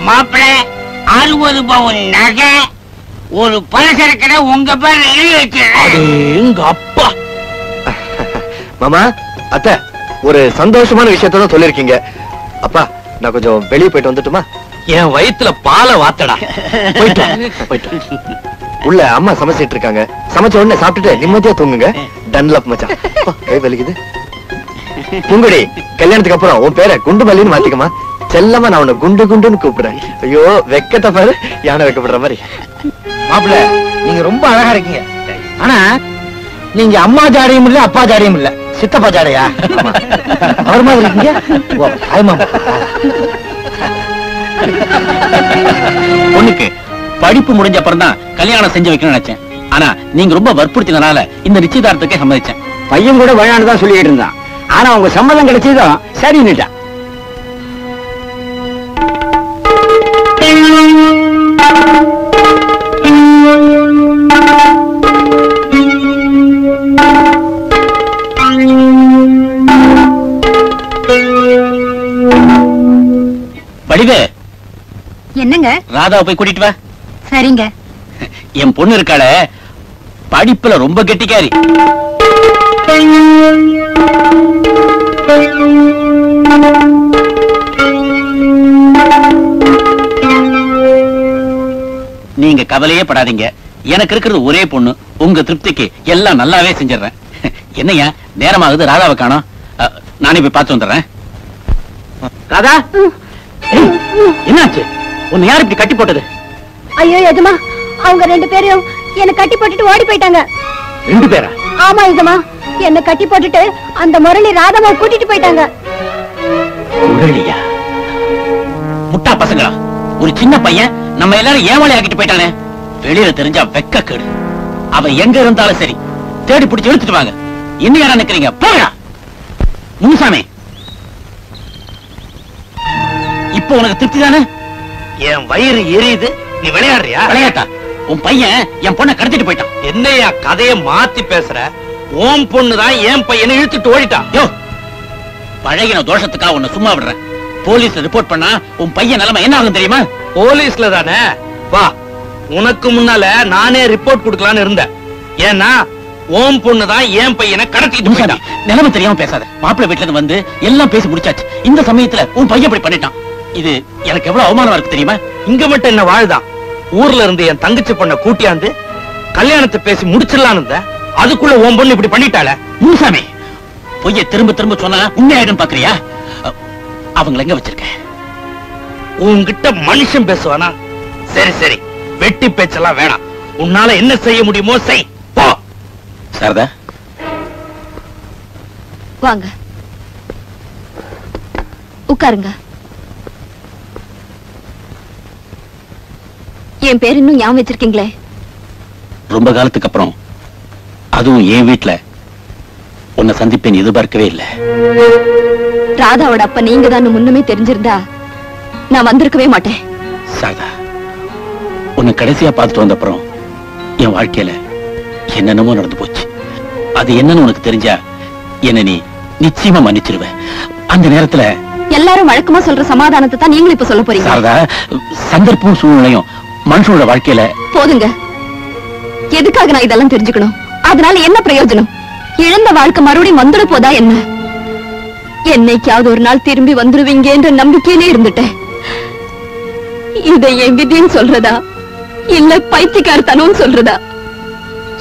மாப்பிள 60 பவுன் நகை, ஒரு பலசரக்கடை உங்க பேர் எழுதி வச்சிருக்கேன். எங்க அப்பா. மாமா, அத்தை, ஒரு சந்தோஷமான விஷயத்தை தான் சொல்லிருக்கீங்க. அப்பா, நான் கொஞ்சம் வெளியே போயிட்டு வந்துட்டுமா? என் வயித்துல பாலை வாத்தடா. போயிட்டு உள்ள அம்மா சமைச்சிட்டு இருக்காங்க. சமைச்ச உடனே சாப்பிட்டுட்டு நிம்மதியா தூங்குங்க. டன்லப் மச்சான். கை வலிக்குது. பூங்குடி, கல்யாணத்துக்கு அப்புறம் உன் பேரை குண்டு மல்லின்னு மாத்திக்கமா. செல்லமா நான் உன்னை குண்டு குண்டுன்னு கூப்பிடுறேன். ஐயோ வெக்கத்தை பாரு, யானை வைக்கப்படுற மாதிரி. மாப்பிள்ள, நீங்க ரொம்ப அழகா இருக்கீங்க. ஆனா நீங்க அம்மா ஜாடையும் இல்ல, அப்பா ஜாடையும் இல்ல, சித்தப்பா ஜாடையா? அவர் மாதிரி இருக்கீங்க. பொண்ணுக்கு படிப்பு முடிஞ்ச அப்புறம் தான் கல்யாணம் செஞ்சு வைக்கணும்னு நினைச்சேன். ஆனா நீங்க ரொம்ப வற்புறுத்தினால இந்த நிச்சயதார்த்தத்துக்கே சம்மதிச்சேன். பையன் கூட வேணான்னு தான் சொல்லிட்டு இருந்தான். ஆனா உங்க சம்மதம் கிடைச்சதும் சரின்னுட்டான். வடிவே, என்னங்க? ராதாவை போய் கூட்டிட்டு வா. சரிங்க. என் பொண்ணு இருக்காளே, படிப்புல ரொம்ப கெட்டிக்காரி. நீங்க கவலையே படாதீங்க. எனக்கு இருக்கிறது ஒரே பொண்ணு. உங்க திருப்திக்கு எல்லாம் நல்லாவே செஞ்சிடறேன். என்னையா நேரமாகுது, ராதாவை காணோம். நானே போய் பார்த்து வந்துடுறேன். ராதா, என்னாச்சு? உன்னை யார் இப்படி கட்டி போட்டது? ஐயோ எஜமா, அவங்க 2 பேரையும் என்ன கட்டி போட்டுட்டு ஓடி போயிட்டாங்க. 2 பேரா? ஆமா எஜமா, என்ன கட்டி போட்டுட்டு அந்த முரளி ராதாவை கூட்டிட்டு போயிட்டாங்க. முரளியா? முட்டா பசங்களா? ஒரு சின்ன பையன் நம்ம எல்லாரும் ஏமாளி ஆக்கிட்டு போயிட்டானே. வெளியில தெரிஞ்சா வெக்க கேடு. அவன் எங்க இருந்தாலும் சரி தேடி பிடிச்சு இழுத்துட்டு வாங்க. இன்னும் யாரா நிக்கிறீங்க? போடா முனுசாமி. இப்ப உனக்கு திருப்தி தானே? என் வயிறு எரியுது. நீ விளையாடுறியா? விளையாட்டா? உன் பையன் என் பொண்ணை கடத்திட்டு போயிட்டான். என்னையா கதைய மாத்தி பேசுற? ஓம் பொண்ணுதான் என் பையனை இழுத்துட்டு ஓடிட்டான். யோ, பழகின தோஷத்துக்காக உன்னை சும்மா விடுறேன். போலீஸ்ல ரிப்போர்ட் பண்ணா உன் பையன் நிலைமை என்ன ஆகும் தெரியுமா? போலீஸ்ல தானே? வா, உனக்கு முன்னால நானே ரிப்போர்ட் கொடுக்கலான்னு இருந்தேன். ஏன்னா ஓம் பொண்ணுதான் என் பையனை கடத்திட்டு போயிட்டான். நிலைமை தெரியாம பேசாத. மாப்பிள்ளை வீட்டுல இருந்து வந்து எல்லாம் பேசி முடிச்சாச்சு. இந்த சமயத்துல உன் பையன் இப்படி பண்ணிட்டான். இது எனக்கு எவ்வளவு அவமானமா இருக்கு தெரியுமா? இங்க மட்டும் என்ன வாழ்தான்? ஊர்ல இருந்து என் தங்கச்சி பொண்ண கூட்டியாந்து கல்யாணத்தை பேசி முடிச்சிடலான்னு இருந்த. அதுக்குள்ள ஓம் பொண்ணு இப்படி பண்ணிட்டாள. முனுசாமி, பொய்ய திரும்ப திரும்ப சொன்னா உண்மையாயிடும் பாக்குறியா? அவங்களை எங்க வச்சிருக்க? உன்கிட்ட மனுஷன் பேசுவானா? சரி சரி, வெட்டி பேச்செல்லாம் வேணாம். உன்னால என்ன செய்ய முடியுமோ செய். போ. சாரதா, வாங்க உட்காருங்க. என் பேர் இன்னும் ஞாபகம் வச்சிருக்கீங்களே? ரொம்ப காலத்துக்கு அப்புறம் அதுவும் என் வீட்டுல உன்னை சந்திப்பேன் எதிர்பார்க்கவே இல்லை. ராதாவோட அப்ப நீங்க தான் முன்னமே தெரிஞ்சிருந்தா நான் வந்திருக்கவே மாட்டேன். சாரதா, உன்னை கடைசியா பார்த்துட்டு வந்த அப்புறம் என் வாழ்க்கையில என்னென்னமோ நடந்து போச்சு. அது என்னன்னு உனக்கு தெரிஞ்சா என்ன நீ நிச்சயமா மன்னிச்சிருவ. அந்த நேரத்துல எல்லாரும் வழக்கமா சொல்ற சமாதானத்தை தான் நீங்களும் இப்ப சொல்ல போறீங்க. சாரதா, சந்தர்ப்பம் சூழ்நிலையும் மனுஷனோட வாழ்க்கையில போதுங்க. எதுக்காக நான் இதெல்லாம் தெரிஞ்சுக்கணும்? அதனால என்ன பிரயோஜனம்? இழந்த வாழ்க்கை மறுபடியும் வந்துட போதா என்ன? என்னைக்காவது ஒரு நாள் திரும்பி வந்துருவீங்க என்ற நம்பிக்கையிலே இருந்துட்டேன். இதை என் விதின்னு சொல்றதா இல்ல பைத்தியக்காரத்தனம் சொல்றதா?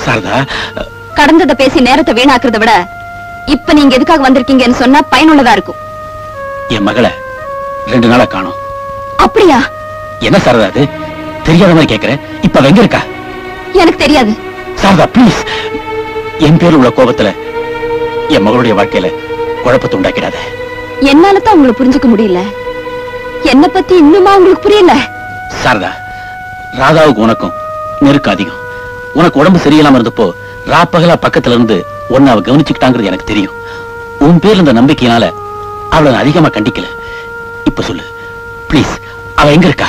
சாரதா, கடந்ததை பேசி நேரத்தை வீணாக்குறத விட இப்ப நீங்க எதுக்காக வந்திருக்கீங்கன்னு சொன்னா பயனுள்ளதா இருக்கும். என் மகளை 2 நாளா காணோம். அப்படியா? என்ன சாரதா அது? தெரியாத மாதிரி கேக்குறேன். இப்ப எங்க இருக்கா? எனக்கு தெரியாது. சாரதா ப்ளீஸ், என் பேர் உள்ள கோபத்துல என் மகளுடைய வாழ்க்கையில குழப்பத்தை உண்டாக்கிடாத. என்னால தான் உங்களை புரிஞ்சுக்க முடியல. என்ன பத்தி இன்னுமா உங்களுக்கு புரியல? சாரதா, ராதாவுக்கு உனக்கும் நெருக்கம் அதிகம். உனக்கு உடம்பு சரியில்லாம இருந்தப்போ ராப்பகலா பக்கத்துல இருந்து உன்னை அவ கவனிச்சுக்கிட்டாங்கிறது எனக்கு தெரியும். உன் பேர்ல இருந்த நம்பிக்கையினால அவளை நான் அதிகமா கண்டிக்கல. இப்ப சொல்லு ப்ளீஸ், அவ எங்க இருக்கா?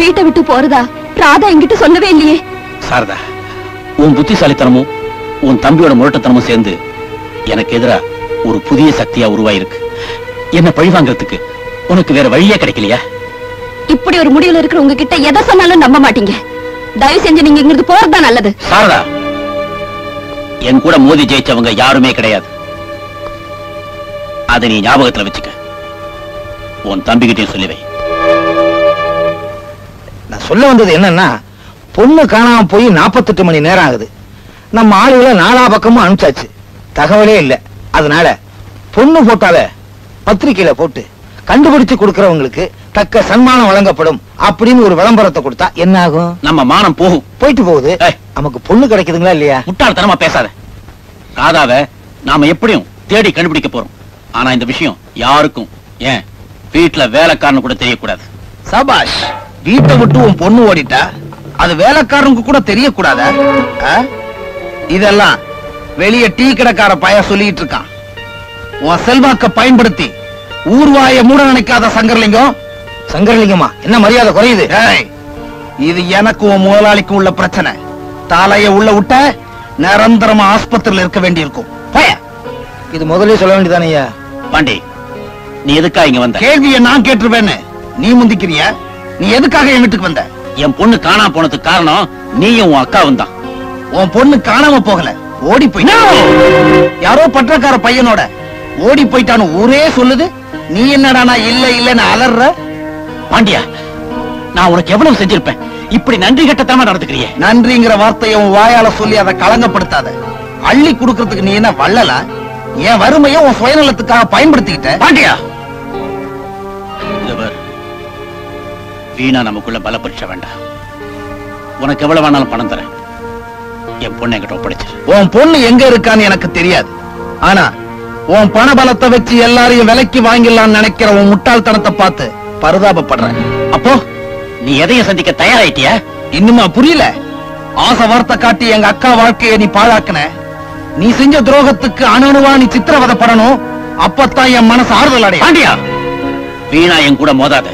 வீட்டை விட்டு போறதா ராதா என்கிட்ட சொல்லவே இல்லையே. சாரதா, உன் புத்திசாலித்தனமும் உன் தம்பியோட முரட்டத்தனமும் சேர்ந்து எனக்கு எதிரா ஒரு புதிய சக்தியா உருவாயிருக்கு. என்ன பழிவாங்கிறதுக்கு உனக்கு வேற வழியே கிடைக்கலையா? இப்படி ஒரு முடிவுல இருக்கிற உங்ககிட்ட எதை சொன்னாலும் நம்ப மாட்டீங்க. தயவு செஞ்சு நீங்க இங்கிருந்து போறதுதான் நல்லது. சாரதா, என் கூட மோதி ஜெயிச்சவங்க யாருமே கிடையாது. அதை நீ ஞாபகத்துல வச்சுக்க. உன் தம்பிகிட்டையும் சொல்லி வை. நான் சொல்ல வந்தது என்னன்னா, பொண்ணு காணாம போய் 48 மணி நேரம் ஆகுது. நம்ம ஆளுகளை 4 பக்கமும் அனுப்பிச்சாச்சு, தகவலே இல்ல. அதனால பொண்ணு போட்டாவே பத்திரிக்கையில போட்டு கண்டுபிடிச்சு கொடுக்கறவங்களுக்கு தக்க சன்மானம் வழங்கப்படும் அப்படின்னு ஒரு விளம்பரத்தை கொடுத்தா என்ன ஆகும்? நம்ம மானம் போகும். போயிட்டு போகுது. நமக்கு பொண்ணு கிடைக்குதுங்களா இல்லையா? முட்டாள்தனமா பேசாத. ராதாவை நாம எப்படியும் தேடி கண்டுபிடிக்க போறோம். ஆனா இந்த விஷயம் யாருக்கும், ஏன் வீட்டுல வேலைக்காரனு கூட தெரியக்கூடாது. சபாஷ், வீட்டை விட்டு உன் பொண்ணு ஓடிட்டா அது வேலைக்காரனுக்கு கூட தெரியக்கூடாதா? இதெல்லாம் வெளிய டீ கடைக்கார பைய சொல்லிட்டு இருக்கான். உன் செல்வாக்க பயன்படுத்தி ஊர்வாய மூட நினைக்காத சங்கரலிங்கம். சங்கரலிங்கமா, என்ன மரியாதை குறையுது? இது எனக்கு உன் முதலாளிக்கு உள்ள பிரச்சனை. தலைய உள்ள விட்ட நிரந்தரமா ஆஸ்பத்திரியில் இருக்க வேண்டியிருக்கும். இது முதலே சொல்ல வேண்டியதானே? பாண்டி, நீ எதுக்கா இங்க வந்த? கேள்வியை நான் கேட்டுருவேன்னு நீ முந்திக்கிறியா? நீ எதுக்காக என் வீட்டுக்கு வந்த? என் பொண்ணு காணாம போனதுக்கு காரணம் நீயும் உன் அக்காவும் தான். உன் பொண்ணு காணாம போகல, ஓடி போயிட்டா. யாரோ பற்றக்கார பையனோட ஓடி போயிட்டான்னு ஊரே சொல்லுது. நீ என்னடா நான் இல்ல இல்லன்னு அலற? பாண்டியா, நான் உனக்கு எவ்வளவு செஞ்சிருப்பேன். இப்படி நன்றி கட்டத்தனமா நடந்துக்கிறியே. நன்றிங்கிற வார்த்தையை உன் வாயால சொல்லி அதை களங்கப்படுத்தாத. அள்ளி கொடுக்கறதுக்கு நீ என்ன வள்ளலா? என் வறுமையை உன் சுயநலத்துக்காக பயன்படுத்திக்கிட்ட. பாண்டியா, வீணா நமக்குள்ள பல பரீட்சை வேண்டாம். உனக்கு எவ்வளவு வேணாலும் பணம் தரேன். என் பொண்ணு என்கிட்ட ஒப்படைச்சிரு. உன் பொண்ணு எங்க இருக்கான்னு எனக்கு தெரியாது. ஆனா உன் பண பலத்தை வச்சு எல்லாரையும் விலைக்கு வாங்கிடலாம்னு நினைக்கிற உன் முட்டாள்தனத்தை பார்த்து பரிதாபப்படுறேன். அப்போ நீ எதையும் சந்திக்க தயாராயிட்டியா? இன்னுமா புரியல? ஆசை வார்த்தை காட்டி எங்க அக்கா வாழ்க்கையை நீ பாழாக்குன. நீ செஞ்ச துரோகத்துக்கு அணுவா நீ சித்திரவதைப்படணும். அப்பத்தான் என் மனசு ஆறுதல் அடையும். பாண்டியா, வீணா என் கூட மோதாத.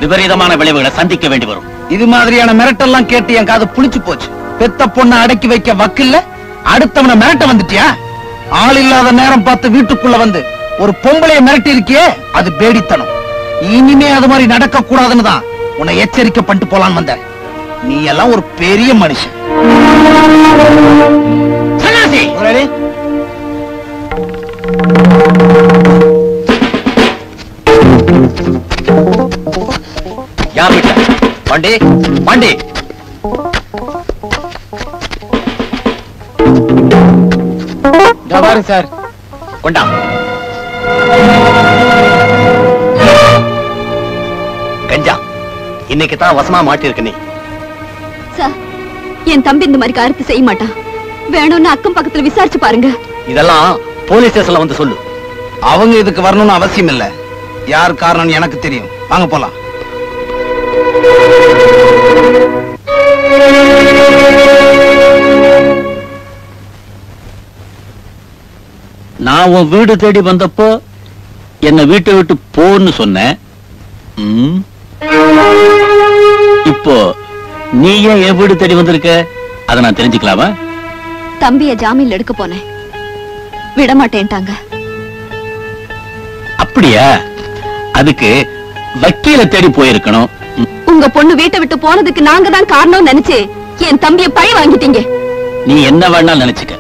விபரீதமான விளைவுகளை சந்திக்க வேண்டி வரும். இது மாதிரியான மிரட்டெல்லாம் கேட்டு என் காது புளிச்சு போச்சு. பெத்த பொண்ணை அடக்கி வைக்க வக்கில்ல, அடுத்தவனை மிரட்ட வந்துட்டியா? ஆள் இல்லாத நேரம் பார்த்து வீட்டுக்குள்ள வந்து ஒரு பொம்பளைய மிரட்டி இருக்கியே, அது பேடித்தனம். இனிமே அது மாதிரி நடக்க கூடாதுன்னு தான் உன்னை எச்சரிக்கை பண்ணிட்டு போலான்னு வந்த. நீ எல்லாம் ஒரு பெரிய மனுஷன். சன்னாசி, யார் வீட்டுல? பாண்டி, பாண்டி. பாரு சார், கொண்டா. கஞ்சா, இன்னைக்கு தான் வசமா மாட்டிருக்கு. நீ சார், என் தம்பி இந்த மாதிரி காரியத்தை செய்ய மாட்டான். வேணும்னு அக்கம் பக்கத்துல விசாரிச்சு பாருங்க. இதெல்லாம் போலீஸ் ஸ்டேஷன்ல வந்து சொல்லு. அவங்க இதுக்கு வரணும்னு அவசியம் இல்ல. யார் காரணம் எனக்கு தெரியும். வாங்க போலாம். நான் உன் வீடு தேடி வந்தப்போ என்ன வீட்டை விட்டு போன்னு சொன்ன. இப்போ நீ ஏன் என் வீடு தேடி வந்திருக்க? அதை நான் தெரிஞ்சுக்கலாமா? தம்பிய ஜாமீன்ல எடுக்க போனேன், விட மாட்டேன்ட்டாங்க. அப்படியா? அதுக்கு வக்கீல தேடி போயிருக்கணும். உங்க பொண்ணு வீட்டை விட்டு போனதுக்கு நாங்க தான் காரணம் நினைச்சு என் தம்பிய பழி வாங்கிட்டீங்க. நீ என்ன வேணாலும் நினைச்சுக்க,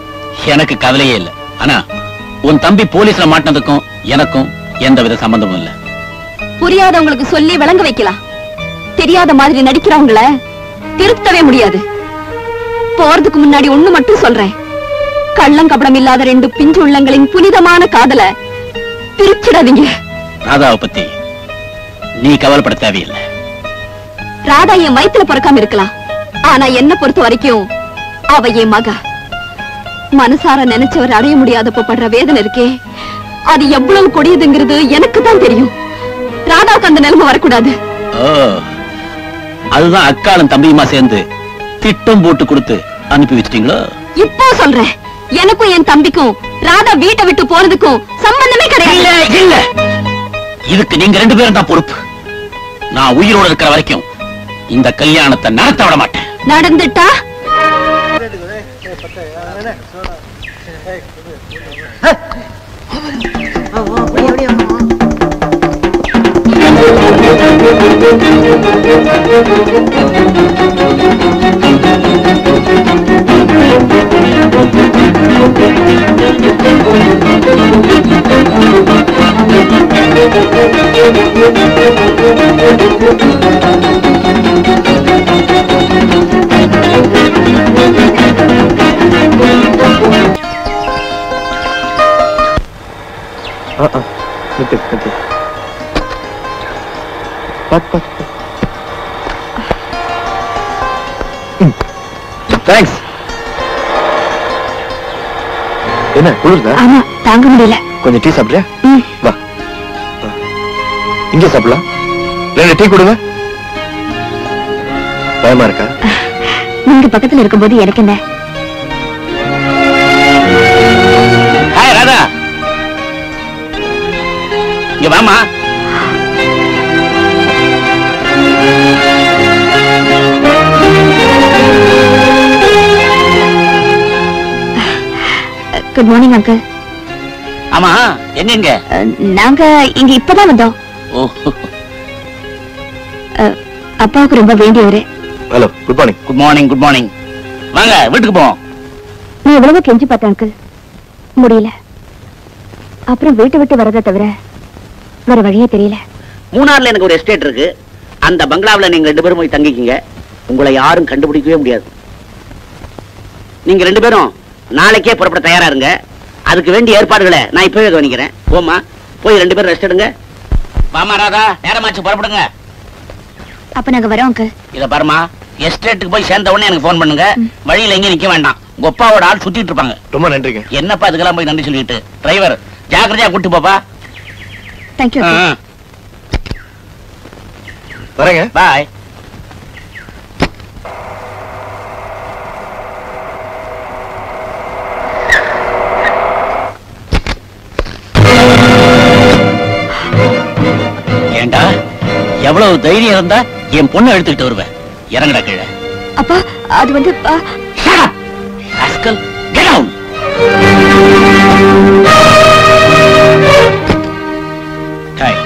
எனக்கு கவலையே இல்லை. ஆனா உன் தம்பி போலீஸ்ல மாட்டினதுக்கும் எனக்கும் எந்தவித சம்பந்தமும் இல்ல. புரியாதவங்களுக்கு சொல்லி விளங்க வைக்கலாம். தெரியாத மாதிரி நடிக்கிறவங்கள திருத்தவே முடியாது. போறதுக்கு முன்னாடி ஒண்ணு மட்டும் சொல்றேன். கள்ளங்கபடம் இல்லாத ரெண்டு பிஞ்சு உள்ளங்களின் புனிதமான காதல பிரிச்சிடாதீங்க. ராதாவை பத்தி நீ கவலைப்பட தேவையில்லை. ராதா என் வயித்துல பிறக்காம இருக்கலாம், ஆனா என்ன பொறுத்த வரைக்கும் அவ என் மக. மனசார நினைச்சவர் அடைய முடியாதப்ப படுற வேதனை இருக்கே, அது எவ்வளவு கொடியதுங்கிறது எனக்கு தான் தெரியும். ராதாவுக்கு அந்த நிலைமை வரக்கூடாது. அதுதான் அக்காளும் தம்பியுமா சேர்ந்து திட்டம் போட்டு கொடுத்து அனுப்பி வச்சிட்டீங்களோ? இப்போ சொல்றேன், எனக்கும் என் தம்பிக்கும் ராதா வீட்டை விட்டு போறதுக்கும் சம்பந்தமே கிடையாது. இல்ல, இதுக்கு நீங்க ரெண்டு பேரும் தான் பொறுப்பு. நான் உயிரோடு இருக்கிற வரைக்கும் இந்த கல்யாணத்தை நடத்த விட மாட்டேன். நடந்துட்டா தேங்க்ஸ். என்ன குளிர்தா? ஆமா, தாங்க முடியல. கொஞ்சம் டீ சாப்பிடுறியா? வா, இங்க சாப்பிடலாம். ரெண்டு டீ கொடுங்க. பயமா இருக்கா? நீங்க பக்கத்துல இருக்கும்போது எனக்கு என்ன? ஹாய் ராதா, இங்க வாமா. Good morning uncle. ஆமா, எங்க? நாங்க இங்க இப்பதான் வந்தோம். அப்பாவுக்கு ரொம்ப வேண்டியவரு. Hello, good morning. Good morning, good morning. வாங்க வீட்டுக்கு போவோம். நான் எவ்வளவோ கெஞ்சி பார்த்தேன் அங்கிள், முடியல. அப்புறம் வீட்டை விட்டு வரதை தவிர வேற வழியே தெரியல. மூணார்ல எனக்கு ஒரு எஸ்டேட் இருக்கு. அந்த பங்களாவில் நீங்க ரெண்டு பேரும் போய் தங்கிக்கிங்க. உங்களை யாரும் கண்டுபிடிக்கவே முடியாது. நீங்க ரெண்டு பேரும் நாளைக்கே புறப்பட தயாரா இருங்க. அதுக்கு வேண்டிய ஏற்பாடுகளை நான் இப்பவே கவனிக்கிறேன். போமா, போய் ரெண்டு பேரும் ரெஸ்ட் எடுங்க. வாமா ராதா, நேரமாச்சு, புறப்படுங்க. அப்ப நாங்க வரோம் அங்கிள். இத பாருமா, எஸ்டேட்டுக்கு போய் சேர்ந்த உடனே எனக்கு போன் பண்ணுங்க. வழியில எங்க நிக்க வேண்டாம், உங்க அப்பாவோட ஆள் சுத்திட்டு இருப்பாங்க. ரொம்ப நன்றிங்க. என்னப்பா இதுக்கெல்லாம் போய் நன்றி சொல்லிட்டு. டிரைவர் ஜாக்கிரதையா கூட்டு போப்பா. தேங்க்யூ. வரேங்க. பாய். ஏண்டா எவ்வளவு தைரியம் இருந்தா என் பொண்ணை எடுத்துக்கிட்டு வருவேன். இறங்கடா கீழே. அப்பா அது வந்து Rascal, get down. டேய்,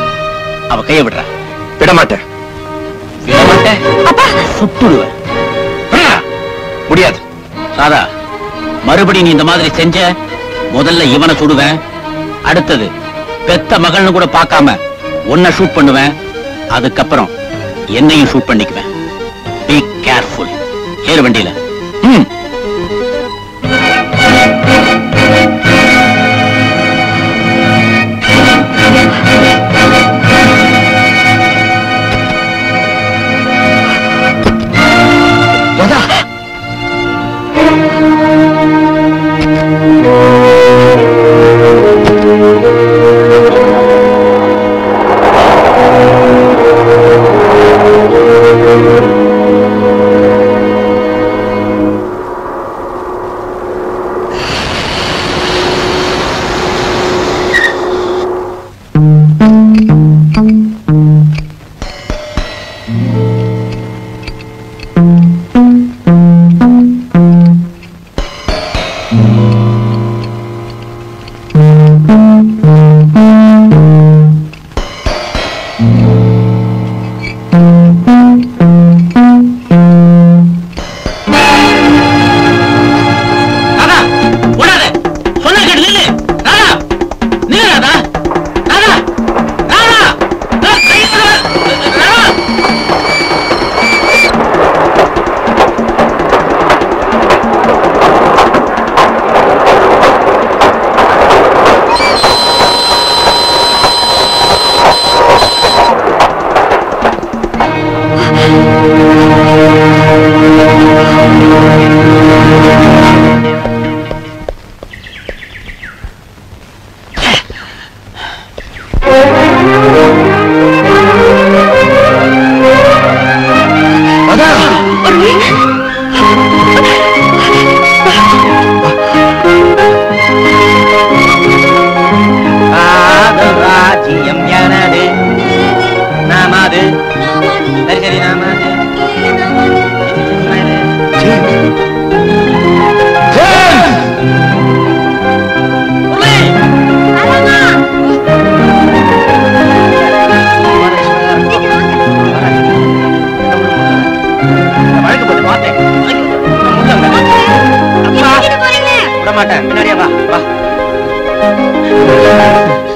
அவ கையை விடுறா. விட மாட்டேன். விட மாட்டேன். சுட்டுடுவேன். முடியாது. ராதா, மறுபடி நீ இந்த மாதிரி செஞ்ச முதல்ல இவனை சுடுவேன். அடுத்தது பெத்த மகள்னு கூட பார்க்காம உன்னை ஷூட் பண்ணுவேன். அதுக்கப்புறம் என்னையும் ஷூட் பண்ணிக்குவேன். Be careful. ஏறு வண்டியில.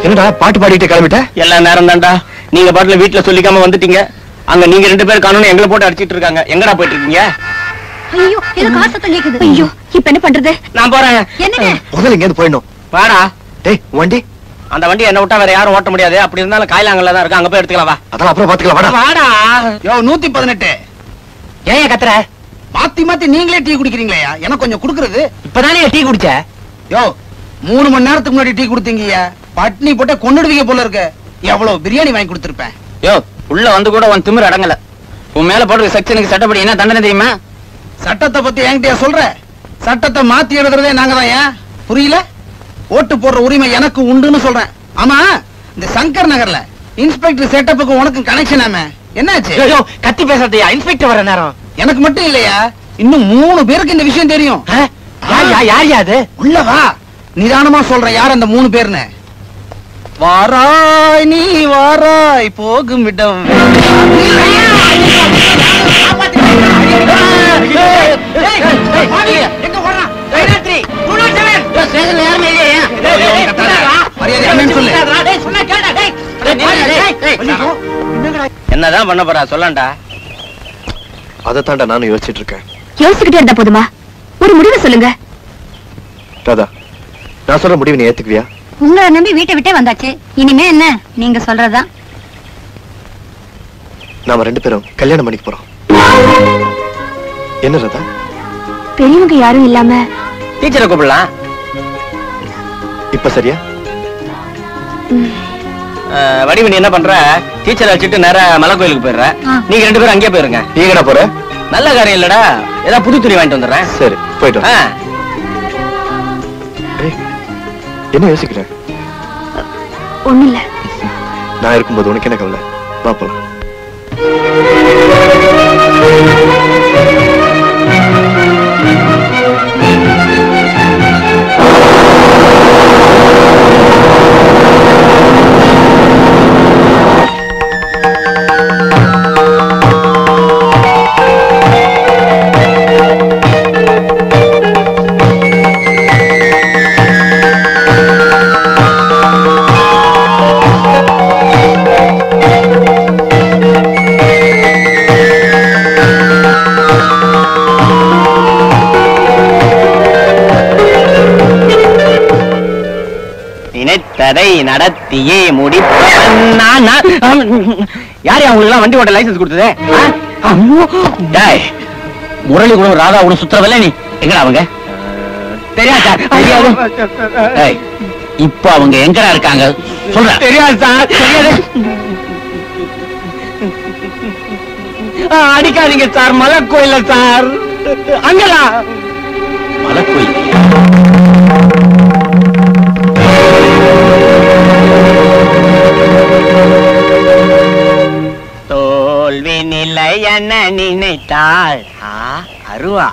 என்னடா பாட்டு பாடிட்டு கிளம்பிட்ட? எல்லா நேரம் தான்டா. நீங்க பாட்டுல வீட்டுல சொல்லிக்காம வந்துட்டீங்க. அங்க நீங்க 2 பேர் காணோன்னு எங்களை போட்டு அடிச்சிட்டு இருக்காங்க. எங்கடா போயிட்டு இருக்கீங்க? ஐயோ இது காசு தள்ளிக்குது. ஐயோ இப்ப என்ன பண்றது? நான் போறேன். என்னங்க முதல்ல இங்க இருந்து போயிடணும். வாடா. டேய் வண்டி. அந்த வண்டி என்ன விட்டா வேற யாரும் ஓட்ட முடியாது. அப்படி இருந்தாலும் காயிலாங்கல்ல தான் இருக்கு. அங்க போய் எடுத்துக்கலாம். வா. அதெல்லாம் அப்புறம் பாத்துக்கலாம். வாடா. வாடா. யோ 118 ஏன் கத்துற? மாத்தி மாத்தி நீங்களே டீ குடிக்கிறீங்களா? எனக்கு கொஞ்சம் குடுக்குறது. இப்பதானே டீ குடிச்ச? யோ 3 மணி நேரத்துக்கு முன்னாடி டீ குடுத்தீங்க. பட்னி போட்ட கொன்னுடுவீங்க போல இருக்கு. எவ்வளவு பிரியாணி வாங்கி கொடுத்திருப்பேன். யோ உள்ள வந்து கூட உன் திமிர் அடங்கல. உன் மேல போடுற செக்ஷனுக்கு சட்டப்படி என்ன தண்டனை தெரியுமா? சட்டத்தை பத்தி என்கிட்டயா சொல்ற? சட்டத்தை மாத்தி எழுதுறதே நாங்க தான். ஏன் புரியல? ஓட்டு போடுற உரிமை எனக்கு உண்டுன்னு சொல்றேன். ஆமா இந்த சங்கர் நகர்ல இன்ஸ்பெக்டர் செட்டப்புக்கு உனக்கு கனெக்ஷன் ஆமே என்னாச்சு? கத்தி பேசுறதையா? இன்ஸ்பெக்டர் வர நேரம். எனக்கு மட்டும் இல்லையா, இன்னும் 3 பேருக்கு இந்த விஷயம் தெரியும். யார் அது? உள்ள வா, நிதானமா சொல்றேன் யார் அந்த 3 பேர்னு. வாராய் நீ வாராய் போகும் இடம். என்னதான் பண்ண போறா சொல்லண்டா? அதைத்தாண்டா நானும் யோசிச்சுட்டு இருக்கேன். யோசிச்சுக்கிட்டே இருந்தா போதுமா? ஒரு முடிவு சொல்லுங்க. ராதா, நான் சொல்ற முடிவு நீ ஏத்துக்குவியா? உங்களை நம்பி வீட்டை விட்டே வந்தாச்சு. இனிமே என்ன நீங்க சொல்றதா? நாம 2 பேரும் கல்யாணம் பண்ணிக்க போறோம். என்ன ராதா? பெரியவங்க யாரும் இல்லாம டீச்சரை கூப்பிடலாம். இப்ப சரியா? வடிவணி என்ன பண்ற? டீச்சரை வச்சுட்டு நேரா மலை கோயிலுக்கு போயிடுற. நீங்க 2 பேரும் அங்கேயே போயிருங்க. நீ எங்கடா போற? நல்ல காரியம் இல்லடா, ஏதாவது புது துணி வாங்கிட்டு வந்துடுறேன். சரி போயிட்டு வா. என்ன யோசிக்கிற? ஒண்ணு இல்ல. நான் இருக்கும்போது உனக்கு என்ன கவலை? வா போலாம். நினைத்ததை நடத்தியே முடிப்பவன் நான். யாரு அவங்களுக்கு வண்டி ஓட்ட லைசன்ஸ் கொடுத்ததே? முரளி கூட ராதா கூட சுத்துறவல்ல நீ? எங்கடா அவங்க? தெரியாது சார். இப்ப அவங்க எங்கடா இருக்காங்க சொல்ற? தெரியாது சார். தெரியாது. அடிக்காதீங்க சார். மலை கோயில்ல சார். அங்கடா மலை கோயில். தோல்வி நிலை என நினைத்தாள் அருவா.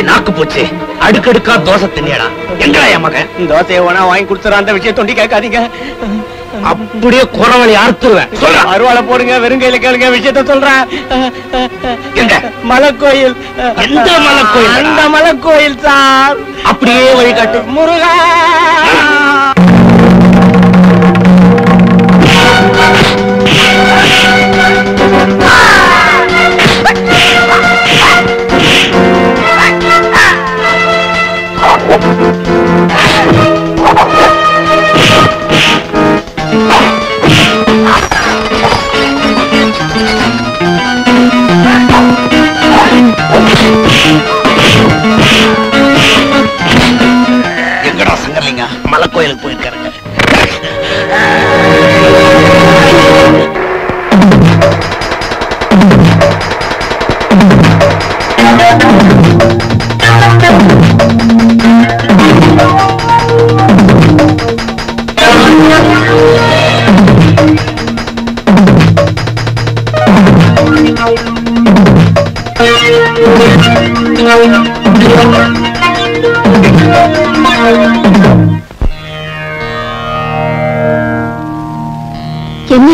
நாக்கு போச்சு. அடுக்கடுக்கா தோசை தின்னியடா. எங்கடா என் மகன்? தோசையை வேணா வாங்கி கொடுத்துற. அந்த விஷயம் தொண்டி கேட்காதீங்க. அப்படியே குறவழி அறுத்துருவேன். சொல்ற அருவாளை போடுங்க. வெறுங்கையில கேளுங்க. விஷயத்த சொல்றேன். எங்க? மலை கோயில். எந்த மலை கோயில்? அந்த மலை கோயில் சார். அப்படியே வழிகாட்டு. முருகா. எங்கடா சங்கர்லிங்க? மலை கோயிலுக்கு போயிருக்காருங்க. என்ன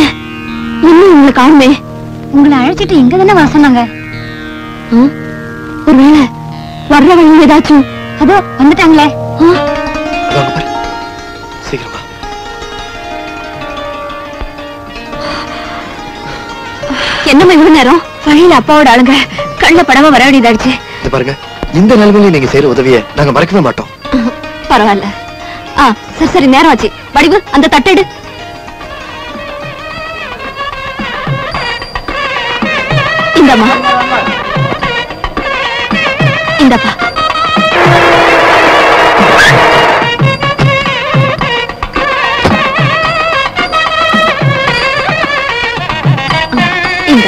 இன்னும் உங்களை காணுமே? உங்களை அழைச்சிட்டு இங்க தானே வர சொன்னாங்க. ஒருவேளை வர்ற வழி ஏதாச்சும்? அதோ வந்துட்டாங்களே. சீக்கிரமா. என்னம்மா இவ்வளவு நேரம்? வழியில அப்பாவோட ஆளுங்க கண்ணுல படாம வர வேண்டியதாச்சு. இது பாருங்க, இந்த நிலைமையில நீங்க செய்யற உதவியை நாங்க மறக்கவே மாட்டோம். பரவாயில்ல. சரி சரி, நேரம் ஆச்சு. வடிவு அந்த தட்டெடு. இந்தம்மா. இந்தப்பா. இந்த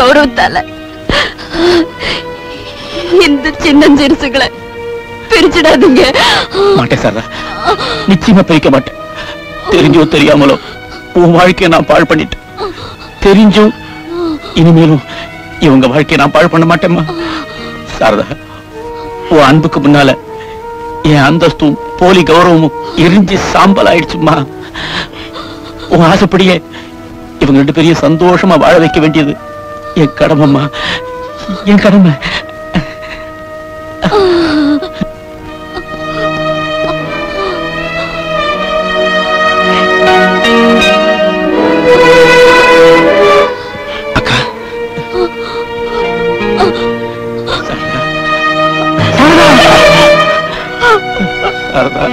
கௌரவத்தால இந்த சின்ன சிறுசுகளை பிரிச்சிடாதீங்க. மாட்டேன் சாரதா, நிச்சயமா பிரிக்க மாட்டேன். தெரிஞ்சோ தெரியாமலோ உன் வாழ்க்கையை நான் பாழ் பண்ணிட்டேன். தெரிஞ்சும் இனிமேலும் இவங்க வாழ்க்கையை நான் பாழ் பண்ண மாட்டேம்மா. சாரதா, உன் அன்புக்கு முன்னால என் அந்தஸ்தும் போலி கௌரவமும் எரிஞ்சு சாம்பல் ஆயிடுச்சுமா. உன் ஆசைப்படியே இவங்க 2 பேரையும் சந்தோஷமா வாழ வைக்க வேண்டியது என் கடமைம்மா, என் கடமை. அக்கா, சாரதா,